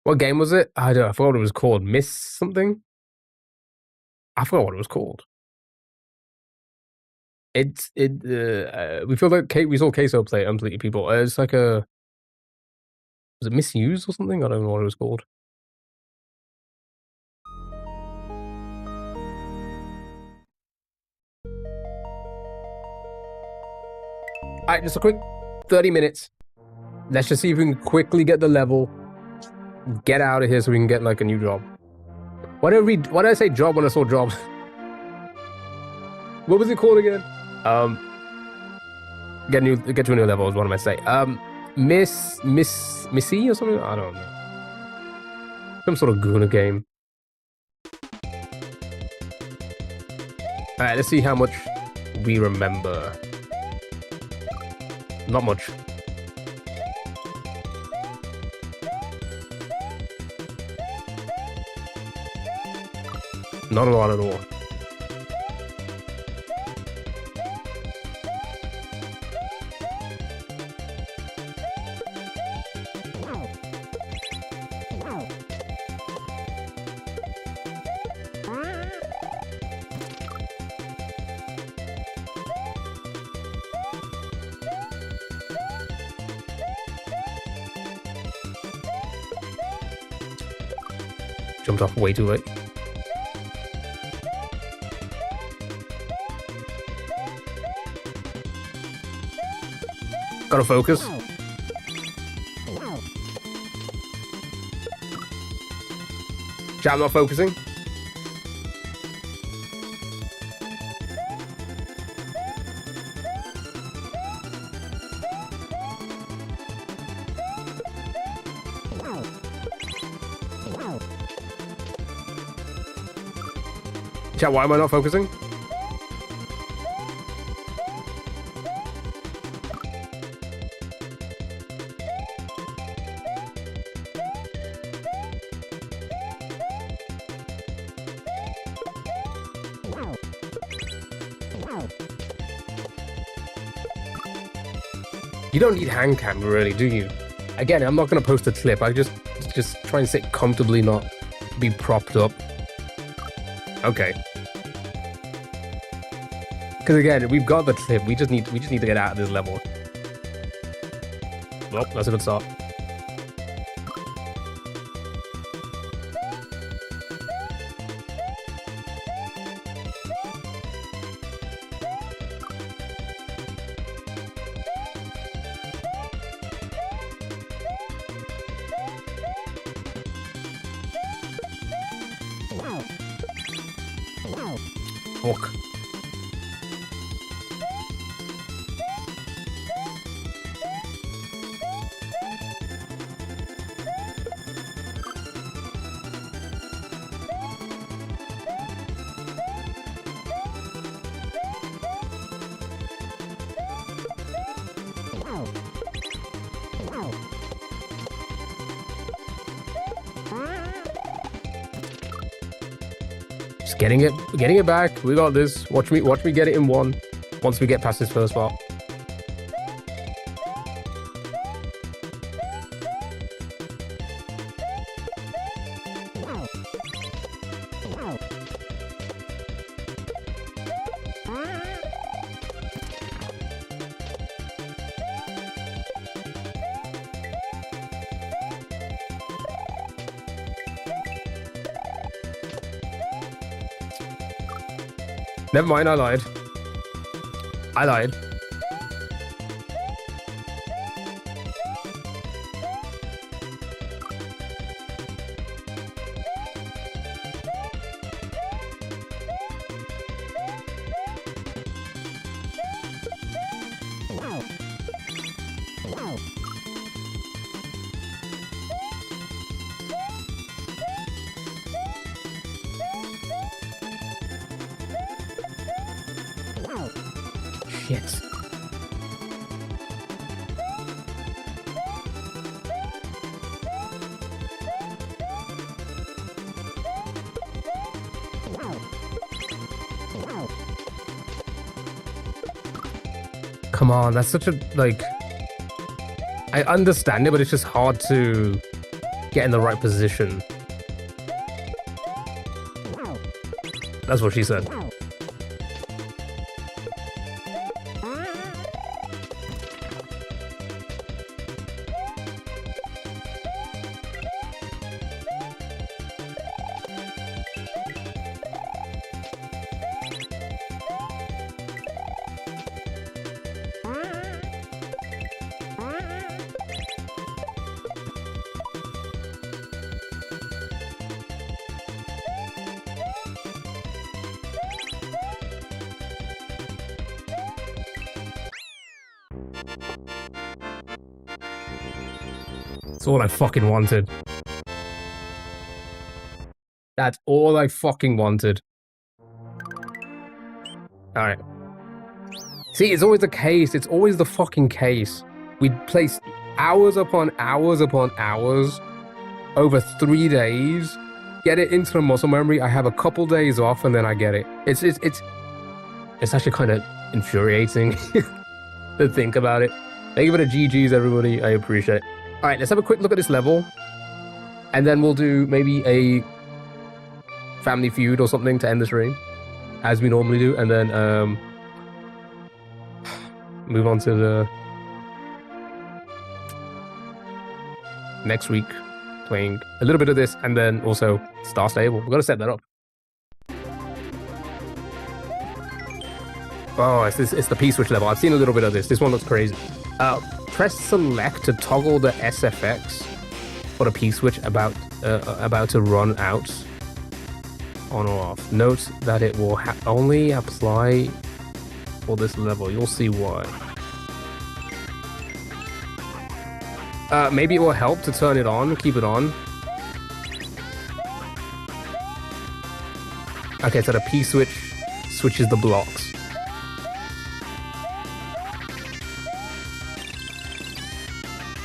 What game was it? I forgot what it was called. Miss something? I forgot what it was called. We feel like we saw Queso play it, Unpleated People. It's like was it Misuse or something? I don't know what it was called. Alright, just a quick 30 minutes. Let's just see if we can quickly get the level. Get out of here so we can get like a new job. Why did I say job when I saw jobs? What was it called again? Get to a new level is what I might say. Missy or something? I don't know. Some sort of Guna game. Alright, let's see how much we remember. Not much. Not a lot at all. Jumped off way too late. Gotta focus. Chat, I'm not focusing. Chat, why am I not focusing? You don't need hand cam, really, do you? Again, I'm not going to post a clip. I just try and sit comfortably, not be propped up. Okay. Because again, we've got the clip. We just need to get out of this level. Well, that's a good start. Fuck. Just getting it back. We got this. Watch me get it in one. Once we get past this first part. Never mind, I lied. I lied. Shit. Come on, that's such a, like... I understand it, but it's just hard to get in the right position. That's what she said. That's all I fucking wanted. That's all I fucking wanted. Alright. See, it's always the case. It's always the fucking case. We place hours upon hours upon hours over 3 days, get it into the muscle memory. I have a couple days off and then I get it. It's actually kind of infuriating to think about it. Thank you for the GGs, everybody. I appreciate it. All right, let's have a quick look at this level, and then we'll do maybe a family feud or something to end the stream, as we normally do, and then move on to the next week, playing a little bit of this, and then also Star Stable. We've got to set that up. Oh, it's the P-switch level. I've seen a little bit of this. This one looks crazy. Press select to toggle the SFX for the P-switch about to run out. On or off. Note that it will only apply for this level. You'll see why. Maybe it will help to turn it on, keep it on. Okay, so the P-switch switches the blocks.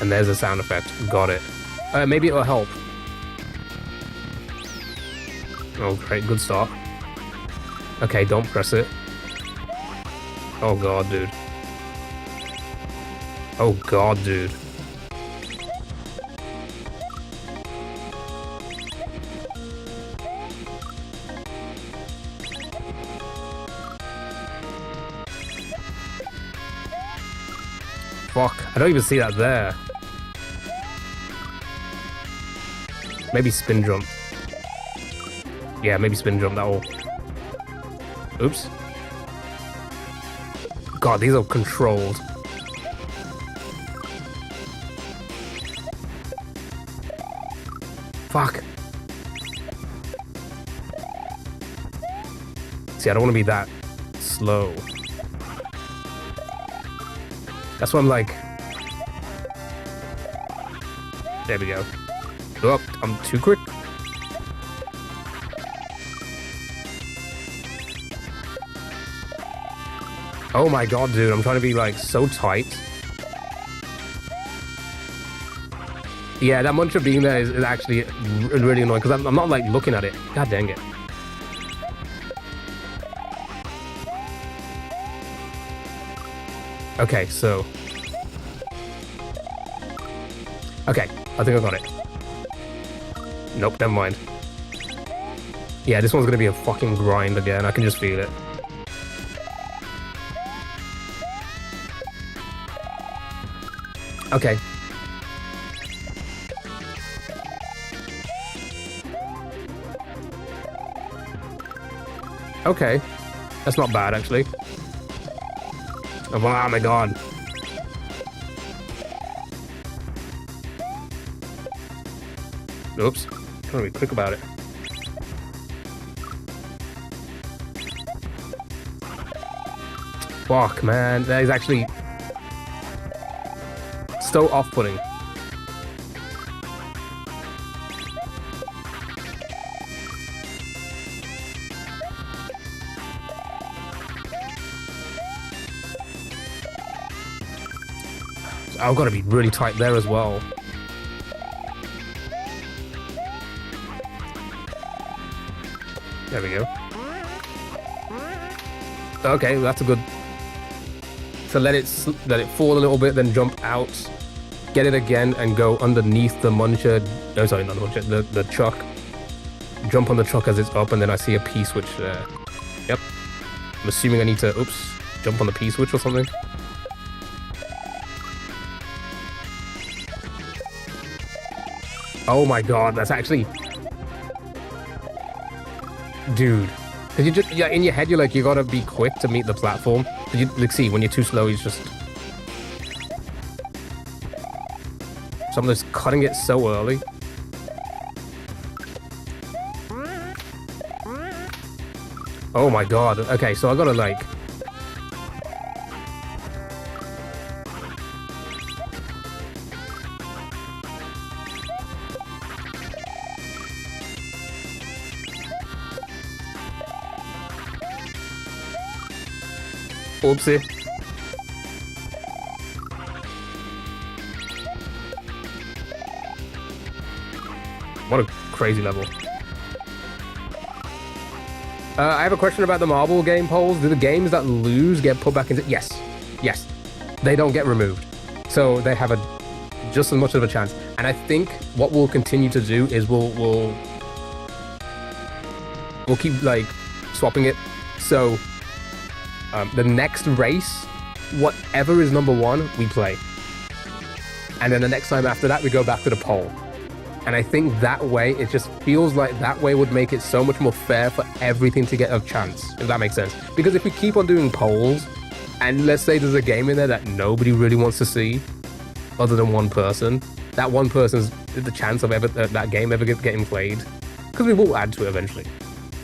And there's a sound effect. Got it. Maybe it'll help. Oh, great. Good start. Okay, don't press it. Oh, God, dude. Oh, God, dude. Fuck. I don't even see that there. Maybe spin jump. Yeah, maybe spin jump, that will... Oops. God, these are controlled. Fuck. See, I don't want to be that slow. That's why I'm like... There we go. Oh, I'm too quick. Oh my god, dude, I'm trying to be like so tight. Yeah, that muncher being there is actually really annoying because I'm not like looking at it. God dang it. Okay, so... Okay, I think I got it. Nope, never mind. Yeah, this one's gonna be a fucking grind again. I can just feel it. Okay. Okay. That's not bad, actually. Oh my god. Oops. I'm trying to be quick about it. Fuck, man. That is actually so off-putting. I've got to be really tight there as well. There we go. Okay, that's a good... So let it fall a little bit, then jump out, get it again, and go underneath the muncher. Oh, sorry, not the muncher, the chuck. Jump on the chuck as it's up, and then I see a P switch there. Yep. I'm assuming I need to, oops, jump on the P switch or something. Oh my god, that's actually... Dude. Because you just, yeah, in your head, you're like, you gotta be quick to meet the platform. But you, like, see, when you're too slow, he's just... So I'm just cutting it so early. Oh my god. Okay, so I gotta, like... Oopsie. What a crazy level. I have a question about the marble game polls. Do the games that lose get put back into... Yes. Yes. They don't get removed. So they have just as much of a chance. And I think what we'll continue to do is we'll keep, like, swapping it. So the next race, whatever is number one, we play. And then the next time after that, we go back to the poll. And I think that way, it just feels like that way would make it so much more fair for everything to get a chance, if that makes sense. Because if we keep on doing polls, and let's say there's a game in there that nobody really wants to see, other than one person, that one person's the chance of that game ever getting played, because we will add to it eventually,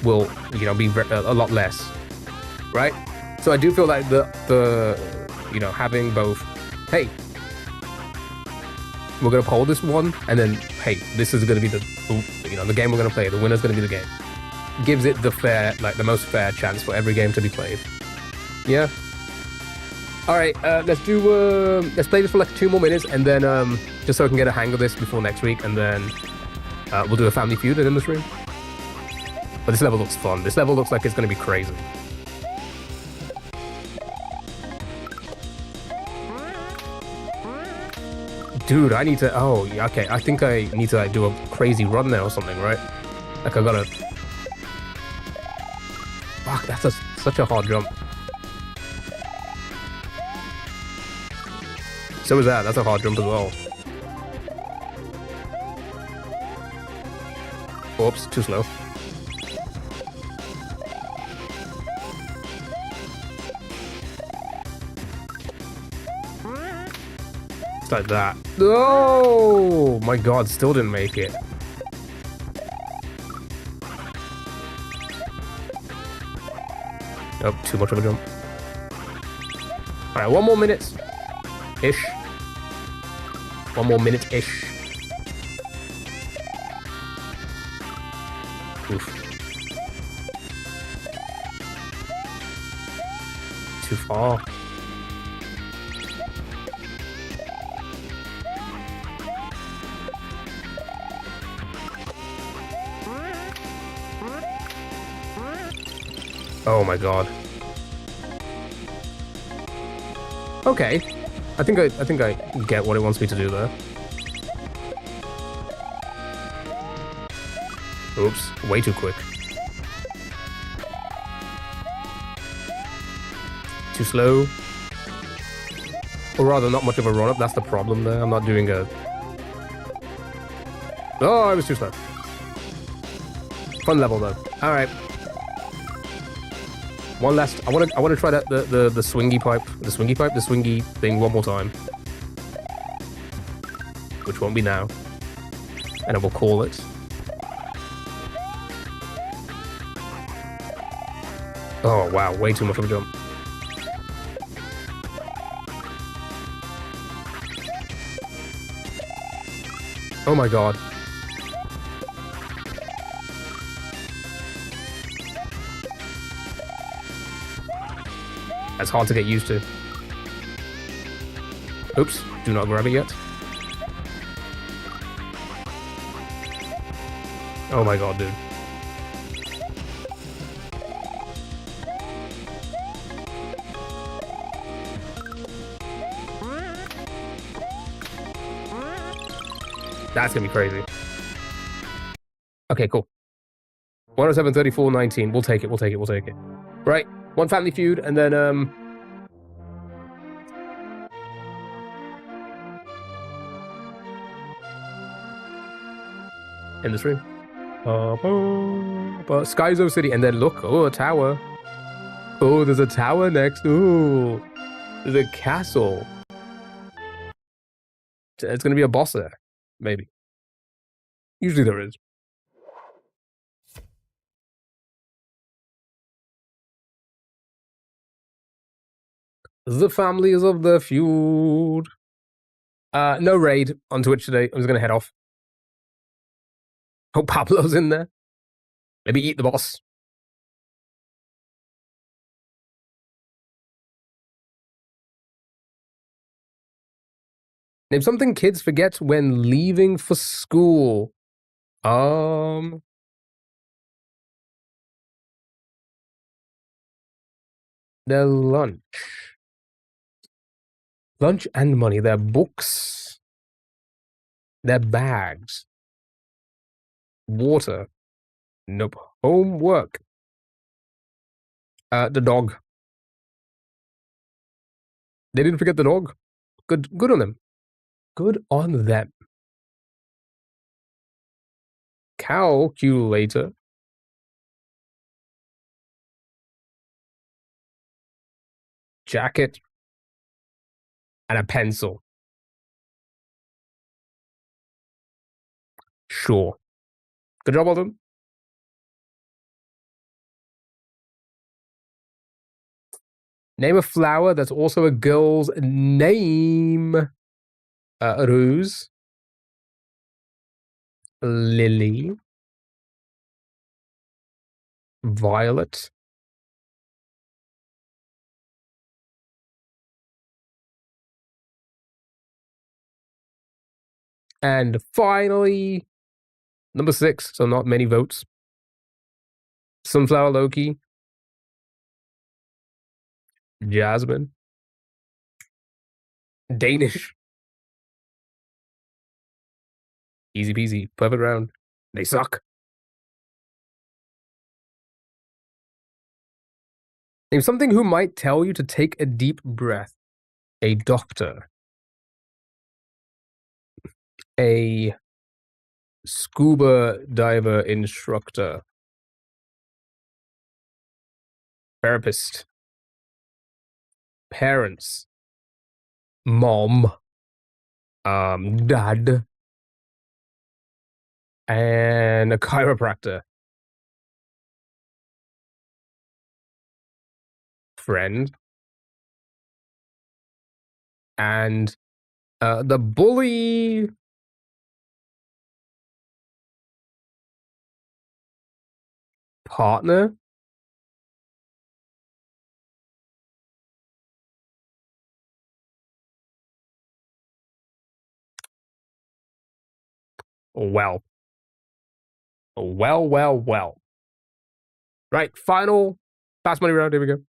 will, you know, be a lot less, right? So I do feel like the you know, having both, hey, we're gonna poll this one, and then, hey, this is gonna be the game we're gonna play. The winner's gonna be the game. Gives it the most fair chance for every game to be played. Yeah. All right, let's play this for like 2 more minutes, and then just so I can get a hang of this before next week, and then we'll do a Family Feud in the stream. But this level looks fun. This level looks like it's gonna be crazy. Dude, I need to... Oh, okay. I think I need to like, do a crazy run there or something, right? Like, I gotta... Fuck, that's such a hard jump. So is that. That's a hard jump as well. Oops, too slow. Like that. Oh my god, still didn't make it. Nope, too much of a jump. Alright, 1 more minute. Ish. 1 more minute ish. Oof. Too far. Oh my god. Okay. I think I get what it wants me to do there. Oops, way too quick. Too slow. Or rather, not much of a run-up, that's the problem there. I'm not doing a... Oh, I was too slow. Fun level though. Alright. One last. I want to try that the swingy pipe, the swingy thing one more time, which won't be now, and I will call it. Oh wow, way too much of a jump. Oh my god. That's hard to get used to. Oops, do not grab it yet. Oh my god, dude. That's gonna be crazy. Okay, cool. 107, 34, 19. We'll take it, we'll take it, we'll take it. Right. One Family Feud, and then, in the stream. Skyzo City, and then look, oh, a tower. Oh, there's a tower next. Oh, there's a castle. It's gonna be a boss there, maybe. Usually there is. The families of the feud. No raid on Twitch today. I'm just gonna head off. Hope Pablo's in there. Maybe eat the boss. Name something kids forget when leaving for school. Their lunch. Lunch and money. Their books. Their bags. Water. Nope. Homework. The dog. They didn't forget the dog. Good on them. Good on them. Calculator. Jacket. And a pencil. Sure. Good job, all of them. Name a flower that's also a girl's name. Rose. Lily. Violet. And finally, number 6, so not many votes. Sunflower Loki. Jasmine. Danish. Easy peasy. Perfect round. They suck. Name something who might tell you to take a deep breath. A doctor. A scuba diver instructor. Therapist. Parents. Mom. Dad. And a chiropractor. Friend. And the bully. Partner. Well. Right, final fast money round. Here we go.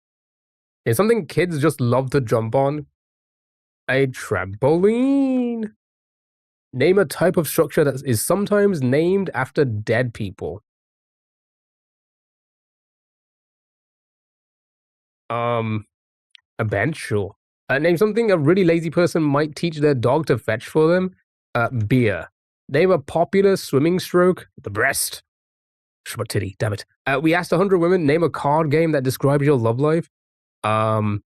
It's something kids just love to jump on. A trampoline. Name a type of structure that is sometimes named after dead people. A bench, sure. Name something a really lazy person might teach their dog to fetch for them. Beer. Name a popular swimming stroke. The breast. Shut titty, damn it. We asked 100 women, name a card game that describes your love life. Uno,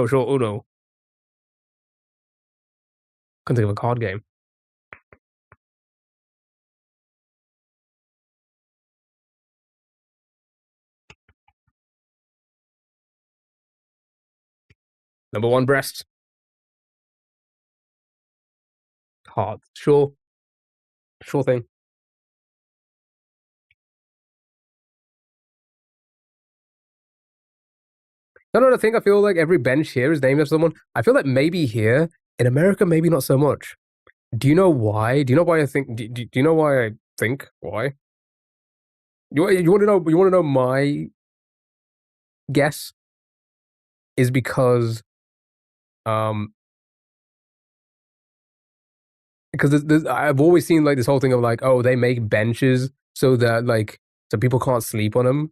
sure, Uno. Couldn't think of a card game. Number 1, breast. Cards, sure. Sure thing. Another thing, I feel like every bench here is named after someone. I feel like maybe here, in America, maybe not so much. Do you know why? Do you know why I think? Do you know why I think? Why? You want to know? You want to know my guess? Is because I've always seen like this whole thing of like, oh, they make benches so that like so people can't sleep on them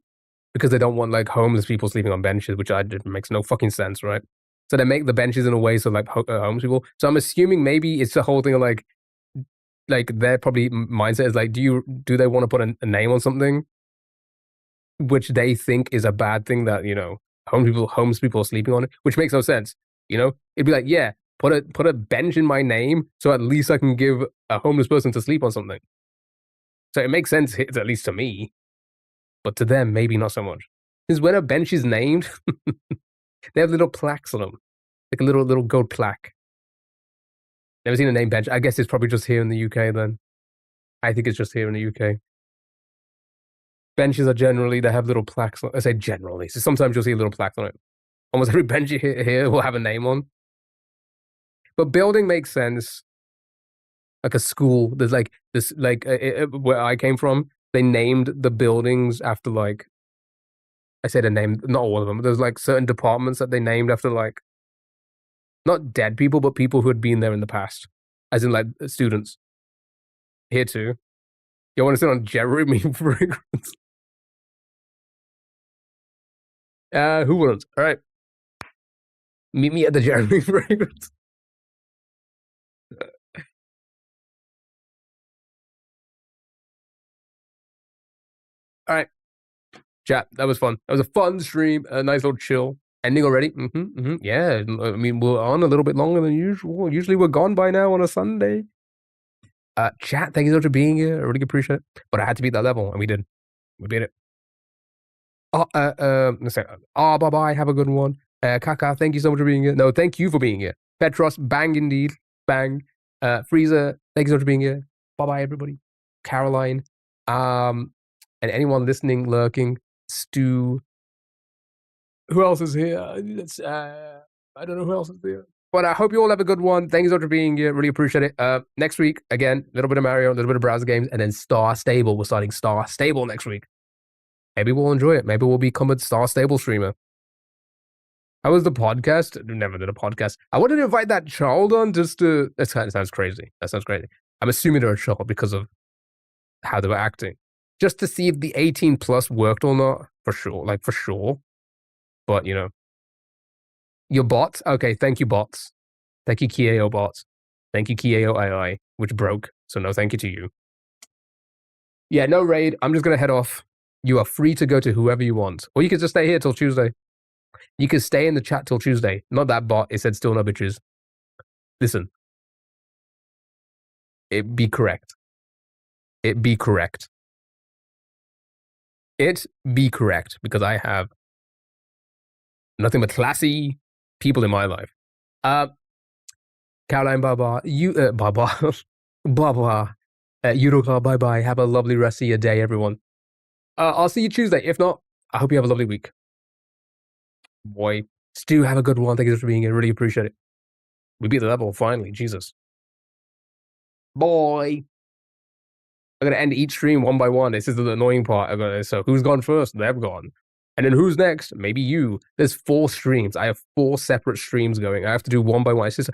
because they don't want like homeless people sleeping on benches, which makes no fucking sense, right? So they make the benches in a way so like homeless people. So I'm assuming maybe it's the whole thing of like their probably mindset is like, do they want to put a name on something which they think is a bad thing that homeless people are sleeping on it, which makes no sense. It'd be like, yeah, put a bench in my name so at least I can give a homeless person to sleep on something. So it makes sense, at least to me, but to them maybe not so much. Because when a bench is named, they have little plaques on them, like a little gold plaque. Never seen a name bench. I guess it's probably just here in the UK then. I think it's just here in the UK. Benches are generally, they have little plaques. I say generally. So sometimes you'll see little plaques on it. Almost every bench here will have a name on. But building makes sense. Like a school, there's like this, like where I came from, they named the buildings after like, I said a name, not all of them, but there's like certain departments that they named after like, not dead people, but people who had been there in the past, as in like students. Here too. You want to sit on Jeremy Fragrance? Who wouldn't? All right. Meet me at the Jeremy Fragrance. All right. Chat, that was fun. That was a fun stream. A nice little chill. Ending already? Yeah. I mean, we're on a little bit longer than usual. Usually we're gone by now on a Sunday. Chat, thank you so much for being here. I really appreciate it. But I had to beat that level, and we did. We beat it. Let's say, bye-bye. Have a good one. Kaka, thank you so much for being here. No, thank you for being here. Petros, bang indeed. Bang. Frieza, thank you so much for being here. Bye-bye, everybody. Caroline. And anyone listening, lurking. Stu. Who else is here? I don't know who else is here. But I hope you all have a good one. Thank you so much for being here. Really appreciate it. Next week, again, a little bit of Mario, a little bit of browser games, and then Star Stable. We're starting Star Stable next week. Maybe we'll enjoy it. Maybe we'll become a Star Stable streamer. How was the podcast? Never did a podcast. I wanted to invite that child on just to... That sounds crazy. That sounds crazy. I'm assuming they're a child because of how they were acting. Just to see if the 18 plus worked or not. For sure. Like, for sure. But, you know. Your bots? Okay, thank you, bots. Thank you, Kieo bots. Thank you, Kieo AI, which broke. So no thank you to you. Yeah, no raid. I'm just going to head off. You are free to go to whoever you want. Or you can just stay here till Tuesday. You can stay in the chat till Tuesday. Not that bot. It said still no bitches. Listen. It be correct. It be correct. It be correct. Because I have nothing but classy people in my life. Caroline, bye-bye. Bye-bye. Bye-bye. Yudoka, bye-bye. Have a lovely rest of your day, everyone. I'll see you Tuesday. If not, I hope you have a lovely week. Boy. Stu, have a good one. Thank you for being here. Really appreciate it. We beat the level, finally. Jesus. Boy. I'm going to end each stream one by one. This is the annoying part. So who's gone first? They've gone. And then who's next? Maybe you. There's 4 streams. I have 4 separate streams going. I have to do one by one. It's just...